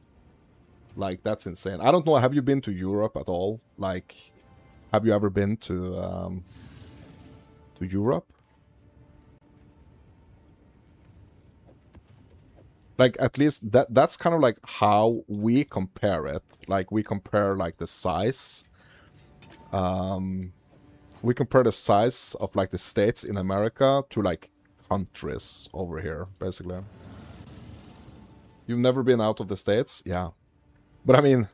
A: Like, that's insane. I don't know, have you been to Europe at all? Like, have you ever been to Europe? Like, at least that's kind of like how we compare it. Like, we compare, like, the size. We compare the size of, like, the states in America to, like, countries over here, basically. You've never been out of the States? Yeah. But I mean,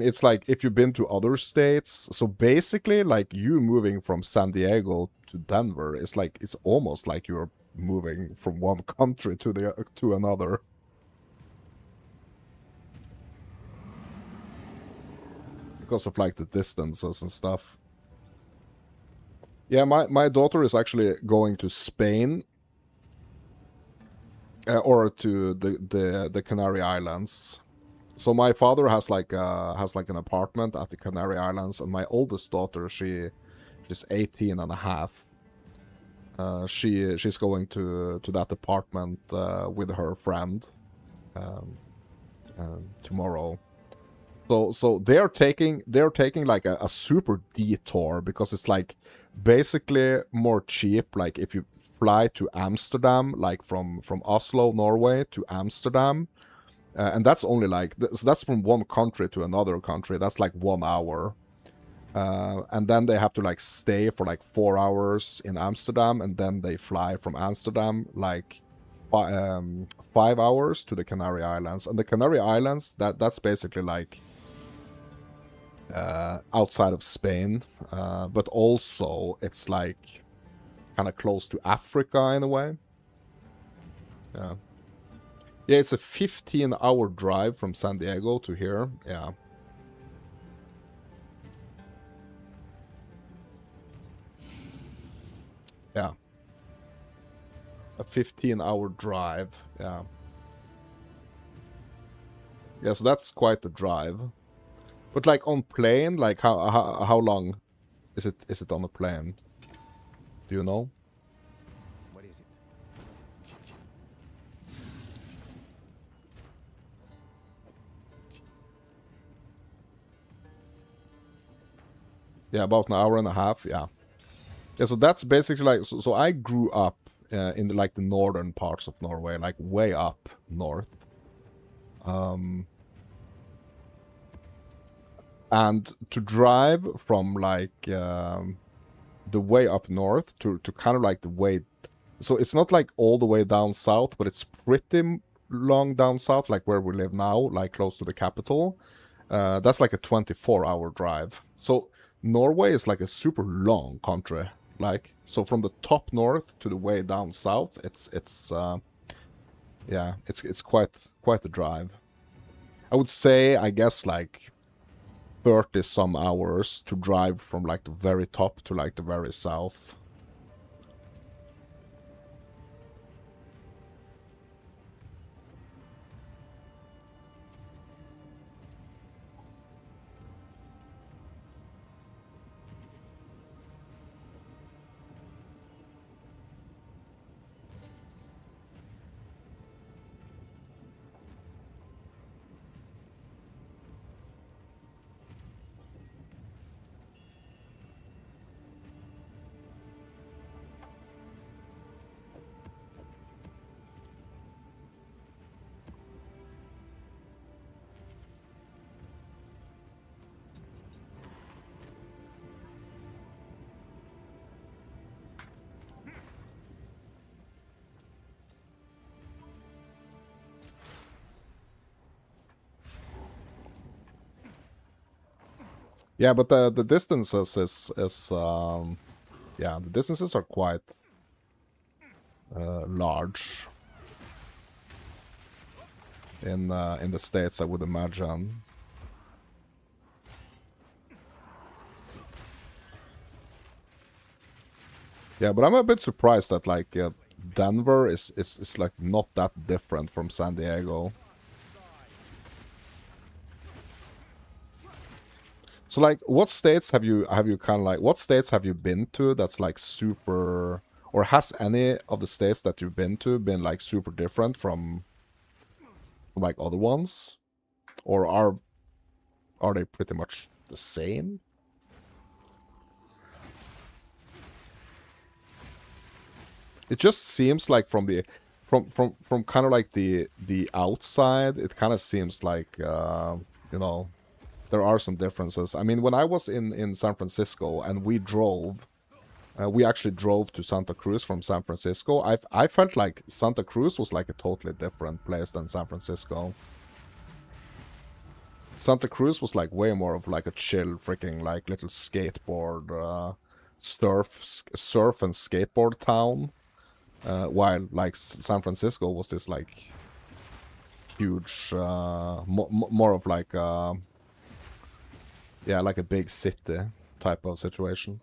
A: it's like if you've been to other states. So basically, like you moving from San Diego to Denver, it's like it's almost like you're moving from one country to another. Because of like the distances and stuff. Yeah, my daughter is actually going to Spain. Or to the Canary Islands. So my father has like an apartment at the Canary Islands, and my oldest daughter, she's 18 and a half. She's going to that apartment with her friend tomorrow. So they're taking like a super detour, because it's like basically more cheap. Like if you fly to Amsterdam, like from Oslo, Norway to Amsterdam, and that's only like so that's from one country to another country. That's like 1 hour, and then they have to like stay for like 4 hours in Amsterdam, and then they fly from Amsterdam like 5 hours to the Canary Islands. And the Canary Islands, that's basically like outside of Spain, but also it's like kind of close to Africa in a way. Yeah. Yeah, it's a 15-hour drive from San Diego to here. Yeah. Yeah. A 15-hour drive. Yeah. Yeah, so that's quite the drive. But like on plane, like how long is it on a plane? Do you know?
C: What is it?
A: Yeah, about an hour and a half. Yeah. Yeah, so that's basically like so I grew up in like the northern parts of Norway, like way up north. And to drive from like the way up north to kind of like the way, so it's not like all the way down south, but it's pretty long down south, like where we live now, like close to the capital. That's like a 24-hour drive. So Norway is like a super long country. Like, so from the top north to the way down south, it's yeah, it's quite the drive. I would say, I guess, like 30 some hours to drive from like the very top to like the very south. Yeah, but the distances is yeah, the distances are quite large in the States, I would imagine. Yeah, but I'm a bit surprised that like Denver is like not that different from San Diego. So like, what states have you kind of like, what states have you been to that's like super, or has any of the states that you've been to been like super different from like other ones, or are they pretty much the same? It just seems like from the from kind of like the outside, it kind of seems like you know, there are some differences. I mean, when I was in San Francisco and we actually drove to Santa Cruz from San Francisco. I felt like Santa Cruz was like a totally different place than San Francisco. Santa Cruz was like way more of like a chill freaking like little skateboard surf and skateboard town. While like San Francisco was this like huge more of like yeah, like a big city type of situation.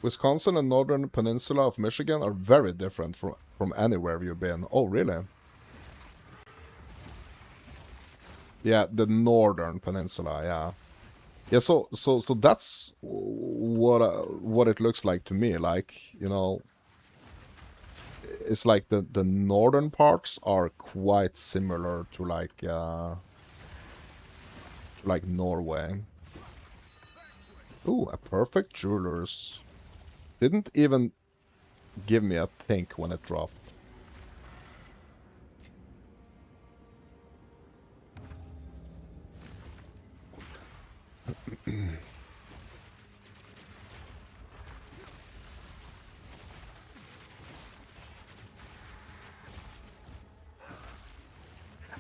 A: Wisconsin and northern peninsula of Michigan are very different from anywhere you've been. Oh, really? Yeah, the northern peninsula, yeah. Yeah, so that's what it looks like to me. Like, you know, it's like the northern parts are quite similar to like Norway. Ooh, a perfect jewelers. Didn't even give me a think when it dropped.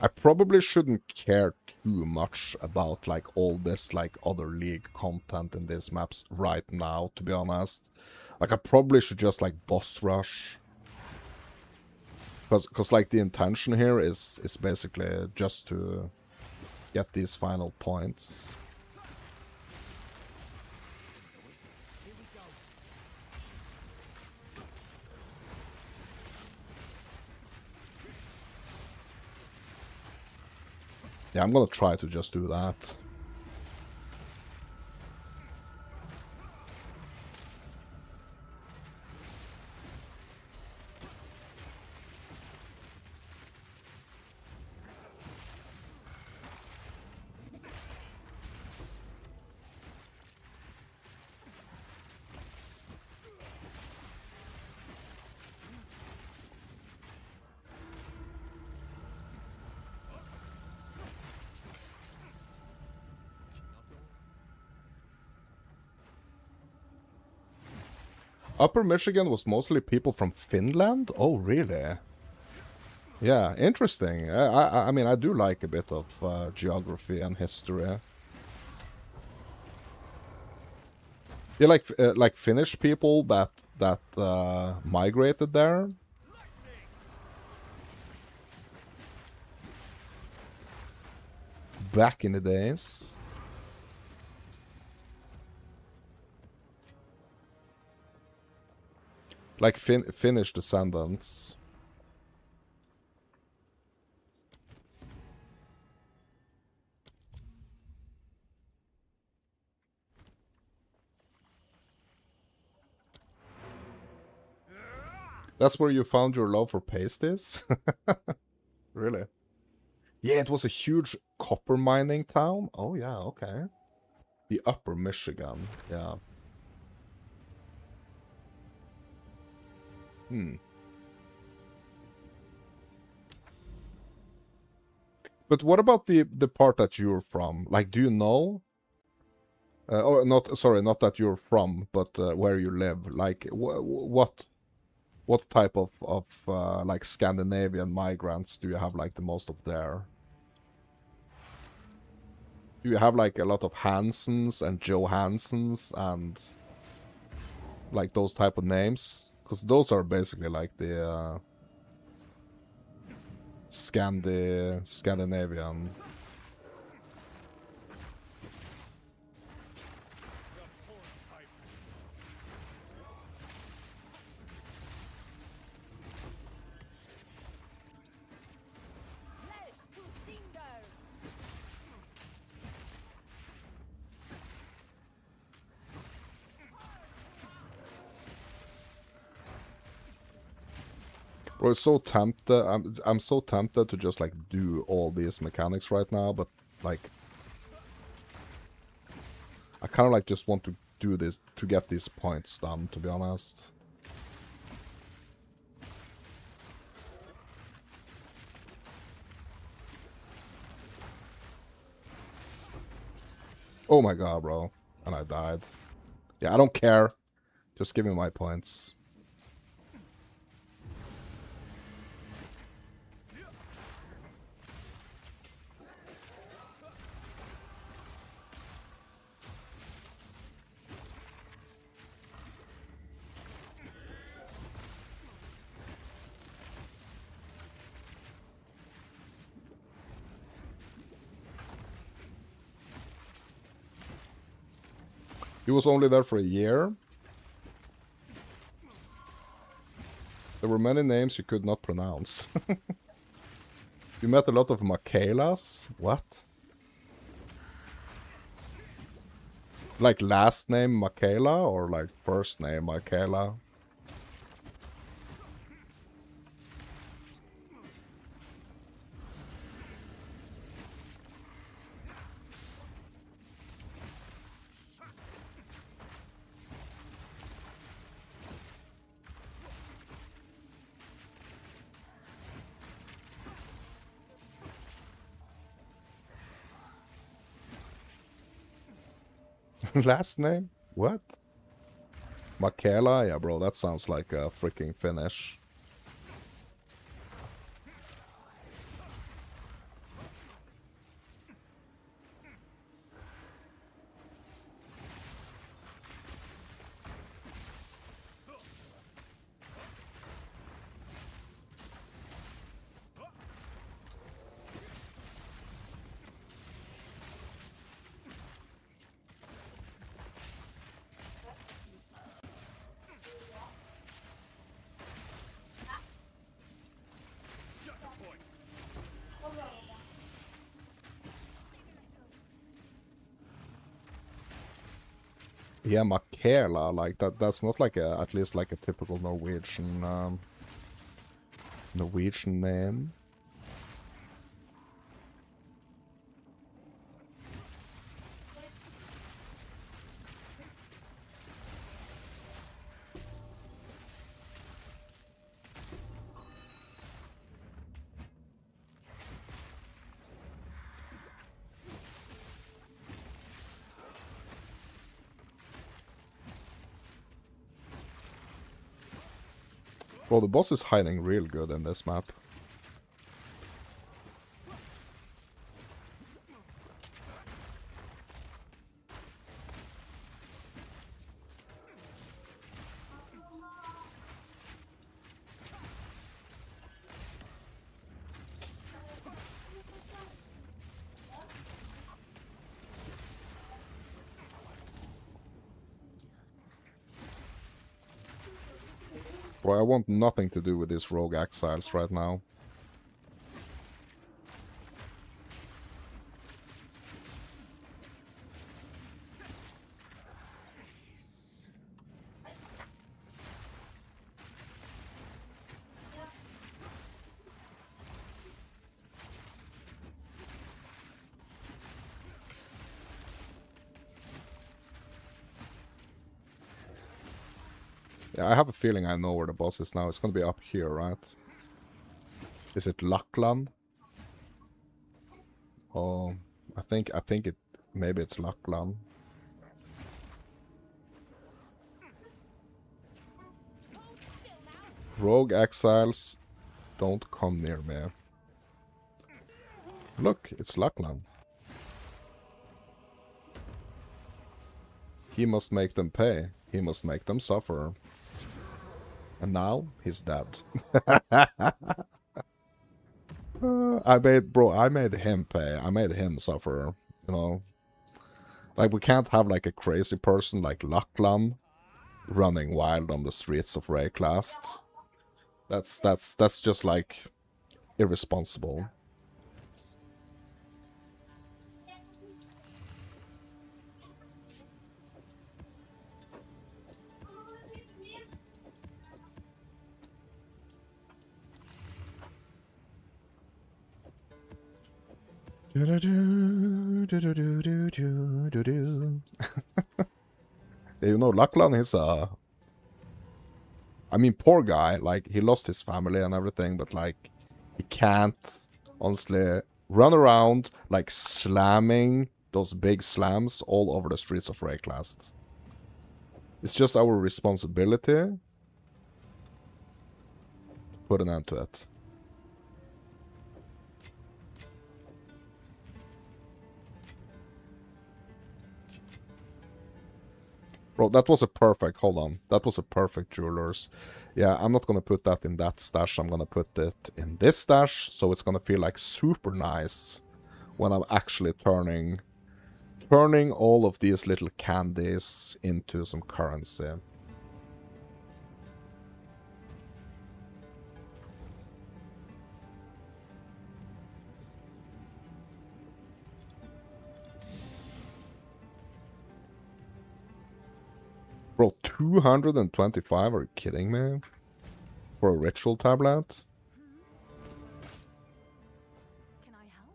A: I probably shouldn't care too much about like all this like other league content in these maps right now, to be honest. Like I probably should just like boss rush. Cause like the intention here is basically just to get these final points. Yeah, I'm gonna try to just do that. Upper Michigan was mostly people from Finland? Oh, really? Yeah, interesting. I mean, I do like a bit of geography and history. Yeah, like Finnish people that migrated there. Back in the days. Like Finnish descendants. That's where you found your love for pasties? Really? Yeah, it was a huge copper mining town. Oh yeah, okay. The Upper Michigan, yeah. Hmm. But what about the part that you're from? Like, do you know or not, sorry, not that you're from, but where you live. Like, what type of like Scandinavian migrants do you have like the most of there? Do you have like a lot of Hansons and Johansons and like those type of names? Because those are basically like the Scandinavian.
D: Flesh to fingers.
A: Bro, it's so tempted. I'm so tempted to just like do all these mechanics right now, but like I kind of like just want to do this to get these points done, to be honest. Oh my god, bro. And I died. Yeah, I don't care. Just give me my points. He was only there for a year. There were many names you could not pronounce. You met a lot of Michaelas? What? Like last name Michaela or like first name Michaela? Last name? What? Michaela? Yeah, bro, that sounds like a freaking Finnish. Yeah, Michaela, like that's not like a at least like a typical Norwegian name. Well, the boss is hiding real good in this map. Bro, I want nothing to do with these rogue exiles right now. Yeah, I have a feeling I know where the boss is now. It's gonna be up here, right? Is it Lackland? Oh, I think it maybe it's Lackland. Rogue exiles, don't come near me. Look, it's Lachlan. He must make them pay. He must make them suffer. And now, he's dead. I made him pay. I made him suffer, you know. Like, we can't have, like, a crazy person like Lachlan running wild on the streets of Rayclast. That's just, like, irresponsible. You know, Lachlan is a... I mean, poor guy, like, he lost his family and everything, but, like, he can't, honestly, run around, like, slamming those big slams all over the streets of Rayclast. It's just our responsibility to put an end to it. Bro, that was a perfect, hold on, that was a perfect jewelers. Yeah, I'm not gonna put that in that stash, I'm gonna put it in this stash, so it's gonna feel like super nice when I'm actually turning all of these little candies into some currency. Bro, 225? Are you kidding me? For a ritual tablet?
D: Can I help?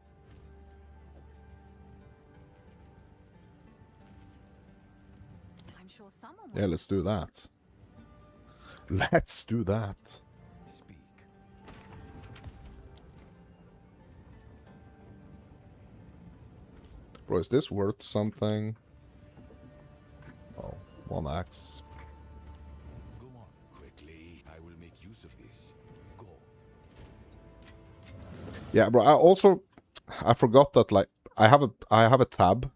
D: I'm sure someone will.
A: Yeah, let's do that. Let's do that.
C: Speak.
A: Bro, is this worth something? Oh, 1x.
C: Go on quickly. I will make use of this. Go.
A: Yeah, bro, I forgot that, like, I have a tab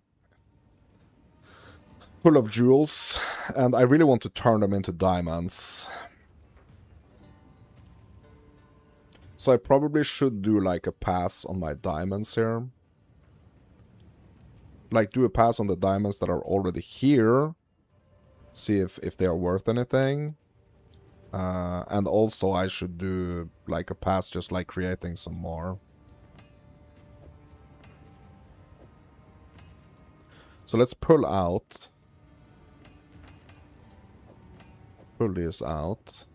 A: full of jewels, and I really want to turn them into diamonds. So I probably should do, like, a pass on my diamonds here. Like, do a pass on the diamonds that are already here. See if they are worth anything. And also I should do, like, a pass just, like, creating some more. So let's pull out. Pull this out.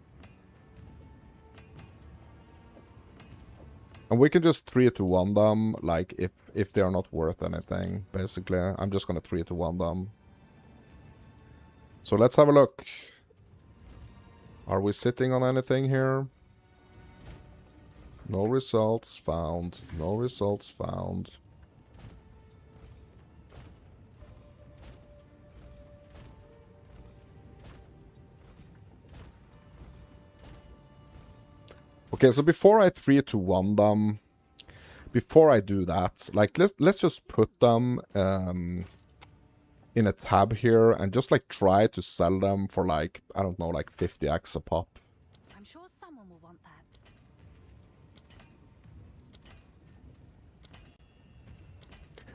A: And we can just 3-1 them, like, if they are not worth anything, basically. I'm just gonna 3-1 them. So let's have a look. Are we sitting on anything here? No results found. No results found. Okay, so before I 3-1 them, before I do that, like, let's just put them in a tab here and just, like, try to sell them for, like, I don't know, like 50x a pop.
D: I'm sure someone will want that.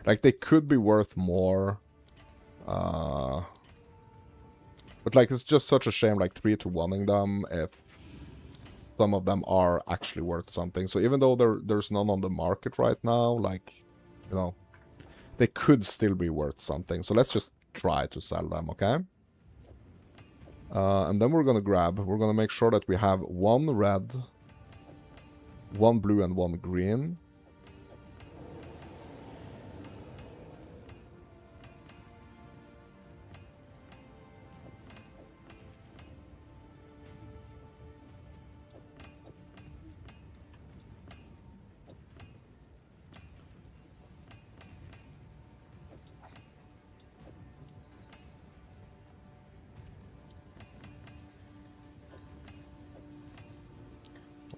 A: Like, they could be worth more. But, like, it's just such a shame, like, 3-1ing them if some of them are actually worth something. So even though there's none on the market right now, like, you know, they could still be worth something. So let's just try to sell them, okay? And then we're gonna make sure that we have 1 red, 1 blue, and 1 green.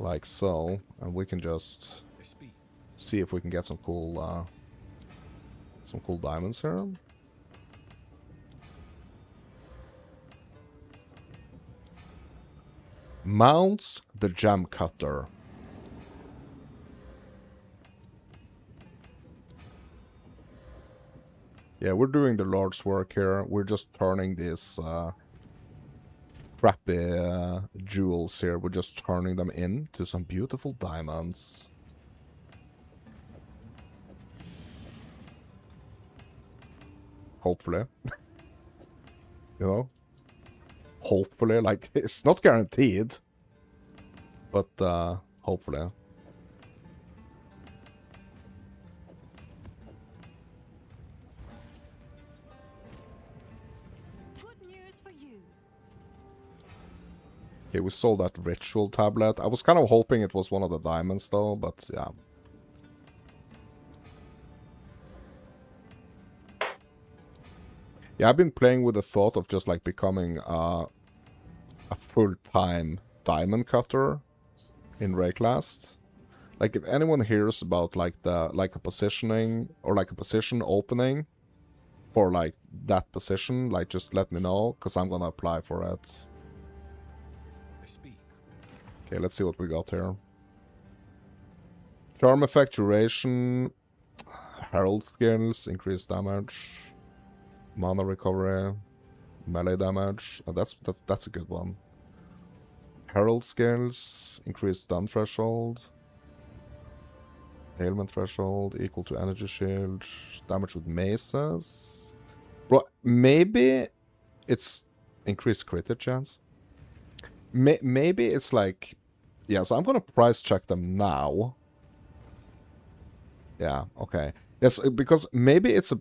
A: like so, and we can just
C: Speak.
A: see if we can get some cool diamonds here. Mounts the gem cutter. Yeah, we're doing the Lord's work here. We're just turning these crappy jewels here. We're just turning them into some beautiful diamonds. Hopefully. You know? Hopefully, like, it's not guaranteed. But, hopefully.
D: Good news for you.
A: Okay, we sold that ritual tablet. I was kind of hoping it was one of the diamonds, though, but yeah. Yeah, I've been playing with the thought of just, like, becoming a full-time diamond cutter in Rayclast. Like, if anyone hears about, like, a positioning, or, like, a position opening for, like, that position, like, just let me know, because I'm gonna apply for it.
C: Speak.
A: Okay, let's see what we got here. Charm effect, duration, herald skills, increased damage, mana recovery, melee damage. Oh, that's a good one. Herald skills, increased stun threshold, ailment threshold, equal to energy shield, damage with maces. Bro, maybe it's increased crit hit chance. Maybe it's like, yeah. So I'm gonna price check them now. Yeah, okay. Yes, because maybe it's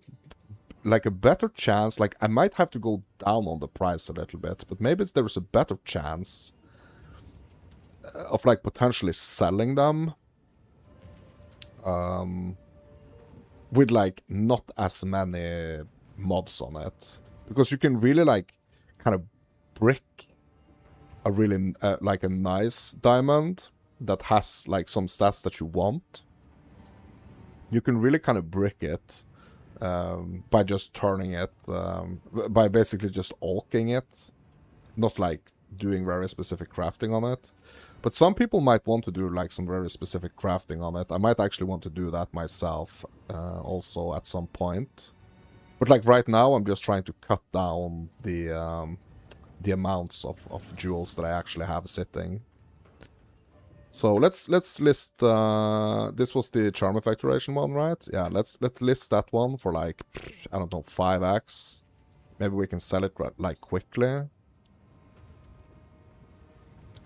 A: like a better chance. Like, I might have to go down on the price a little bit, but maybe there's a better chance of, like, potentially selling them with, like, not as many mods on it, because you can really, like, kind of brick a really like a nice diamond that has, like, some stats that you want. You can really kind of brick it by just turning it, by basically just alking it, not like doing very specific crafting on it. But some people might want to do, like, some very specific crafting on it. I might actually want to do that myself also at some point. But, like, right now I'm just trying to cut down the amounts of jewels that I actually have sitting. So let's list, this was the charm effect duration one, right? Yeah, let's list that one for, like, I don't know, 5x. Maybe we can sell it, like, quickly.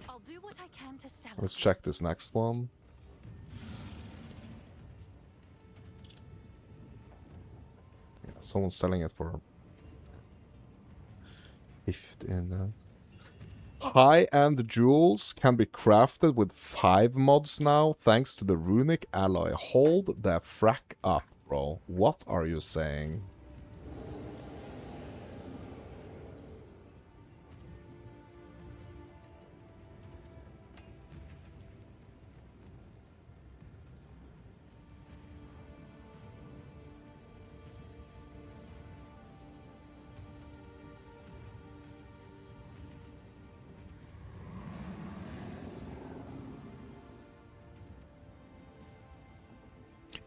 D: I'll do what I can to sell
A: Let's
D: it.
A: check this next one. Yeah, someone's selling it for 15. High-end jewels can be crafted with 5 mods now, thanks to the runic alloy. Hold the frack up, bro. What are you saying?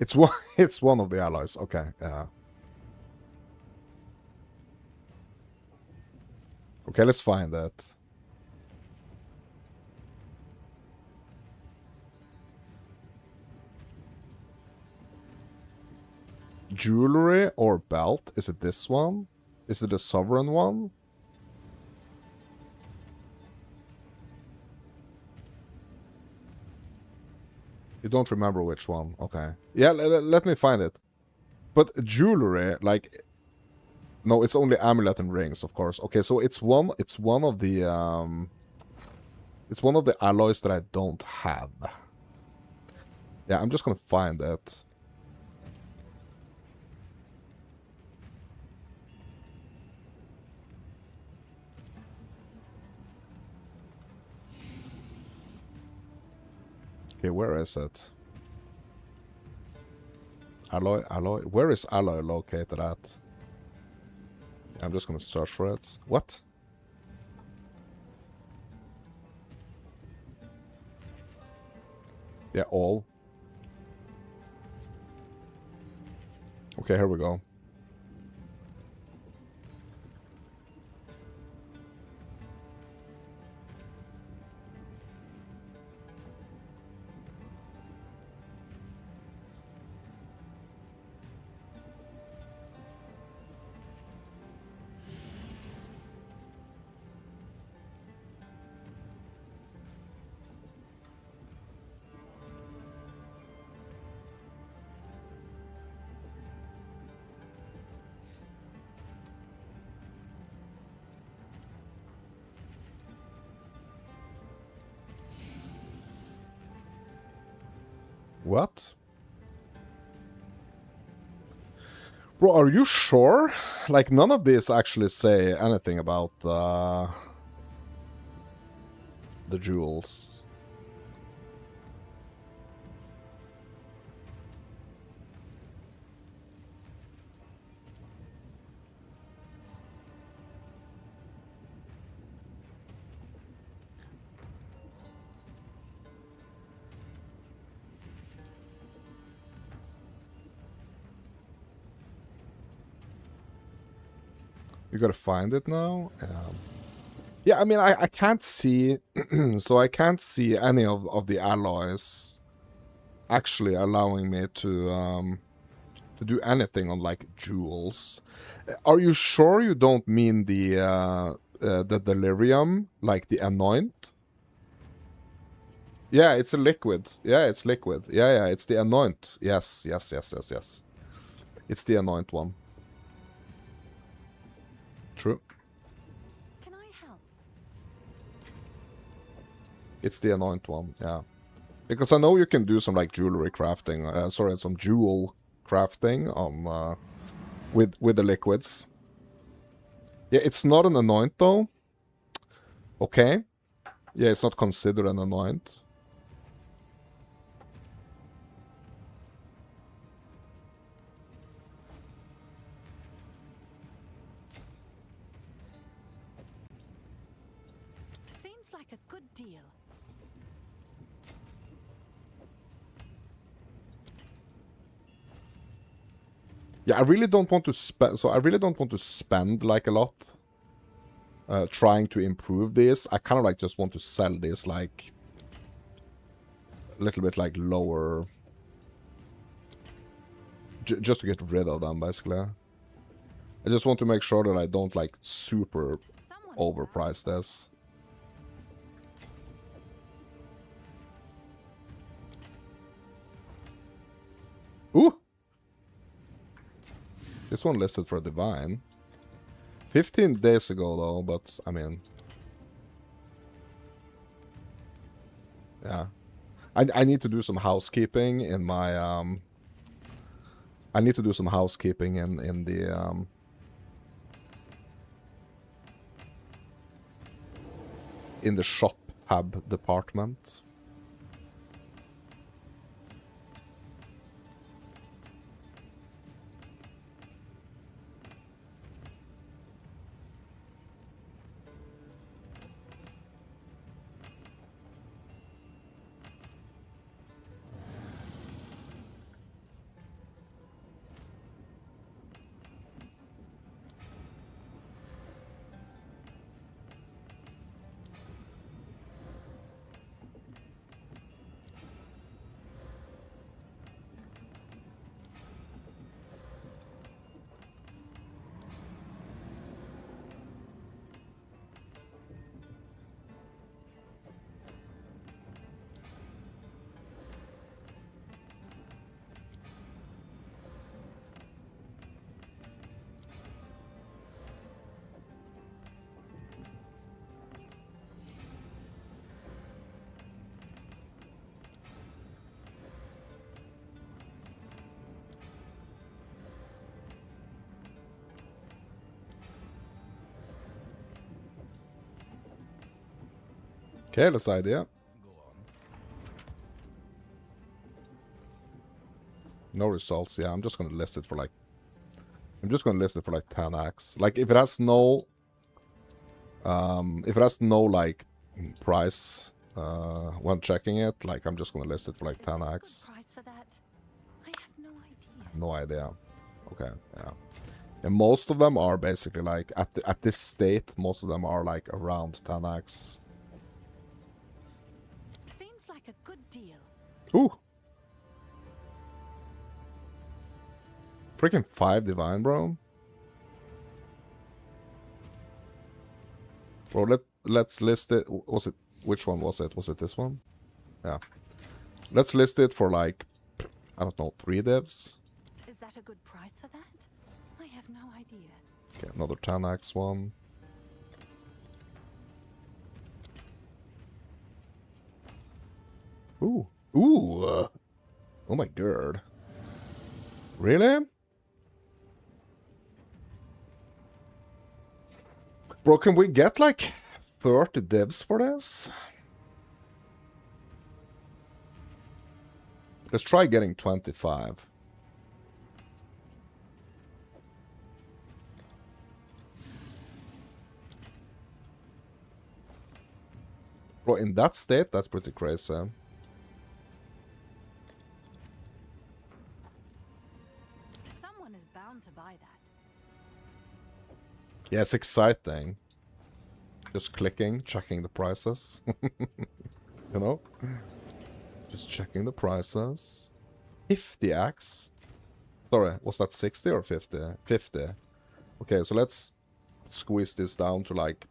A: It's one. It's one of the alloys. Okay. Yeah. Okay. Let's find that. Jewelry or belt? Is it this one? Is it the sovereign one? You don't remember which one? Okay. Yeah. Let me find it. But jewelry, like, no, it's only amulet and rings, of course. Okay, so it's one of the it's one of the alloys that I don't have. Yeah, I'm just gonna find it. Okay, where is it? Alloy, alloy. Where is alloy located at? I'm just gonna search for it. What? Yeah, all. Okay, here we go. What? Bro, are you sure? Like, none of these actually say anything about the jewels. You gotta find it now? Yeah, I mean, I can't see... so I can't see any of the alloys actually allowing me to do anything on, like, jewels. Are you sure you don't mean the delirium, like the anoint? Yeah, it's a liquid. Yeah, it's liquid. Yeah, it's the anoint. Yes. It's the anoint one. True.
D: Can I help?
A: It's the anoint one, yeah. Because I know you can do some, like, jewelry crafting, sorry, some jewel crafting on, with the liquids. Yeah, it's not an anoint, though. Okay. Yeah, it's not considered an anoint.
D: Seems like a good deal.
A: Yeah, I really don't want to spend... So I really don't want to spend, like, a lot trying to improve this. I kind of, like, just want to sell this, like, a little bit, like, lower... just to get rid of them, basically. I just want to make sure that I don't, like, super
D: Someone
A: overprice this. Ooh! This one listed for Divine. 15 days ago, though, but, I mean... Yeah. I need to do some housekeeping in my, I need to do some housekeeping in the, in the shop tab department. Careless idea.
C: Go on.
A: No results. Yeah, I'm just gonna list it for like 10x. Like if it has no like price when checking it, like I'm just gonna list it for like
D: Is there a good
A: 10x.
D: price for that? I have no idea.
A: No idea. Okay, yeah. And most of them are basically like at this state, most of them are like around 10x.
D: Seems like a good deal.
A: Ooh. Freaking 5 divine, bro. Bro, let's list it. Was it, which one was it? Was it this one? Yeah. Let's list it for like, I don't know, 3 divs.
D: Is that a good price for that? I have no idea.
A: Okay, another 10x one. Ooh. Ooh. Oh my god. Really? Bro, can we get like 30 divs for this? Let's try getting 25. Bro, in that state, that's pretty crazy.
D: Someone is bound to buy that.
A: Yeah, it's exciting. Just clicking, checking the prices. You know? Just checking the prices. 50x. Sorry, was that 60 or 50? 50. Okay, so let's squeeze this down to like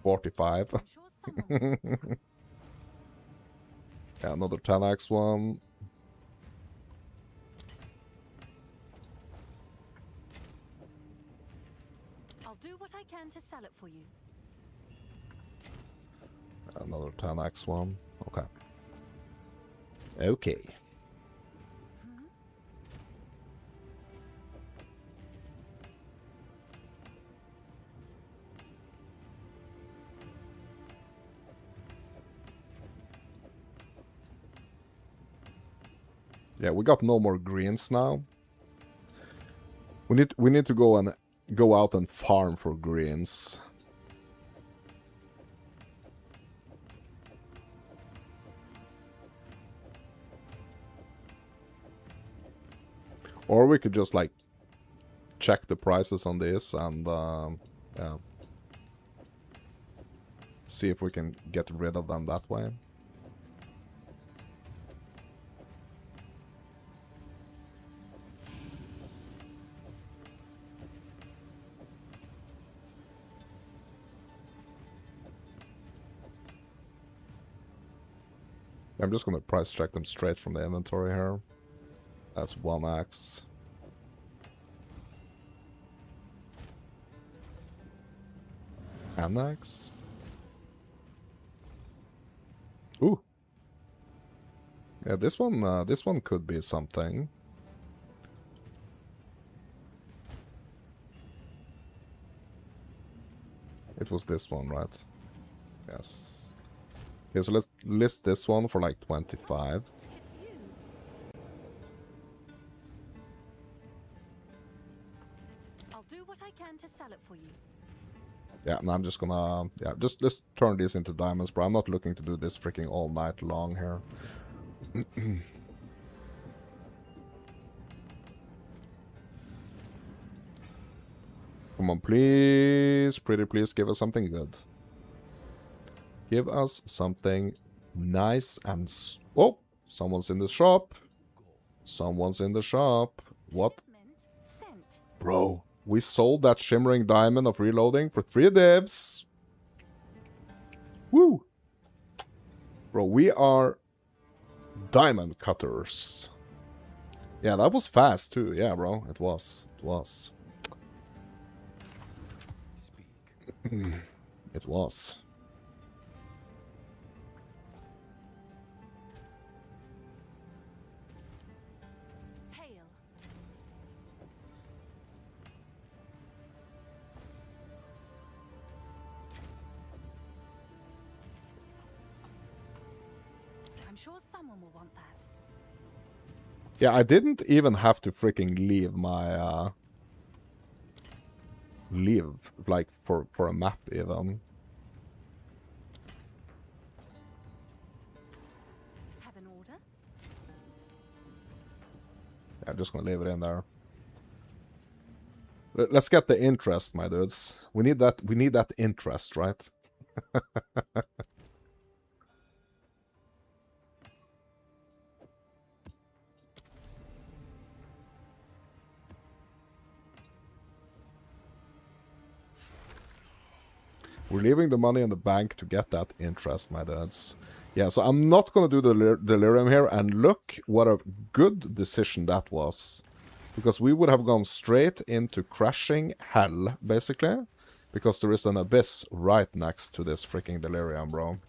A: 45.
D: I'm sure someone will.
A: Yeah, another 10x one.
D: I'll do what I can to sell it for you.
A: Another 10x one. Okay. Okay. Yeah, we got no more greens now. We need to go out and farm for greens. Or we could just like check the prices on this and yeah, see if we can get rid of them that way. I'm just gonna price check them straight from the inventory here. That's 1x. NX. Ooh. Yeah, this one could be something. It was this one, right? Yes. Okay, so let's list this one for like 25.
D: It's you. I'll do what I can to sell it for you.
A: Yeah, and I'm just gonna... Yeah, just let's turn this into diamonds, bro. I'm not looking to do this freaking all night long here. Come on, please. Pretty please give us something good. Give us something nice and... Oh! Someone's in the shop. Someone's in the shop. What?
D: Shipment sent.
A: Bro, we sold that shimmering diamond of reloading for 3 divs. Woo! Bro, we are diamond cutters. Yeah, that was fast too. Yeah, bro, it was. It was.
C: Speak.
A: It was.
D: Hail. I'm sure someone will want that.
A: Yeah, I didn't even have to freaking leave my, like, for a map, even.
D: Have an order?
A: Yeah, I'm just gonna leave it in there. Let's get the interest, my dudes. We need that interest, right? We're leaving the money in the bank to get that interest, my dudes. Yeah, so I'm not gonna do the delirium here, and look what a good decision that was. Because we would have gone straight into crashing hell, basically. Because there is an abyss right next to this freaking delirium, bro.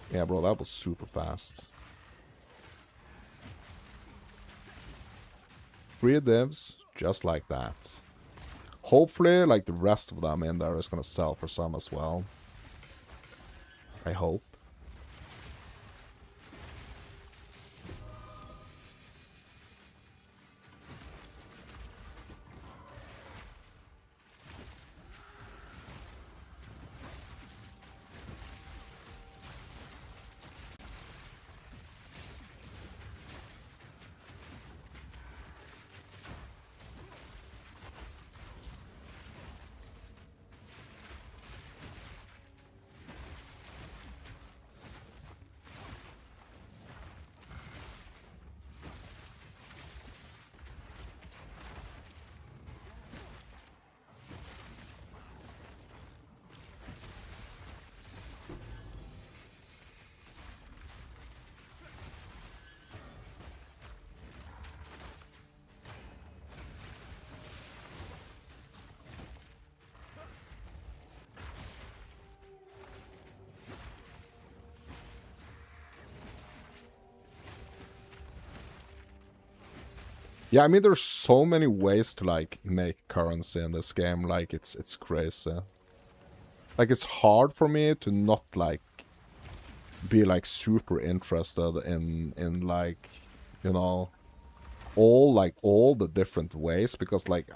A: Yeah, bro, that was super fast. 3 divs, just like that. Hopefully, like, the rest of them in there is gonna sell for some as well. I hope. Yeah, I mean, there's so many ways to, like, make currency in this game. Like, it's crazy. Like, it's hard for me to not, like, be, like, super interested in like, you know, all the different ways. Because, like,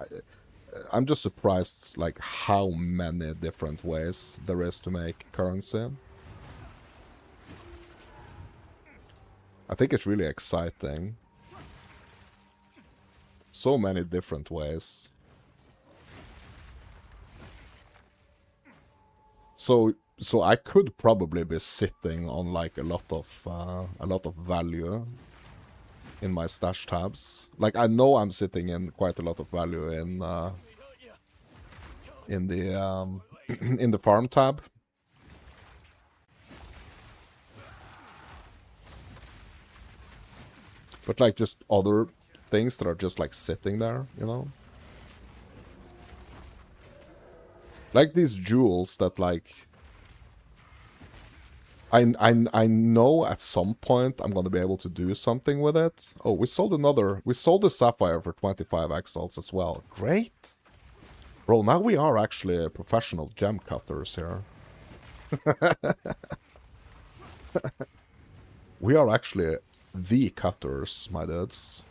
A: I'm just surprised, like, how many different ways there is to make currency. I think it's really exciting. So many different ways. So I could probably be sitting on, like, a lot of value in my stash tabs. Like, I know I'm sitting in quite a lot of value in the in the farm tab. But, like, just other things that are just, like, sitting there, you know? Like these jewels that, like, I know at some point I'm gonna be able to do something with it. Oh, we sold the sapphire for 25 exiles as well. Great! Bro, now we are actually professional gem cutters here. We are actually the cutters, my dudes.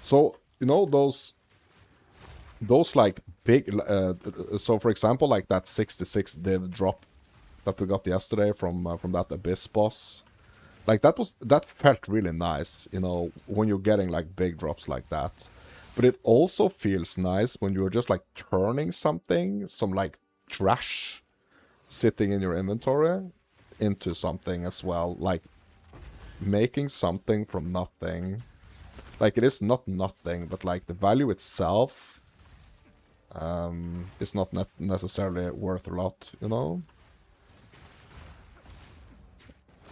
A: So, you know, those like big, so for example, like that 66 div drop that we got yesterday from that Abyss boss, like that felt really nice, you know, when you're getting like big drops like that. But it also feels nice when you're just like turning something, some like trash sitting in your inventory, into something as well, like making something from nothing. Like, it is not nothing, but like the value itself is not necessarily worth a lot, you know?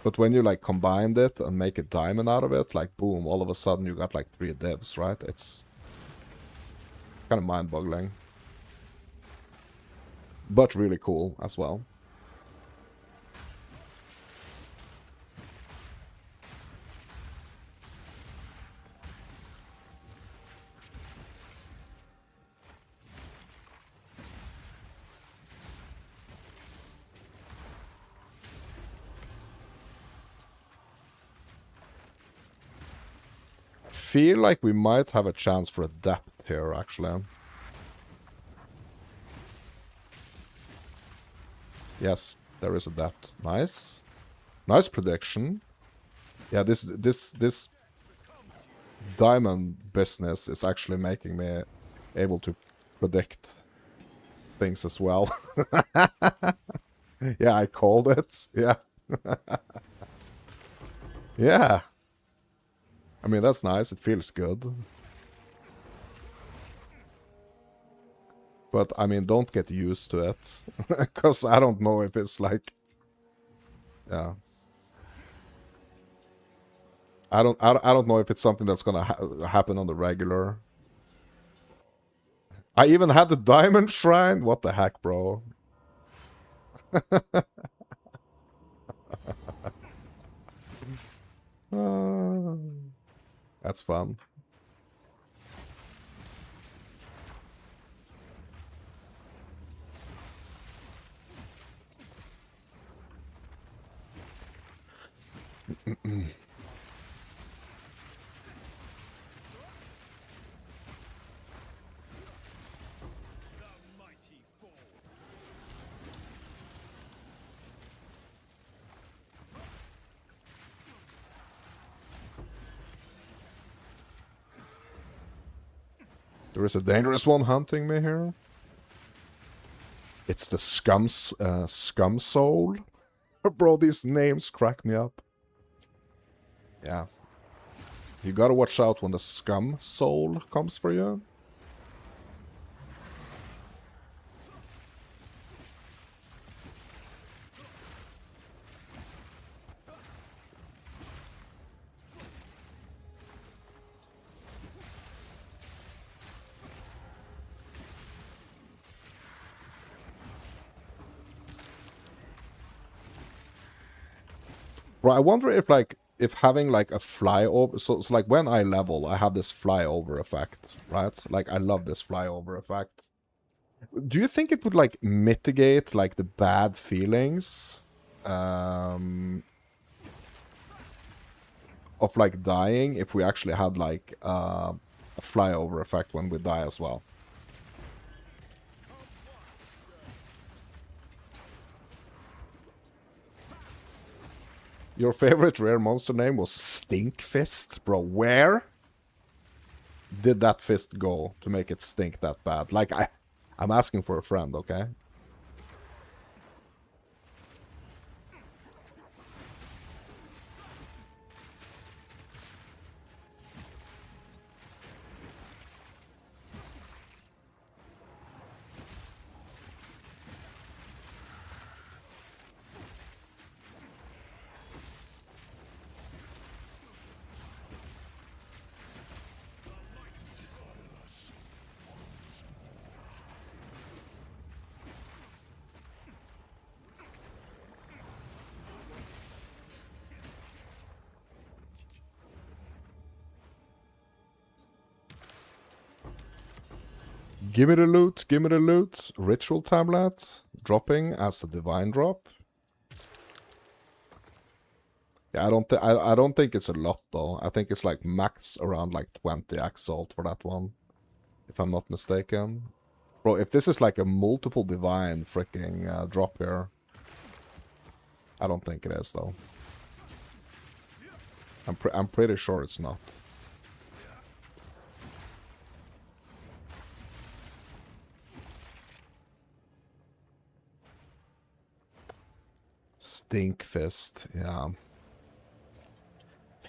A: But when you like combined it and make a diamond out of it, like boom, all of a sudden you got like 3 divs, right? It's kind of mind-boggling. But really cool as well. Feel like we might have a chance for a depth here, actually. Yes, there is a depth. Nice. Nice prediction. Yeah, this diamond business is actually making me able to predict things as well. Yeah, I called it. Yeah. Yeah. I mean, that's nice. It feels good. But, I mean, don't get used to it. Because I don't know if it's like... Yeah. I don't know if it's something that's gonna happen on the regular. I even had the diamond shrine? What the heck, bro? That's fun. There is a dangerous one hunting me here. It's the Scum Soul. Bro, these names crack me up. Yeah. You gotta watch out when the Scum Soul comes for you. Bro, I wonder if like if having like a flyover, so like when I level, I have this flyover effect, right? Like I love this flyover effect. Do you think it would like mitigate like the bad feelings of like dying if we actually had like a flyover effect when we die as well? Your favorite rare monster name was Stink Fist? Bro, where did that fist go to make it stink that bad? Like, I'm asking for a friend, okay? Give me the loot, give me the loot. Ritual tablet, dropping as a divine drop. Yeah, I don't think it's a lot though. I think it's like max around like 20 exalt for that one, if I'm not mistaken. Bro, if this is like a multiple divine freaking drop here, I don't think it is though. I'm pretty sure it's not. Stink Fist, yeah.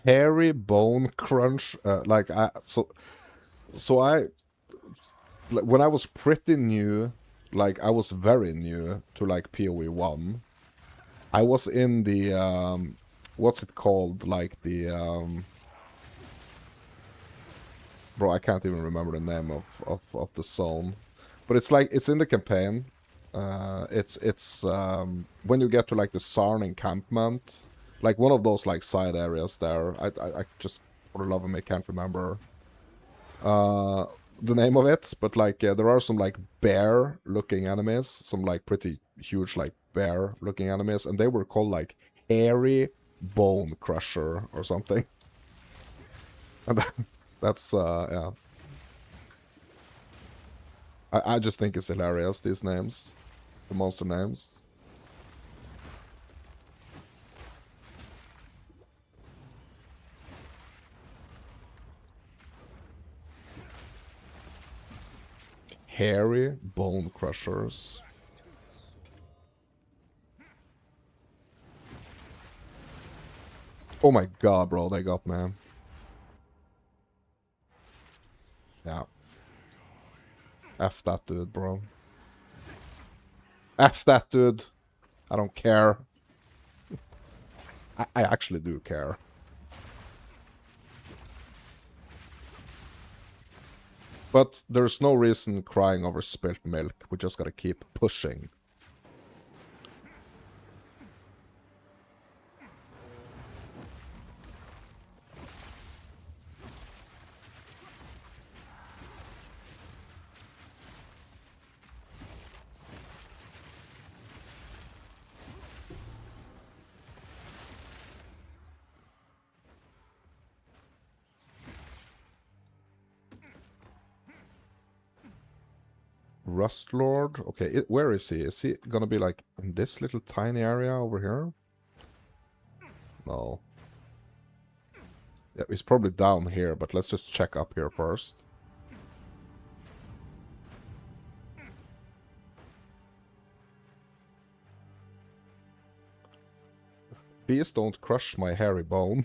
A: Hairy Bone Crunch, like so I like, when I was pretty new, like I was very new to like PoE 1. I was in the what's it called? Like the bro, I can't even remember the name of the zone. But it's like it's in the campaign. It's when you get to like the Sarn encampment, like one of those like side areas there. I just for the love of me can't remember the name of it, but like there are some like bear looking enemies, some like pretty huge like bear looking enemies, and they were called like hairy bone crusher or something. And that's yeah. I just think it's hilarious, these names. The monster names. Hairy bone crushers. Oh my god, bro, they got me. Yeah. F that dude, bro. F that dude. I don't care. I actually do care. But there's no reason crying over spilt milk. We just gotta keep pushing. Rust Lord. Okay, where is he? Is he gonna be like in this little tiny area over here? No. Yeah, he's probably down here, but let's just check up here first. Please don't crush my hairy bone.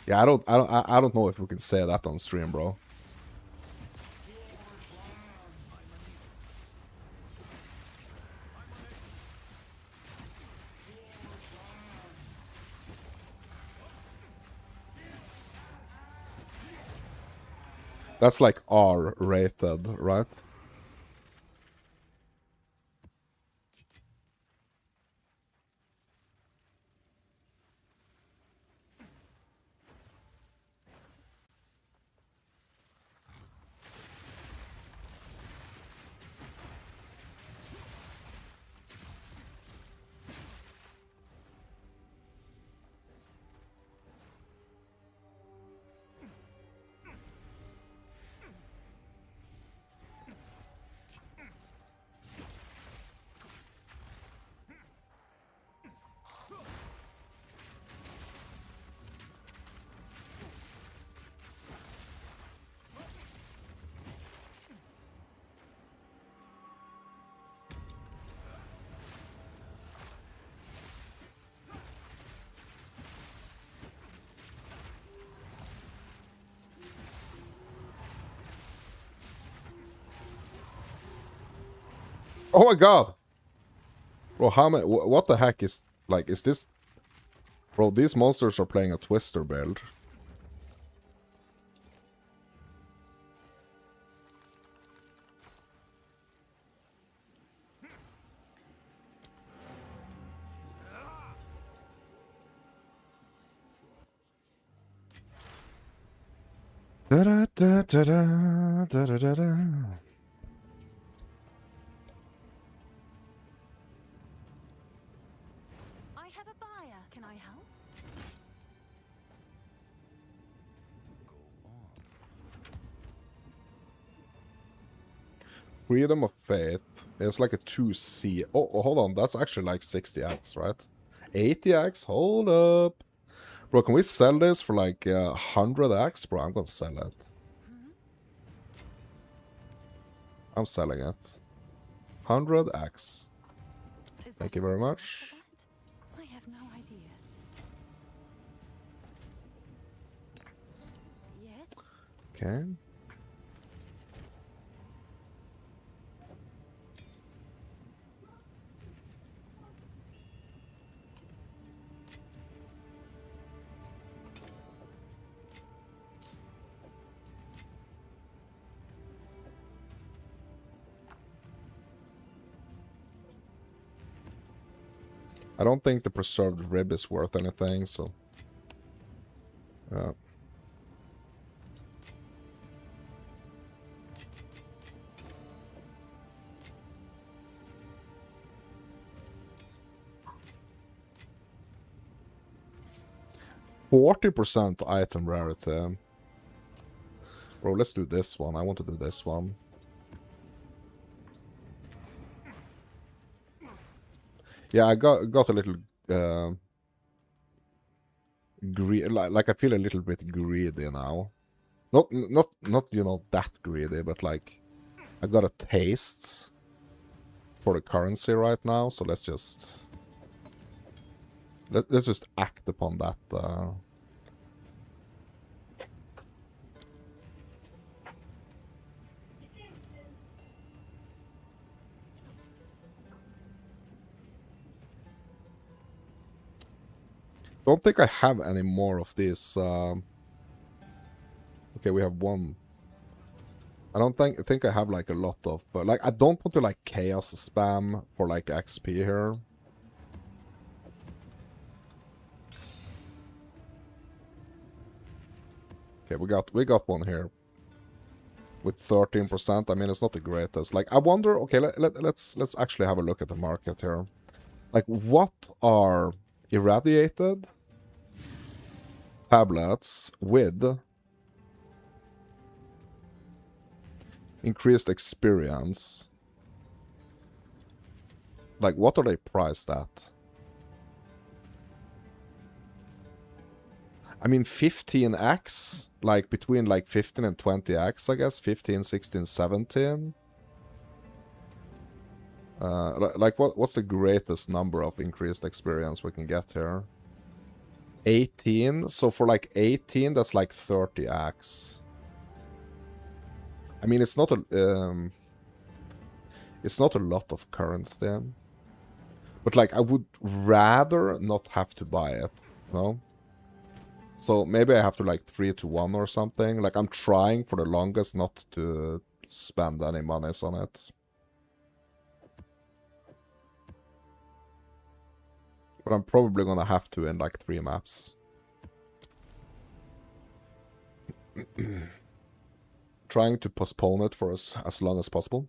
A: Yeah, I don't know if we can say that on stream, bro. That's like R rated, right? Oh my god! Bro, how many... What the heck is... Like, is this... Bro, these monsters are playing a Twister build. Da-da-da-da-da, da-da-da-da.
D: I have a buyer. Can I help?
A: Freedom of Faith. It's like a 2C. Oh, hold on. That's actually like 60x, right? 80x? Hold up. Bro, can we sell this for like 100x? Bro, I'm gonna sell it. I'm selling it. 100x.
D: Is
A: Thank
D: that
A: you
D: a
A: very
D: price
A: much.
D: for that? I have no idea.
A: Okay. I don't think the preserved rib is worth anything, so... 40% item rarity. Bro, let's do this one. I want to do this one. Yeah, I got a little like I feel a little bit greedy now. Not you know that greedy, but like I got a taste for the currency right now, so let's just let's just act upon that. Don't think I have any more of these. Okay, we have one. I don't think I have like a lot of like I don't want to like chaos spam for like XP here. Okay, we got one here with 13%. I mean, it's not the greatest. Like I wonder. Okay, let's actually have a look at the market here. Like what are irradiated tablets with increased experience? Like what are they priced at? I mean 15x, like between like 15 and 20x, I guess. 15, 16, 17. Like what's the greatest number of increased experience we can get here? 18. So for like 18, that's like 30x. I mean, it's not a lot of currency, but like I would rather not have to buy it, no? So maybe I have to like 3 to 1 or something. Like I'm trying for the longest not to spend any monies on it. But I'm probably gonna have to in like 3 maps. Trying to postpone it for as long as possible.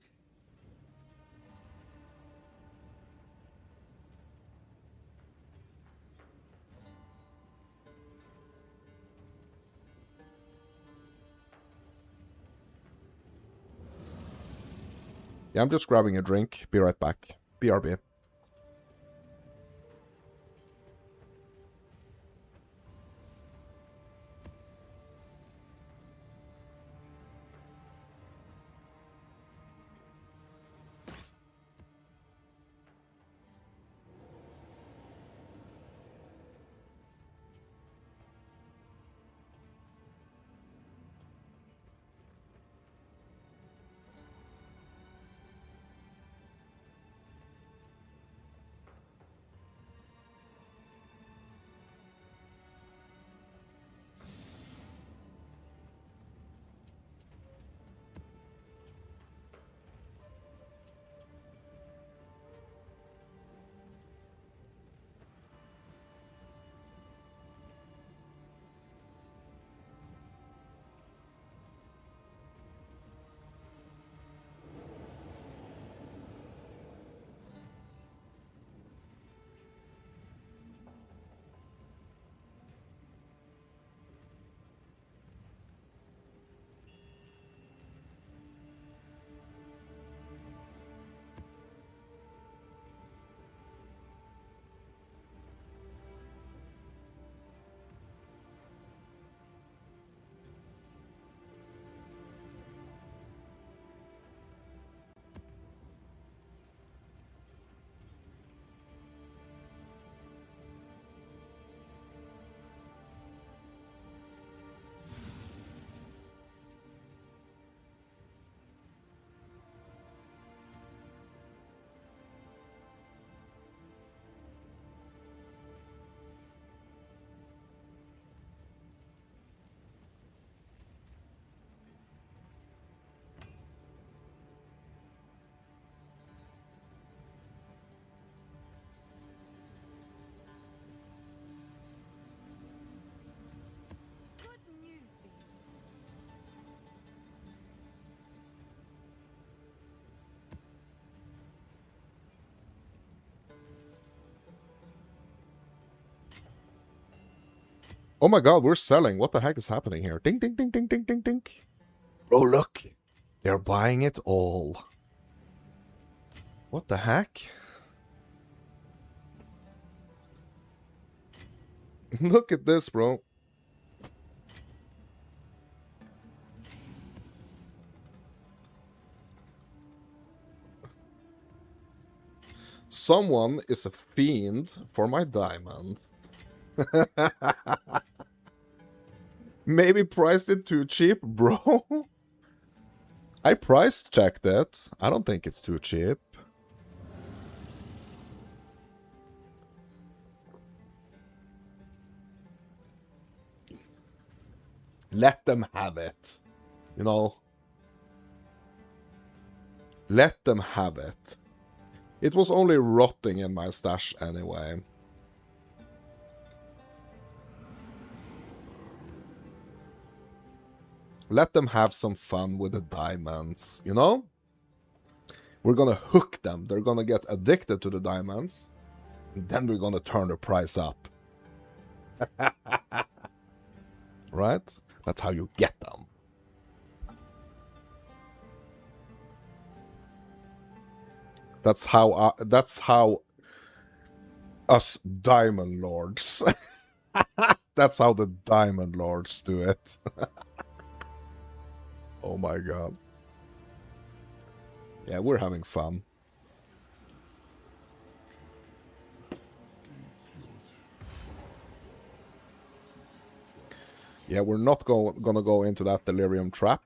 A: Yeah, I'm just grabbing a drink. Be right back. BRB. Oh my god, we're selling. What the heck is happening here? Ding, ding, ding, ding, ding, ding, ding. Bro, look. They're buying it all. What the heck? Look at this, bro. Someone is a fiend for my diamond. Maybe priced it too cheap, bro. I price checked it. I don't think it's too cheap. Let them have it. You know. Let them have it. It was only rotting in my stash anyway. Let them have some fun with the diamonds, you know? We're gonna hook them. They're gonna get addicted to the diamonds. And then we're gonna turn the price up. Right? That's how you get them. That's how us diamond lords. That's how the diamond lords do it. Oh my god. Yeah, we're having fun. Yeah, we're not gonna go into that delirium trap.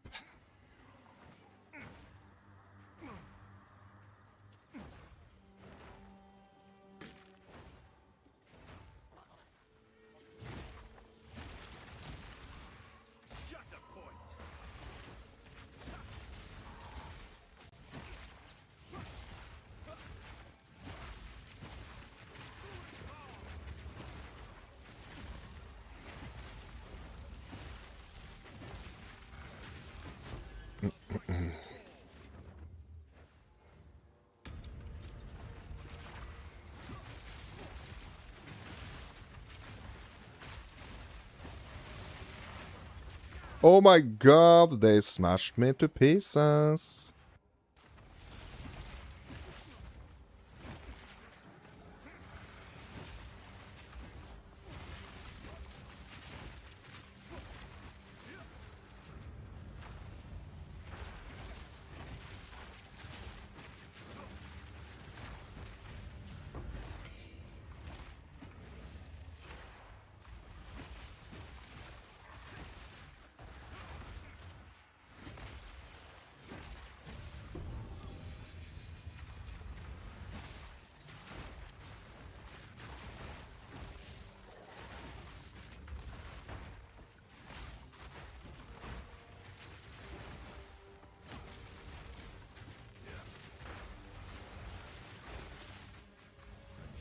A: Oh my god, they smashed me to pieces.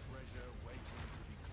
B: Treasure waiting to be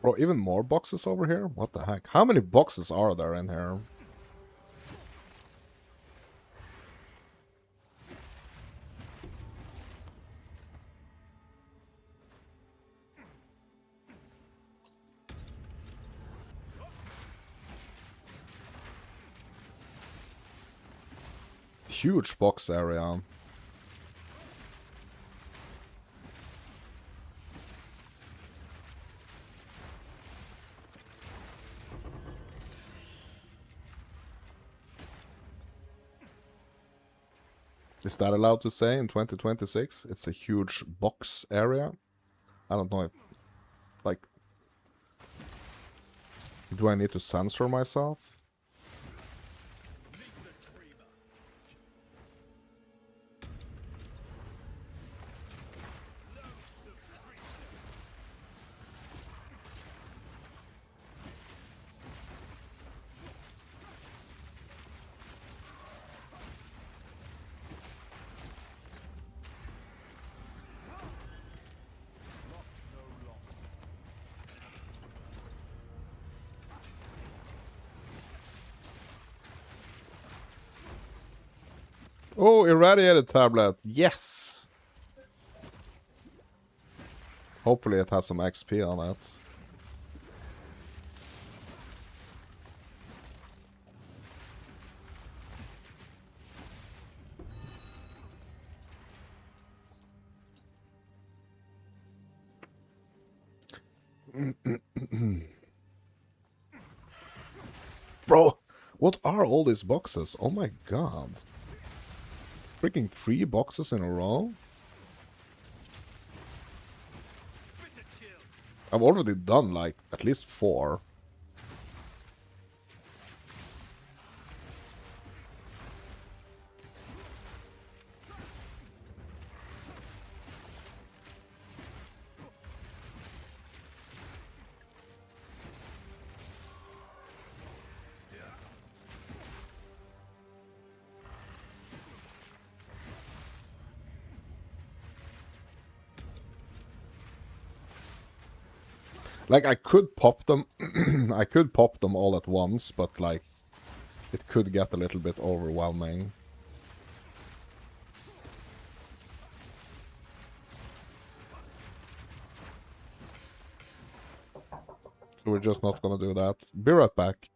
A: Bro, even more boxes over here? What the heck? How many boxes are there in here? Huge box area. Is that allowed to say in 2026? It's a huge box area. I don't know if, like, do I need to censor myself? Oh, irradiated tablet. Yes. Hopefully it has some XP on it. Bro, what are all these boxes? Oh my god. Freaking 3 boxes in a row? I've already done like at least 4. Like, I could pop them, I could pop them all at once, but like, it could get a little bit overwhelming. So we're just not gonna do that. Be right back.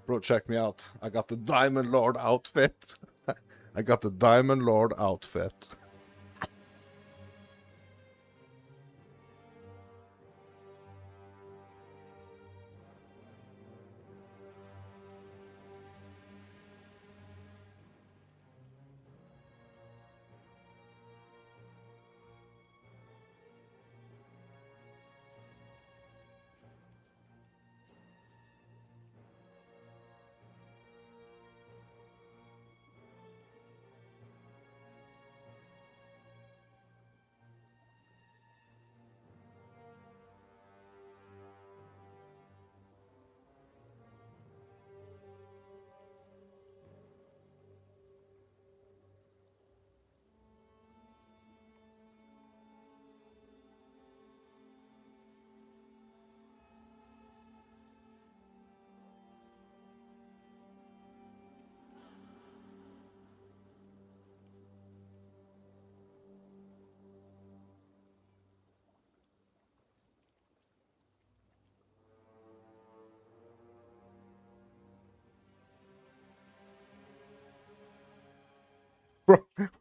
A: Bro, check me out. I got the Diamond Lord outfit. I got the Diamond Lord outfit.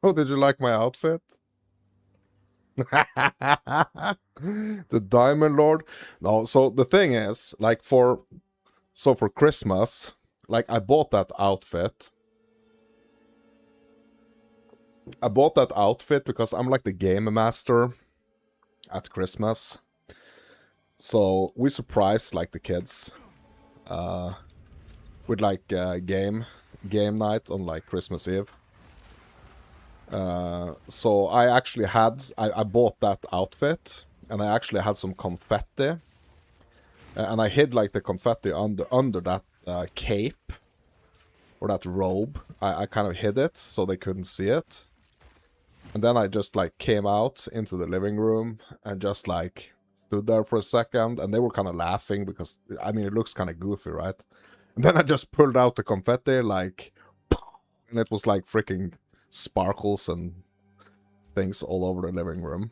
A: Bro, did you like my outfit? The Diamond Lord. No, so the thing is, like for Christmas, like, I bought that outfit. I bought that outfit because I'm like the game master at Christmas. So we surprised like the kids with like game night on like Christmas Eve. So I actually had I bought that outfit, and I actually had some confetti, and I hid like the confetti under that cape or that robe. I kind of hid it so they couldn't see it. And then I just like came out into the living room and just like stood there for a second, and they were kind of laughing because, I mean, it looks kind of goofy, right? And then I just pulled out the confetti, like, and it was like freaking sparkles and things all over the living room.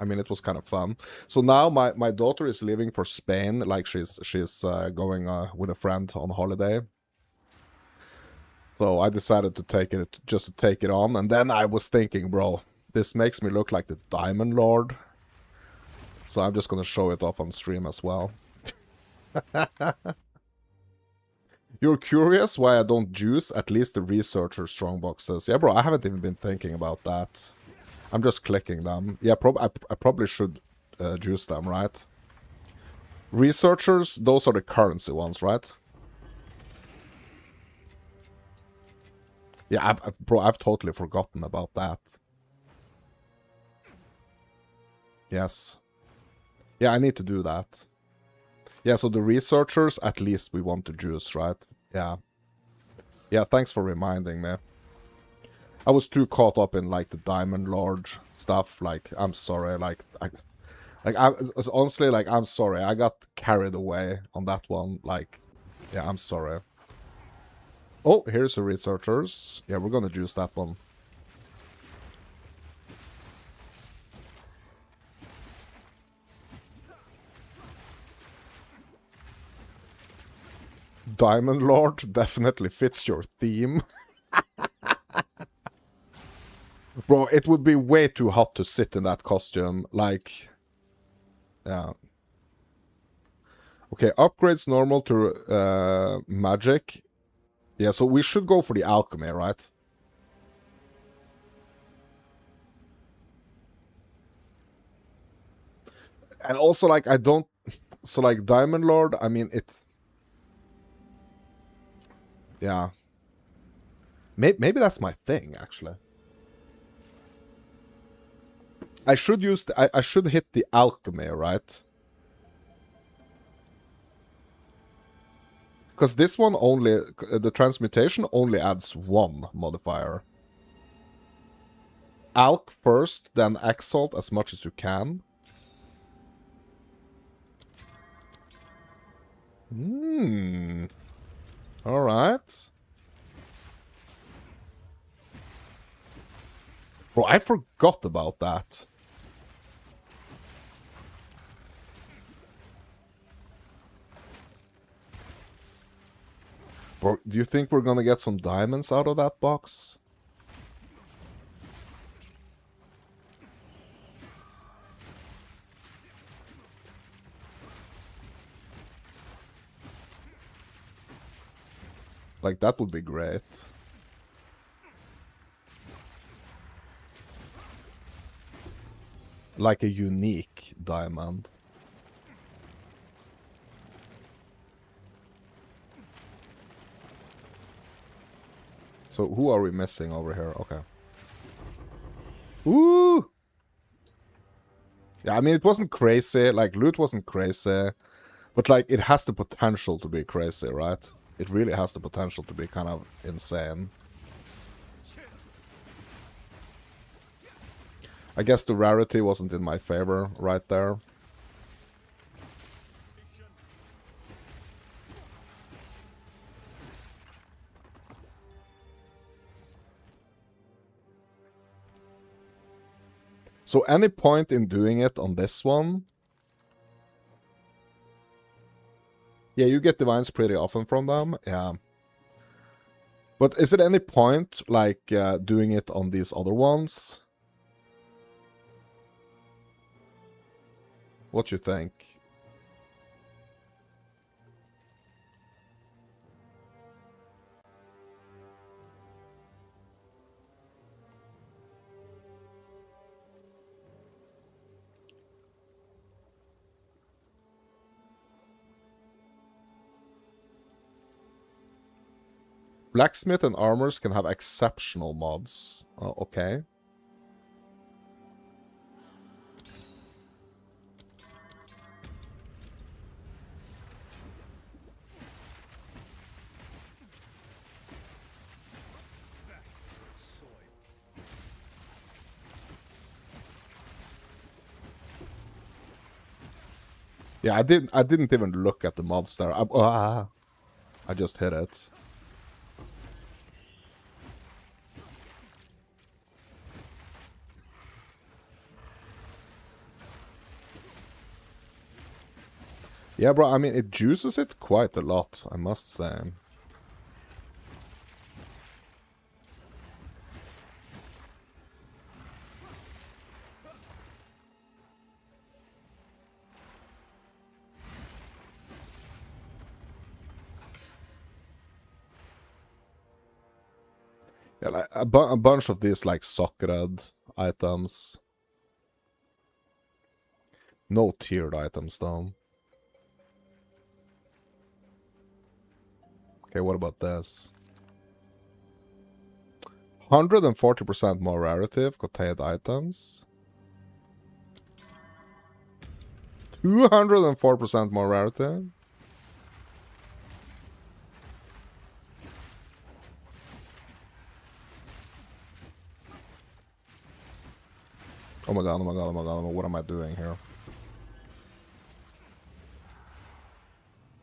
A: I mean, it was kind of fun. So now my daughter is leaving for Spain, like she's going with a friend on holiday. So I decided to take it, just to take it on. And then I was thinking, bro, this makes me look like the Diamond Lord. So I'm just gonna show it off on stream as well. You're curious why I don't juice at least the researcher strongboxes? Yeah, bro, I haven't even been thinking about that. I'm just clicking them. Yeah, I probably should juice them, right? Researchers, those are the currency ones, right? Yeah, bro, I've totally forgotten about that. Yes. Yeah, I need to do that. Yeah, so the researchers, at least we want to juice, right? Yeah. Yeah, thanks for reminding me. I was too caught up in, like, the Diamond Lord stuff. Like, I'm sorry. Honestly, like, I'm sorry. I got carried away on that one. Like, yeah, I'm sorry. Oh, here's the researchers. Yeah, we're gonna juice that one. Diamond Lord definitely fits your theme. Bro, it would be way too hot to sit in that costume. Like, yeah. Okay, upgrades normal to magic. Yeah, so we should go for the alchemy, right? And also, like, I don't... So, like, Diamond Lord, I mean, it's... Yeah. Maybe that's my thing, actually. I should use... I should hit the alchemy, right? Because this one only... The transmutation only adds one modifier. Alch first, then exalt as much as you can. Hmm. Alright. Bro, I forgot about that. Bro, do you think we're gonna get some diamonds out of that box? Like, that would be great. Like a unique diamond. So who are we missing over here? Okay. Ooh! Yeah, I mean, it wasn't crazy. Like, loot wasn't crazy. But, like, it has the potential to be crazy, right? It really has the potential to be kind of insane. I guess the rarity wasn't in my favor right there. So any point in doing it on this one? Yeah, you get divines pretty often from them. Yeah. But is it any point, like, doing it on these other ones? What you think? Blacksmith and armors can have exceptional mods. Oh, okay. Yeah, I didn't even look at the mods there. I just hit it. Yeah, bro, I mean, it juices it quite a lot, I must say. Yeah, like a bunch of these, like, socketed items. No tiered items, though. Okay, what about this? 140% more rarity of contained items. 204% more rarity. Oh my god, oh my god, oh my god, what am I doing here?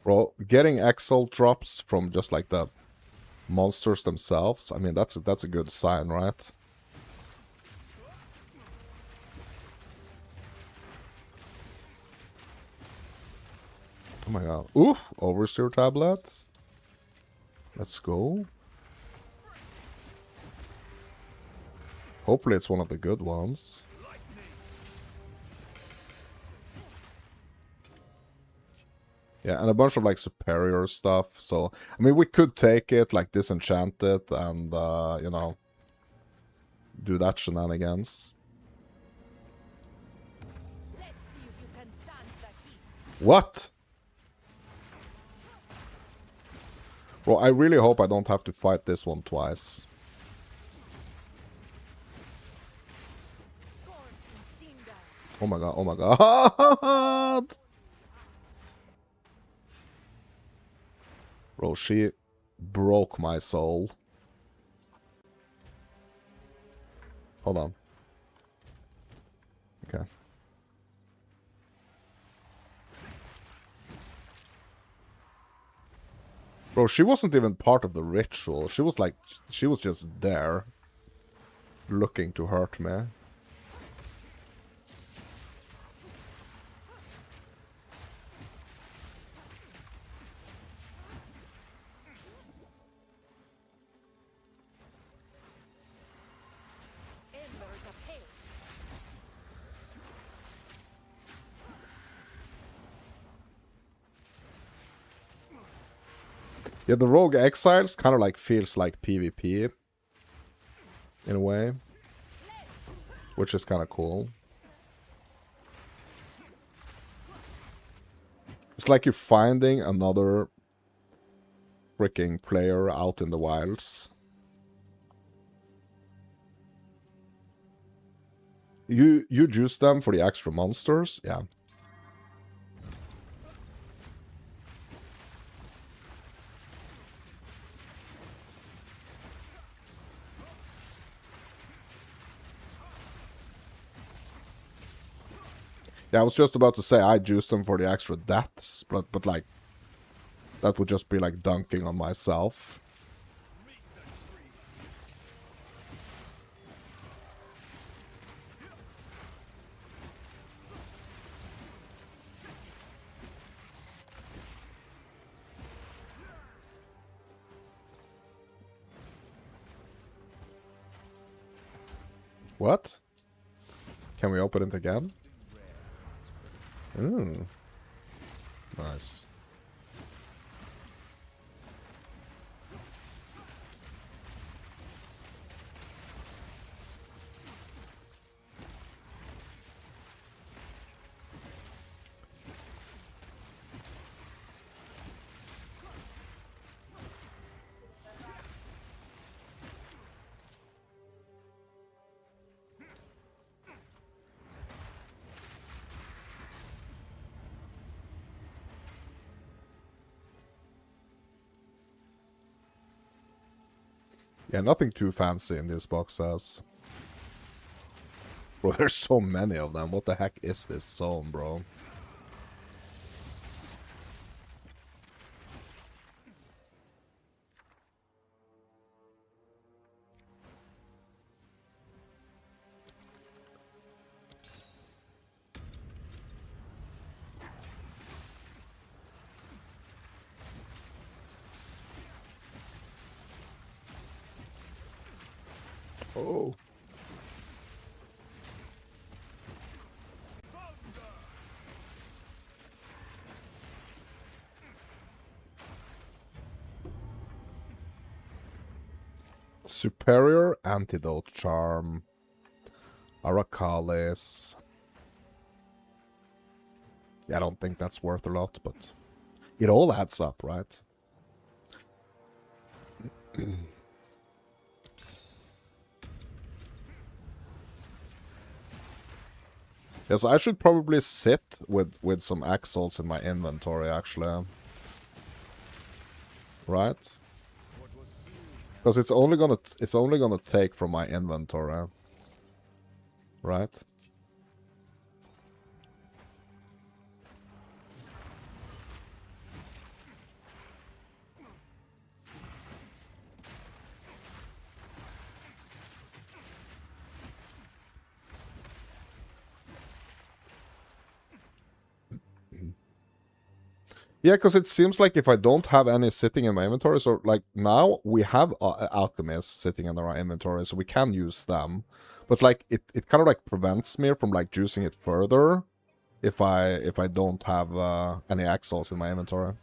A: Bro, getting exile drops from just like the monsters themselves, I mean, that's a good sign, right? Oh my god. Ooh, overseer tablet. Let's go. Hopefully it's one of the good ones. Yeah, and a bunch of like superior stuff. So, I mean, we could take it, like disenchant it, and, you know, do that shenanigans.
D: Let's see if you can stand the heat.
A: What? Well, I really hope I don't have to fight this one twice.
D: Scorching cinder.
A: Oh my god, oh my god. Bro, she broke my soul. Hold on. Okay. Bro, she wasn't even part of the ritual. She was like, she was just there. Looking to hurt me.
D: Embers of hate.
A: Yeah, the Rogue Exiles kind of like feels like PvP. In a way. Which is kind of cool. It's like you're finding another freaking player out in the wilds. You juice them for the extra monsters? Yeah. Yeah, I was just about to say I juice them for the extra deaths, but like, that would just be like dunking on myself. What? Can we open it again? Ooh. Nice. Yeah, nothing too fancy in these boxes. Bro, there's so many of them. What the heck is this zone, bro? Oh. Superior Antidote Charm. Aracalis. Yeah, I don't think that's worth a lot, but it all adds up, right? Yes, I should probably sit with some exiles in my inventory, actually. Right? Because it's only gonna take from my inventory. Right? Yeah, because it seems like if I don't have any sitting in my inventory, so like now we have alchemists sitting in our inventory, so we can use them. But like it kind of like prevents me from like juicing it further if I don't have any exiles in my inventory.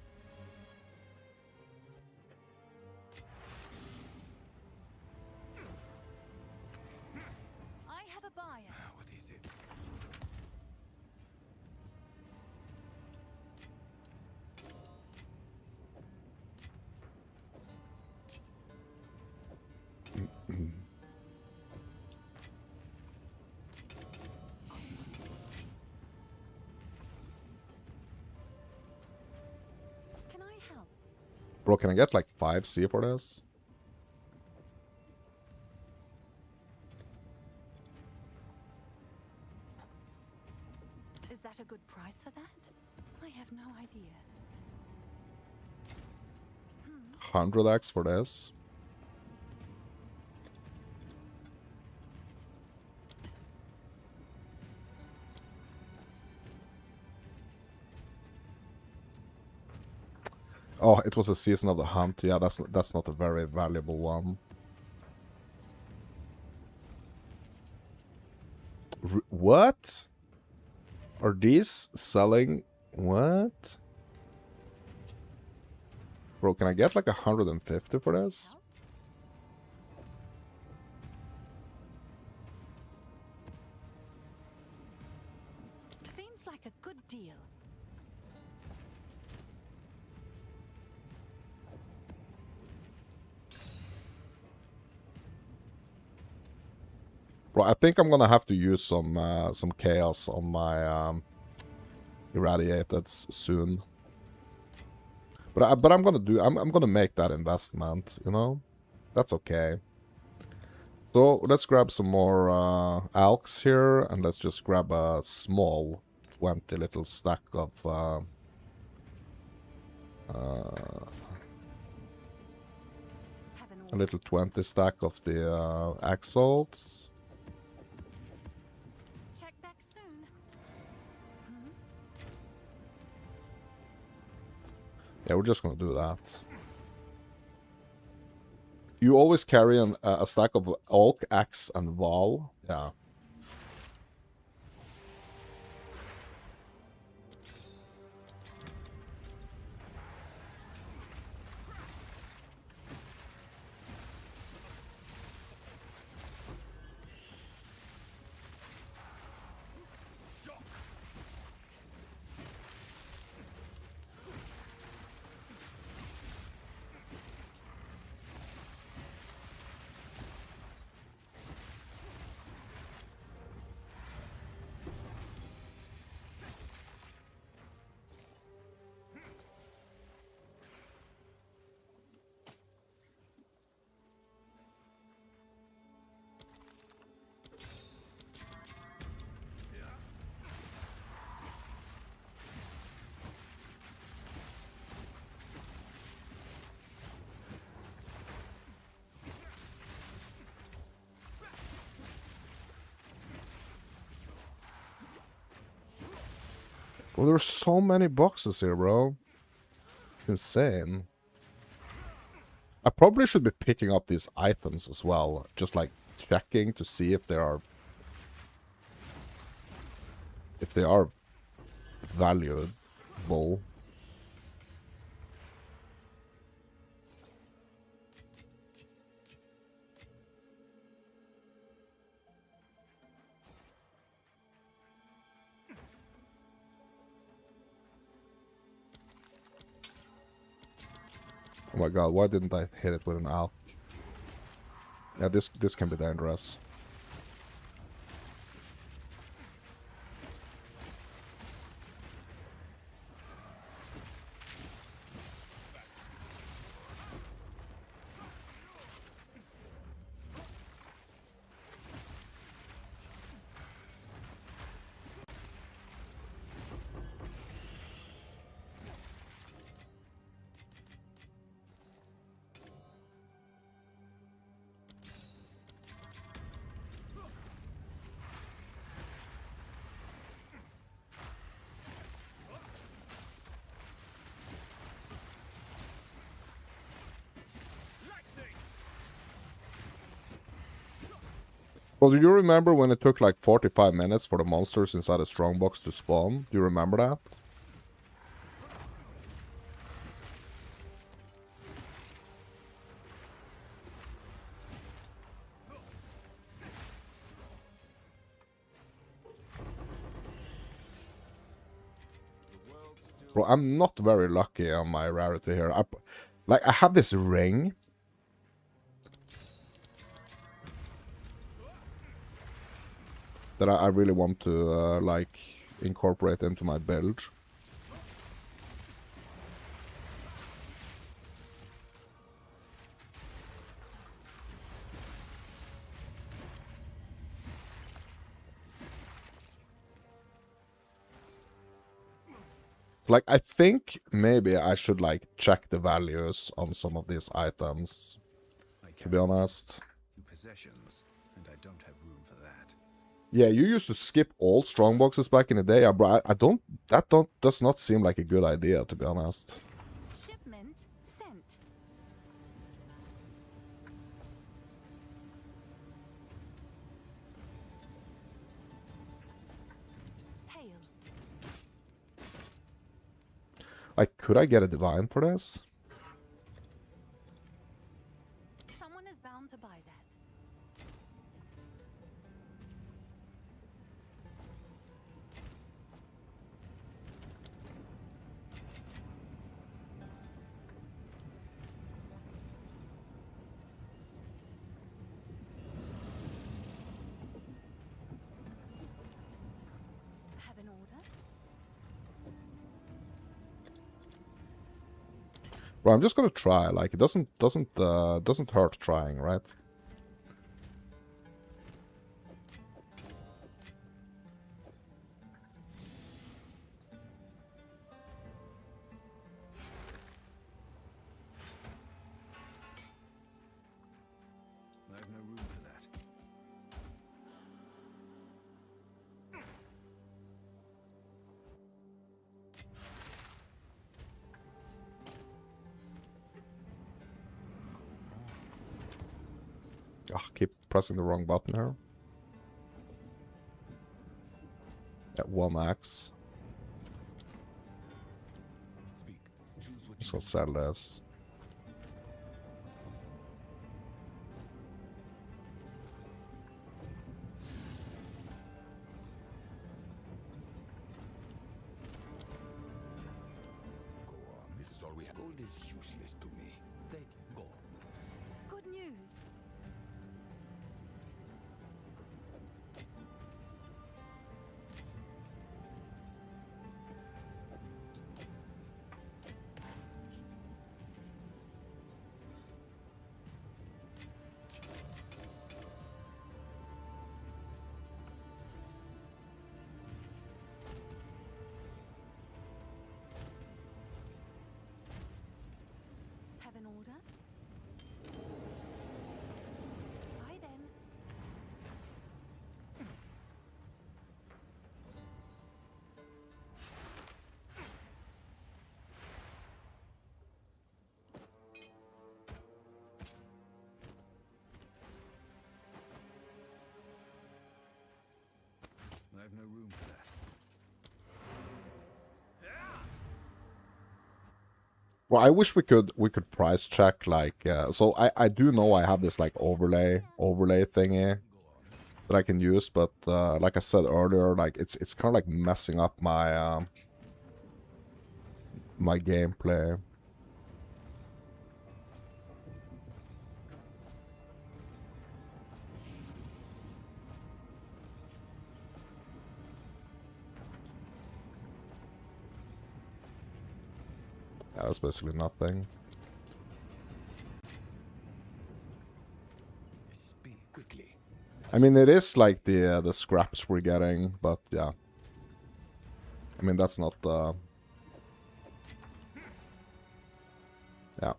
D: I have a buyer.
C: What is it?
D: Can I help?
A: Bro, can I get like 5C for this?
D: Is that a good price for that? I have no idea.
A: 100x for this? Oh, it was a Season of the Hunt. Yeah, that's not a very valuable one. What? Are these selling? What? Bro, can I get like 150 for this?
D: Seems like a good deal.
A: Bro, I think I'm gonna have to use some chaos on my irradiated soon. But I'm gonna make that investment, you know? That's okay. So let's grab some more alks here, and let's just grab a small 20 little stack of a little 20 stack of the exalts.
D: Check back soon.
A: Yeah, we're just gonna do that. You always carry a stack of Alk, Axe, and Val. Yeah. Well, there's so many boxes here, bro. Insane. I probably should be picking up these items as well. Just like checking to see if they are... if they are valuable. Oh my god, why didn't I hit it with an owl? Yeah, this can be dangerous. Well, do you remember when it took like 45 minutes for the monsters inside a strongbox to spawn? Do you remember that? Bro, I'm not very lucky on my rarity here. I have this ring. That I really want to, like, incorporate into my build. Like, I think maybe I should, like, check the values on some of these items, to be honest.
C: Possessions, and I don't have room for that.
A: Yeah, you used to skip all strongboxes back in the day, bro. That does not seem like a good idea, to be honest.
D: Shipment sent. Hail.
A: Like, could I get a divine for this?
D: Someone is bound to buy that. Have an order?
A: Bro, I'm just gonna try. Like, it doesn't hurt trying, right?
C: I have no room for that.
A: Ugh, keep pressing the wrong button here. At 1x.
C: Speak. Choose what
A: Just
C: you
A: gonna sell this.
C: go on. This is all we have. Gold is useless to me. Take it. Go.
D: Good news. Have an order? Buy then.
B: no room for that.
A: Well, I wish we could price check like so I do know I have this like overlay thingy that I can use, but like I said earlier, like it's kind of like messing up my my gameplay. Yeah, that's basically nothing.
C: Speak quickly.
A: I mean, it is like the scraps we're getting, but yeah. I mean, that's not yeah.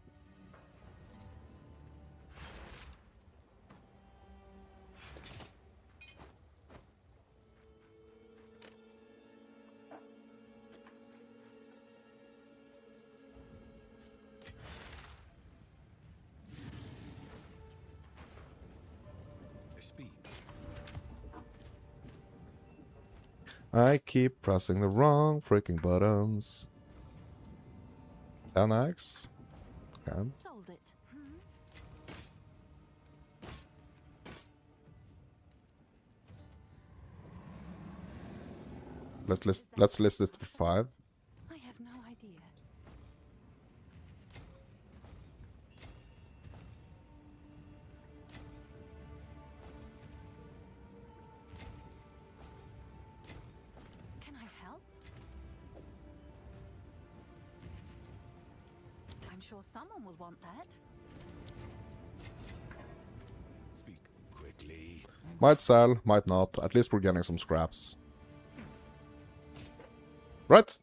C: Speak.
A: I keep pressing the wrong freaking buttons. 10x. Okay.
D: Sold it. Hmm?
A: Let's list it for 5.
D: I have no idea. Can I help? I'm sure someone will want that.
C: Speak quickly.
A: Might sell, might not. At least we're getting some scraps. Right.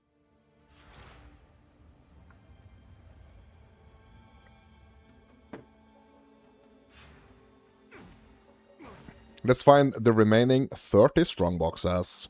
A: Let's find the remaining 30 strongboxes.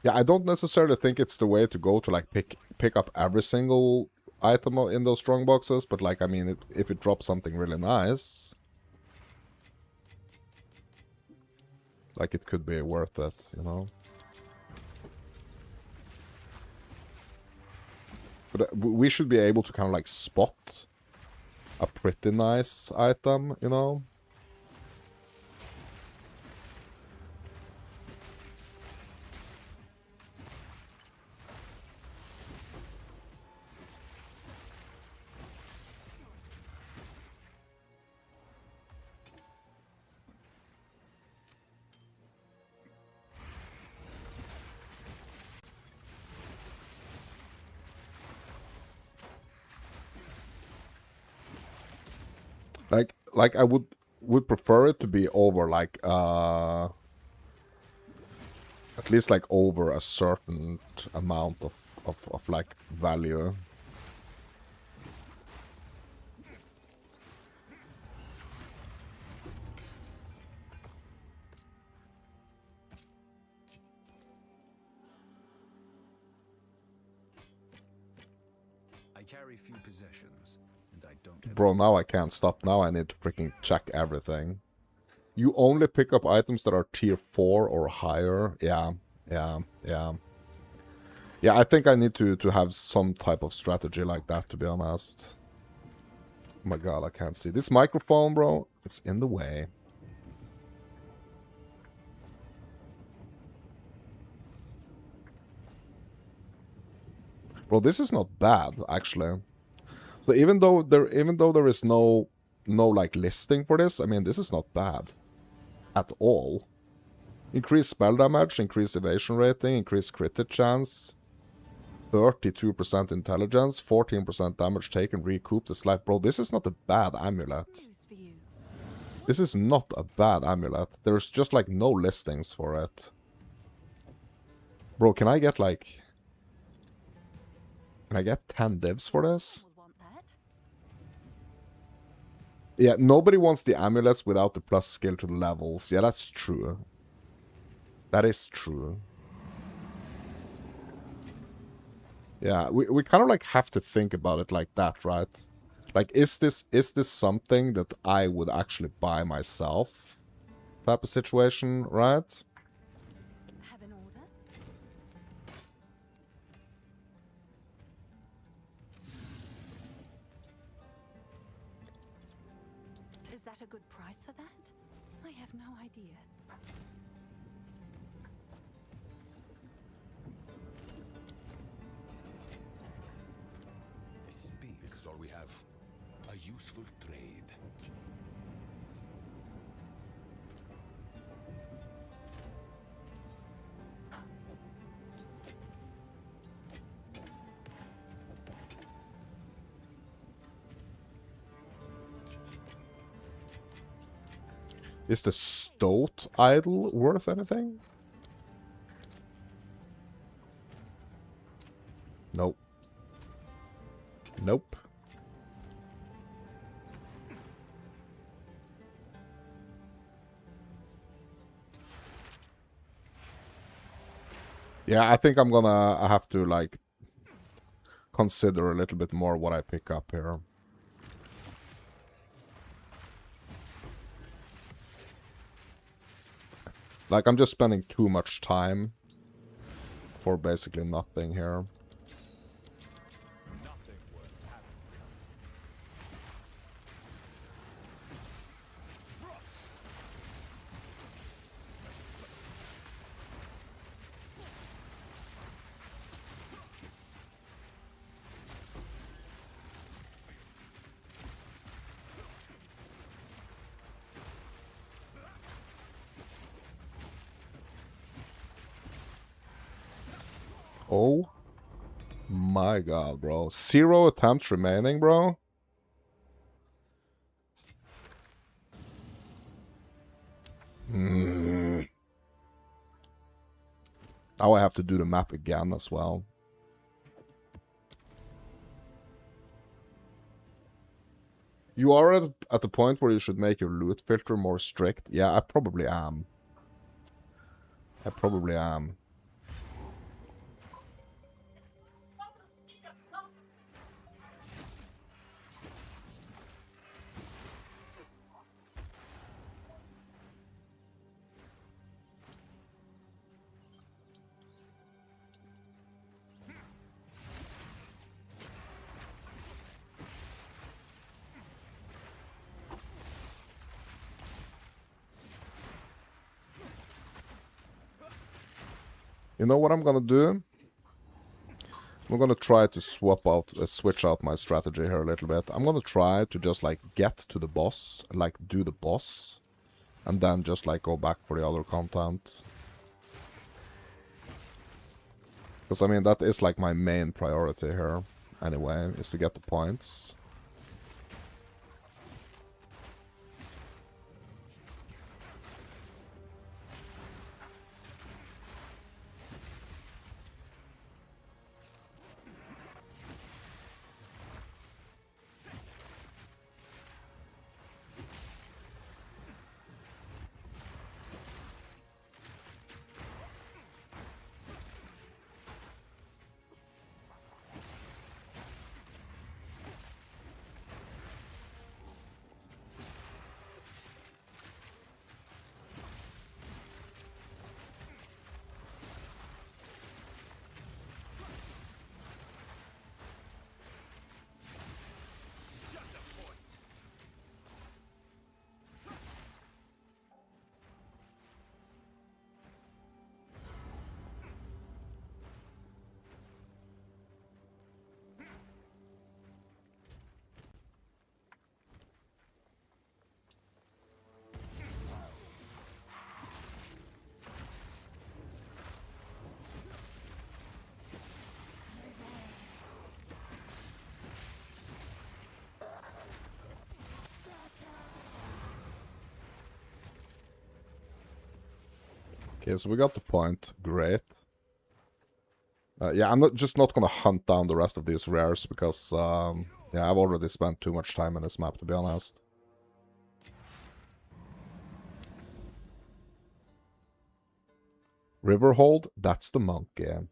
A: Yeah, I don't necessarily think it's the way to go to like pick up every single item in those strong boxes, but like I mean, if it drops something really nice, like it could be worth it, you know. But we should be able to kind of like spot a pretty nice item, you know. Like I would prefer it to be over like at least like over a certain amount of like value.
B: I carry few possessions, and I don't have
A: Bro, now I can't stop. Now I need to freaking check everything. You only pick up items that are tier 4 or higher. Yeah. Yeah, I think I need to have some type of strategy like that, to be honest. Oh my god, I can't see. This microphone, bro, it's in the way. Bro, this is not bad, actually. So even though there is no like listing for this, I mean, this is not bad at all. Increase spell damage, increase evasion rating, increase crit hit chance, 32% intelligence, 14% damage taken, recoup this life. Bro, this is not a bad amulet.
D: News for you.
A: This is not a bad amulet. There's just like no listings for it. Bro, can I get like... Can I get 10 divs for this?
D: Will want that.
A: Yeah, nobody wants the amulets without the plus skill to the levels. Yeah, that's true. That is true. Yeah, we kind of like have to think about it like that, right? Like, is this something that I would actually buy myself? Type of situation, right?
D: Have an order? Is that a good price for that? I have no idea.
C: This is all we have. A useful trade.
A: Is the Stoat idol worth anything? Nope. Nope. Yeah, I think I have to, like, consider a little bit more what I pick up here. Like, I'm just spending too much time for basically nothing here. Oh my god, bro. 0 attempts remaining, bro. Now I have to do the map again as well. You are at the point where you should make your loot filter more strict. Yeah, I probably am. I probably am. You know what I'm gonna do? I'm gonna try to switch out my strategy here a little bit. I'm gonna try to just, like, get to the boss, like, do the boss, and then just, like, go back for the other content. Because, I mean, that is, like, my main priority here, anyway, is to get the points. Okay, so we got the point. Great. Yeah, I'm not gonna hunt down the rest of these rares because, yeah, I've already spent too much time in this map, to be honest. Riverhold, that's the monkey.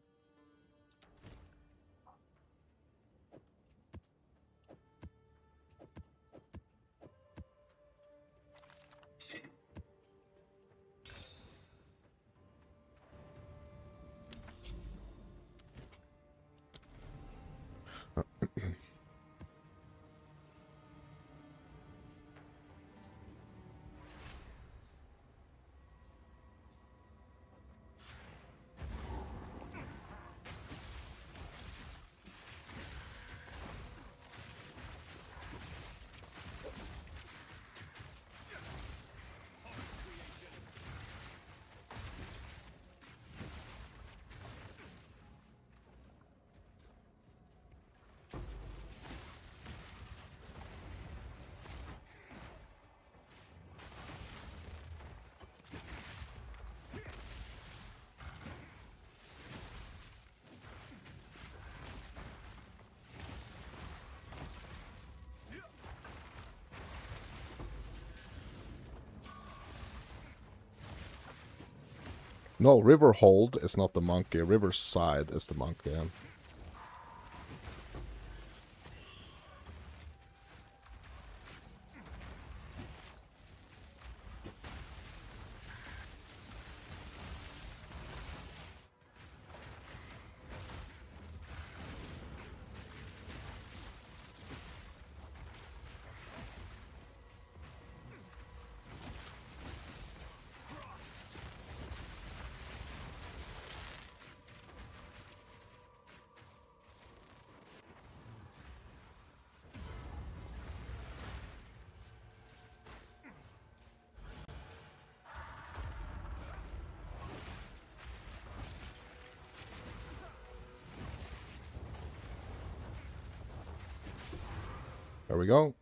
A: No, Riverhold is not the monkey. Riverside is the monkey. There we go.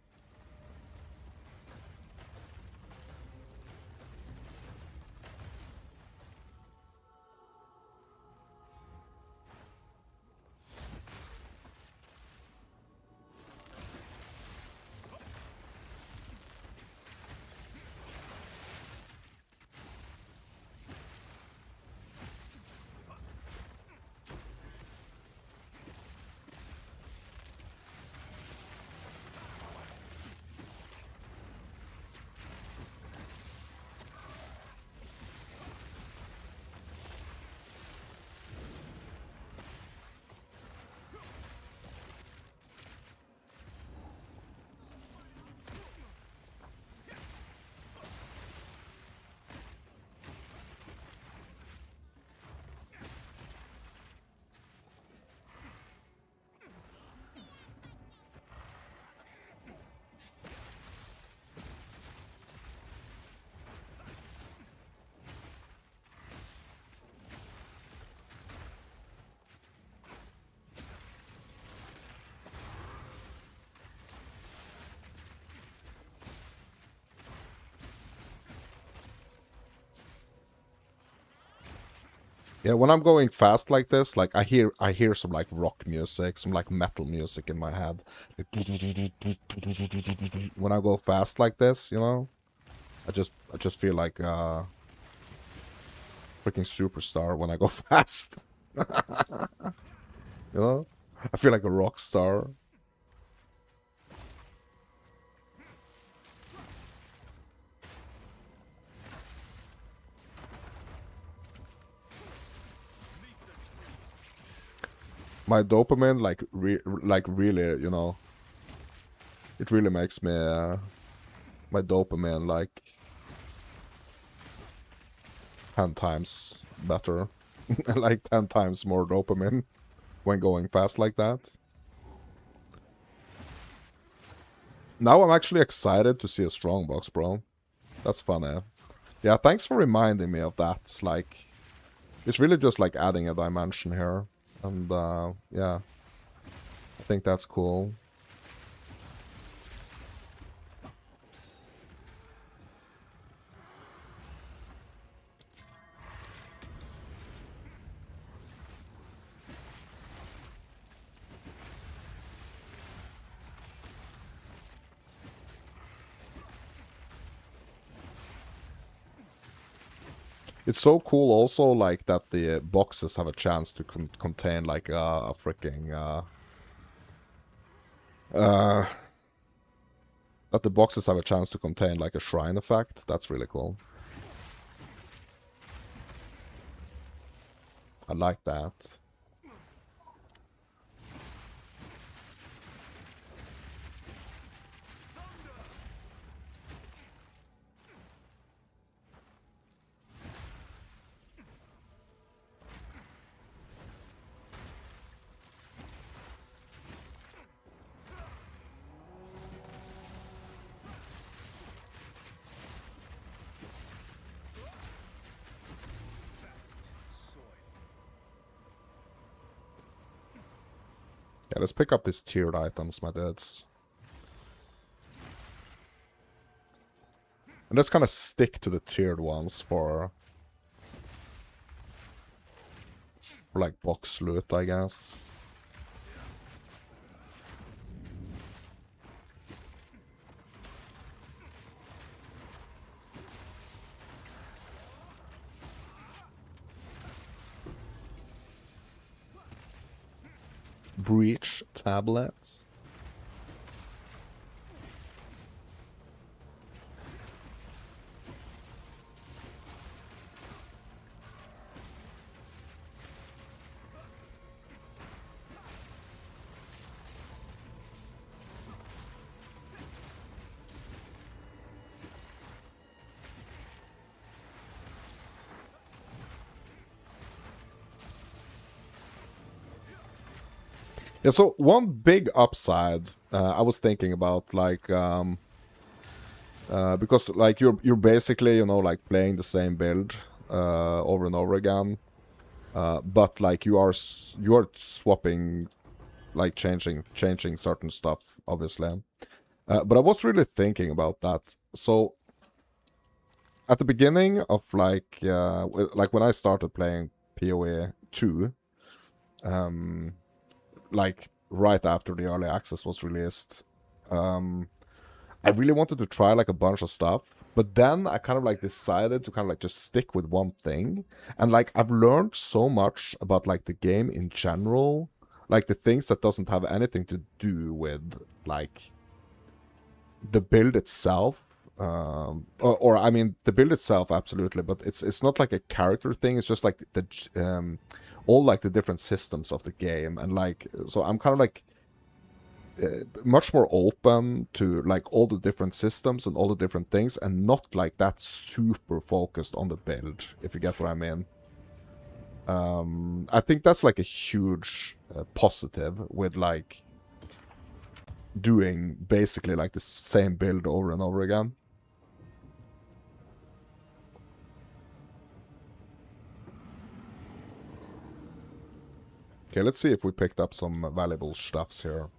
A: Yeah, when I'm going fast like this, like I hear some like rock music, some like metal music in my head. When I go fast like this, you know, I just feel like freaking superstar when I go fast. You know? I feel like a rock star. My dopamine, like, really, you know, it really makes me, my dopamine, like, 10 times better. Like, 10 times more dopamine when going fast like that. Now I'm actually excited to see a strongbox, bro. That's funny. Yeah, thanks for reminding me of that. Like, it's really just like adding a dimension here. And, yeah. I think that's cool. It's so cool also, like, that the boxes have a chance to contain, like, a freaking, that the boxes have a chance to contain, like, a shrine effect. That's really cool. I like that. Yeah, let's pick up these tiered items, my dudes. And let's kind of stick to the tiered ones for like box loot, I guess. Breach tablets. Yeah, so one big upside I was thinking about, like, because like you're basically, you know, like playing the same build over and over again, but like you are swapping, like changing certain stuff, obviously. But I was really thinking about that. So at the beginning of like when I started playing PoE 2, like right after the early access was released, I really wanted to try like a bunch of stuff, but then I kind of like decided to kind of like just stick with one thing. And like I've learned so much about like the game in general, like the things that doesn't have anything to do with like the build itself. Or I mean the build itself, absolutely, but it's not like a character thing. It's just like the all like the different systems of the game, and like so I'm kind of like much more open to like all the different systems and all the different things, and not like that super focused on the build, if you get what I mean. I think that's like a huge positive with like doing basically like the same build over and over again. Okay, let's see if we picked up some valuable stuffs here.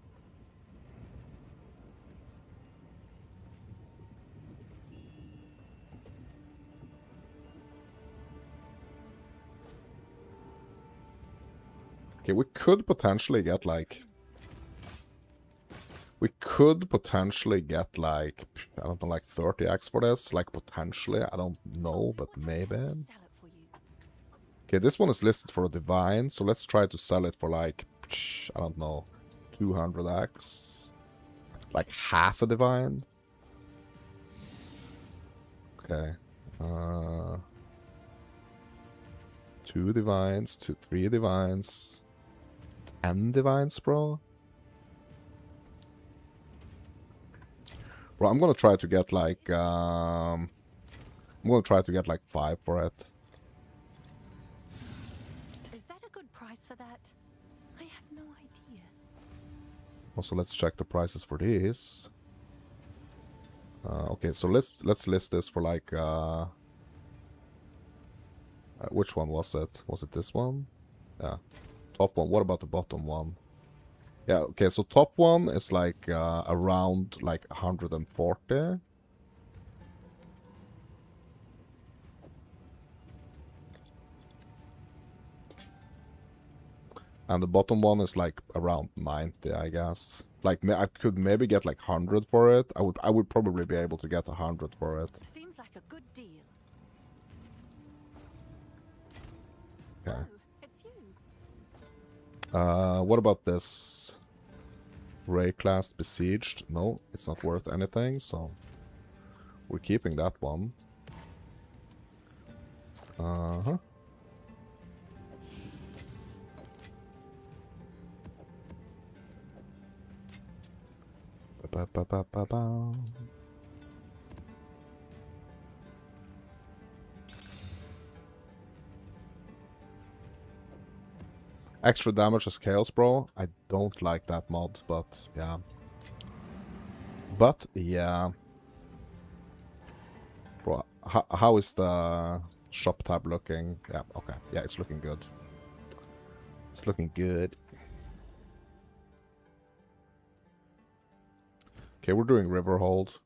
A: Okay, we could potentially get like... We could potentially get like, I don't know, like 30x for this. Like potentially, I don't know, but maybe. Okay, this one is listed for a divine, so let's try to sell it for like, I don't know, 200x. Like half a divine. Okay. 2 divines, 3 divines. 10 divines, bro. Bro, I'm gonna try to get like, I'm gonna try to get like 5 for it.
D: Is that a good price for that? I have no idea.
A: Also, let's check the prices for these. Okay, so let's list this for like, which one was it? Was it this one? Yeah, top one. What about the bottom one? Yeah, okay, so top one is like around like 140. And the bottom one is like around 90, I guess. Like I could maybe get like 100 for it. I would probably be able to get 100 for it.
D: Seems like a good deal.
A: Okay.
D: It's you.
A: What about this? Ray class besieged? No, it's not worth anything, so we're keeping that one. Uh-huh. Ba-ba-ba-ba-ba. Extra damage as Chaos Bro. I don't like that mod, but yeah. But yeah. Bro, how is the shop tab looking? Yeah, okay. Yeah, it's looking good. It's looking good. Okay, we're doing River Hold.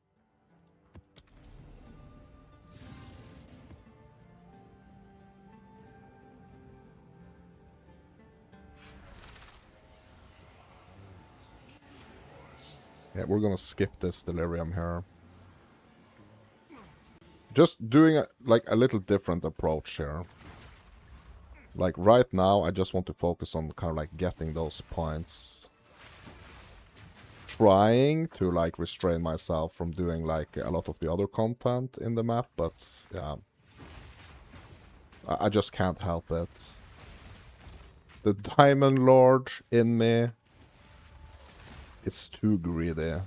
A: Yeah, we're gonna skip this Delirium here. Just doing like a little different approach here. Like right now, I just want to focus on kind of like getting those points. Trying to like restrain myself from doing like a lot of the other content in the map, but yeah. I just can't help it. The Diamond Lord in me. It's too greedy.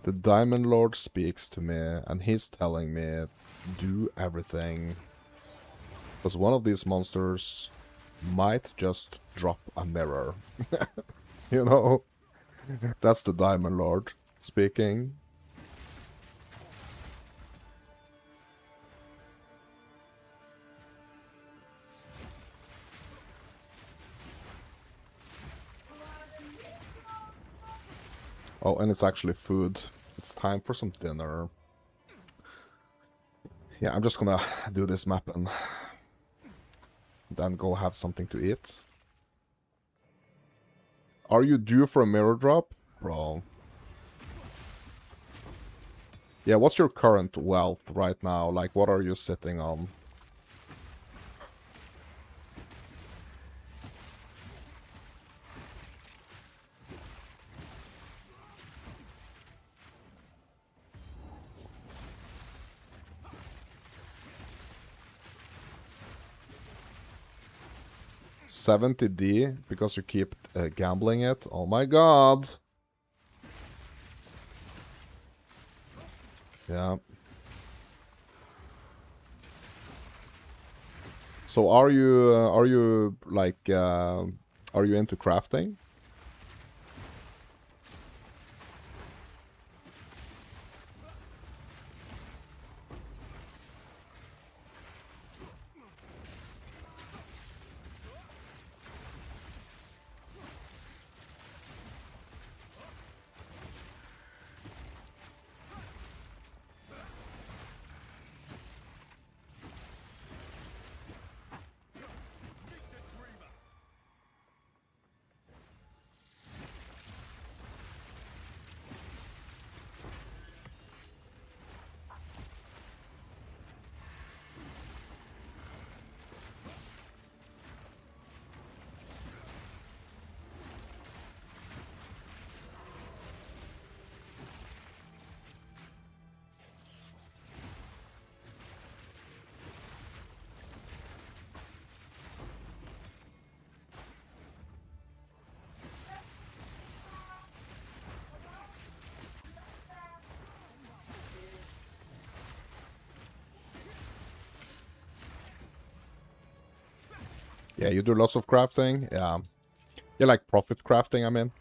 A: The Diamond Lord speaks to me, and he's telling me, do everything. Because one of these monsters might just drop a mirror. You know? That's the Diamond Lord speaking. Oh, and it's actually food. It's time for some dinner. Yeah, I'm just gonna do this map and then go have something to eat. Are you due for a mirror drop? Bro. Yeah, what's your current wealth right now? Like, what are you sitting on? $70 because you keep gambling it? Oh my god. Yeah. So are you like are you into crafting? Yeah, you do lots of crafting. Yeah. You like profit crafting, I mean.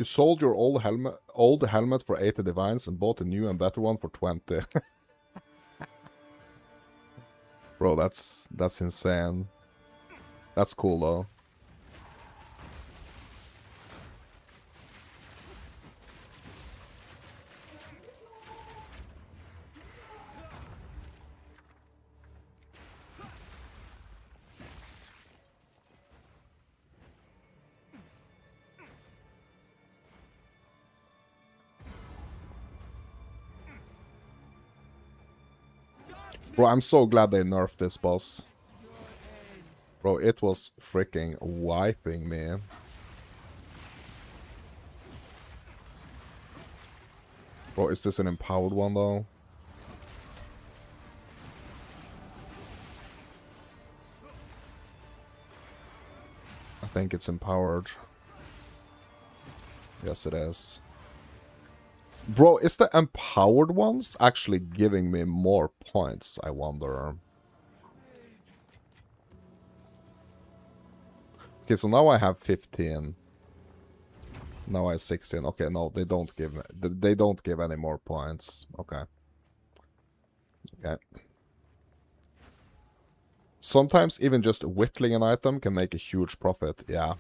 A: You sold your old helmet for 80 divines and bought a new and better one for 20. Bro, that's insane. That's cool though. Bro, I'm so glad they nerfed this boss. Bro, it was freaking wiping me. Bro, is this an empowered one though? I think it's empowered. Yes, it is. Bro, is the empowered ones actually giving me more points, I wonder? Okay, so now I have 15. Now I have 16. Okay, no, they don't give any more points. Okay. Okay. Sometimes even just whittling an item can make a huge profit. Yeah.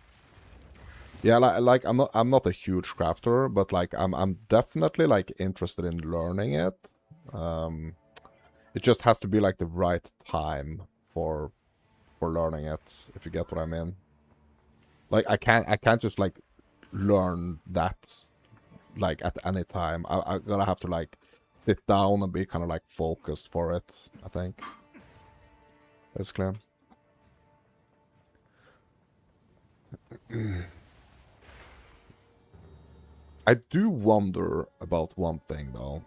A: Yeah, like I'm not a huge crafter, but like I'm definitely like interested in learning it. It just has to be like the right time for learning it, if you get what I mean. Like I can't just like learn that like at any time. I gotta have to like sit down and be kind of like focused for it, I think. Basically. I do wonder about one thing though.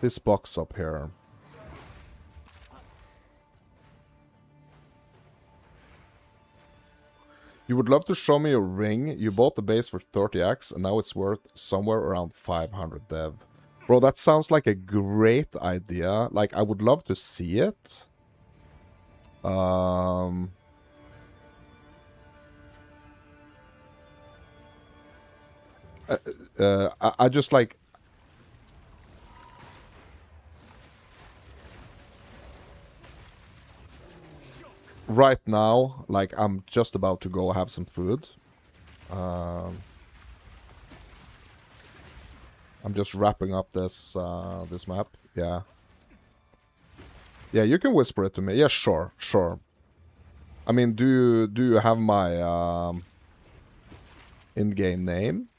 A: This box up here. You would love to show me your ring. You bought the base for 30x and now it's worth somewhere around 500 dev. Bro, that sounds like a great idea. Like, I would love to see it. I just like... Right now, like, I'm just about to go have some food. I'm just wrapping up this this map. Yeah. Yeah, you can whisper it to me. Yeah, sure, sure. I mean, do you have my in-game name?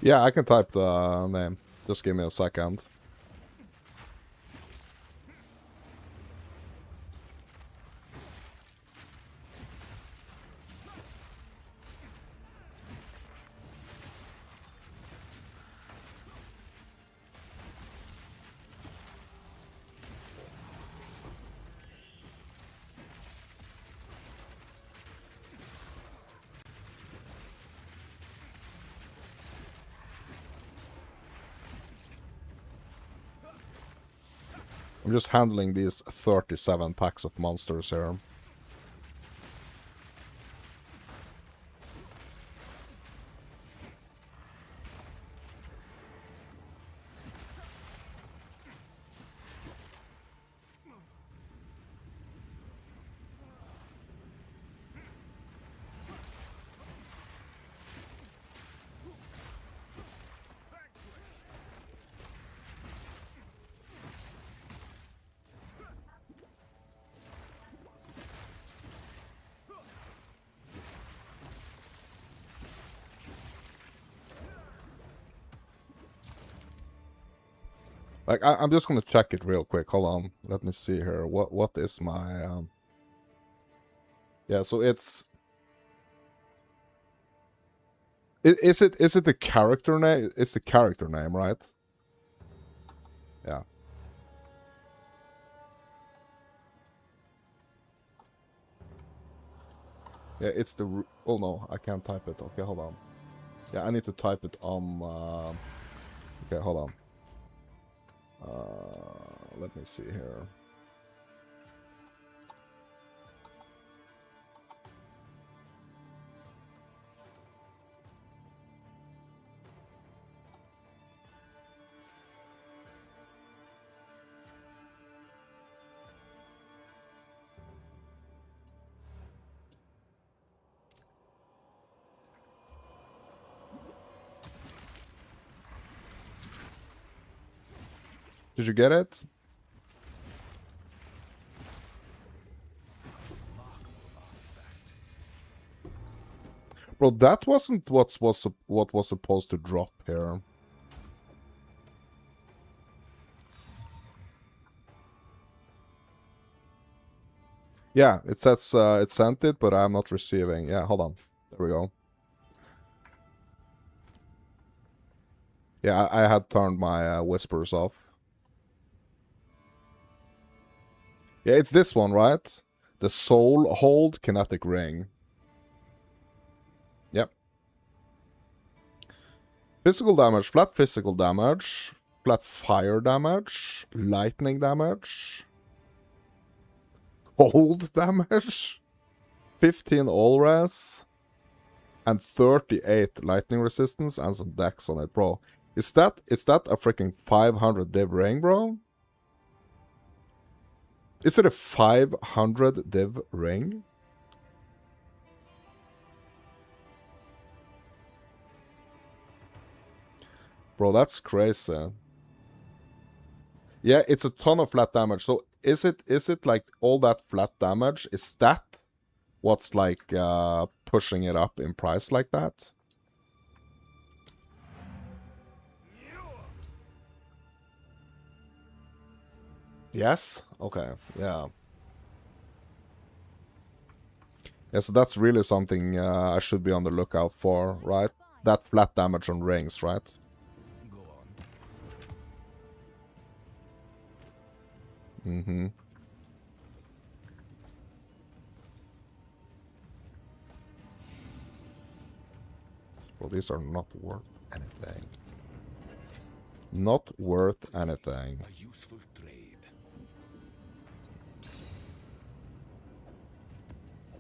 A: Yeah, I can type the name. Just give me a second. I'm just handling these 37 packs of monsters here. Like, I'm just gonna check it real quick. Hold on. Let me see here. What is my... Yeah, so it's... Is it the character name? It's the character name, right? Yeah. Yeah, it's the... Oh no, I can't type it. Okay, hold on. Yeah, I need to type it on... Okay, hold on. Let me see here. Did you get it? Bro, that wasn't what was supposed to drop here. Yeah, it says it sent it, but I'm not receiving. Yeah, hold on. There we go. Yeah, I had turned my whispers off. Yeah, it's this one, right? The Soul Hold Kinetic Ring. Yep. Physical damage, flat physical damage, flat fire damage, lightning damage, cold damage, 15 all res, and 38 lightning resistance and some dex on it, bro. Is that a freaking 500 div ring, bro? Is it a 500 div ring? Bro, that's crazy. Yeah, it's a ton of flat damage. So is it like all that flat damage? Is that what's like pushing it up in price like that? Yes? Okay, yeah. Yeah, so that's really something I should be on the lookout for, right? That flat damage on rings, right?
B: Go on.
A: Mm-hmm. Well, these are not worth anything. Not worth anything.
B: A useful trade.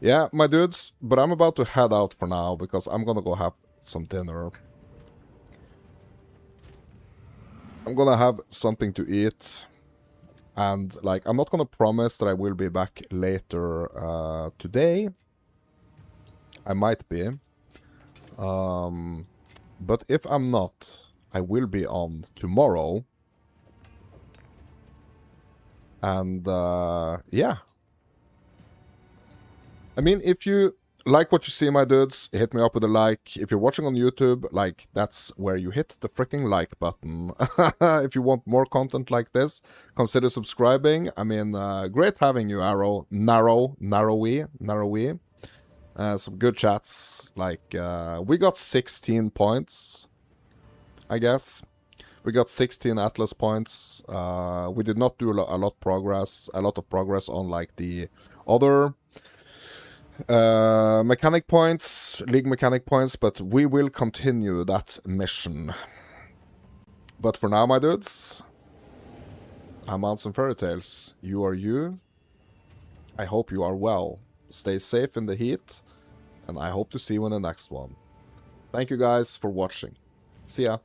A: Yeah, my dudes, but I'm about to head out for now because I'm gonna go have some dinner. I'm gonna have something to eat. And, like, I'm not gonna promise that I will be back later today. I might be. But if I'm not, I will be on tomorrow. And, yeah. I mean, if you like what you see, my dudes, hit me up with a like. If you're watching on YouTube, like, that's where you hit the freaking like button. If you want more content like this, consider subscribing. I mean, great having you, Narrowy. Some good chats. Like, we got 16 points, I guess. We got 16 Atlas points. We did not do a lot of progress on, like, the other mechanic points, league mechanic points, but we will continue that mission. But for now, my dudes, I'm Mounts and Fairy Tales. You are you. I hope you are well. Stay safe in the heat, and I hope to see you in the next one. Thank you guys for watching. See ya.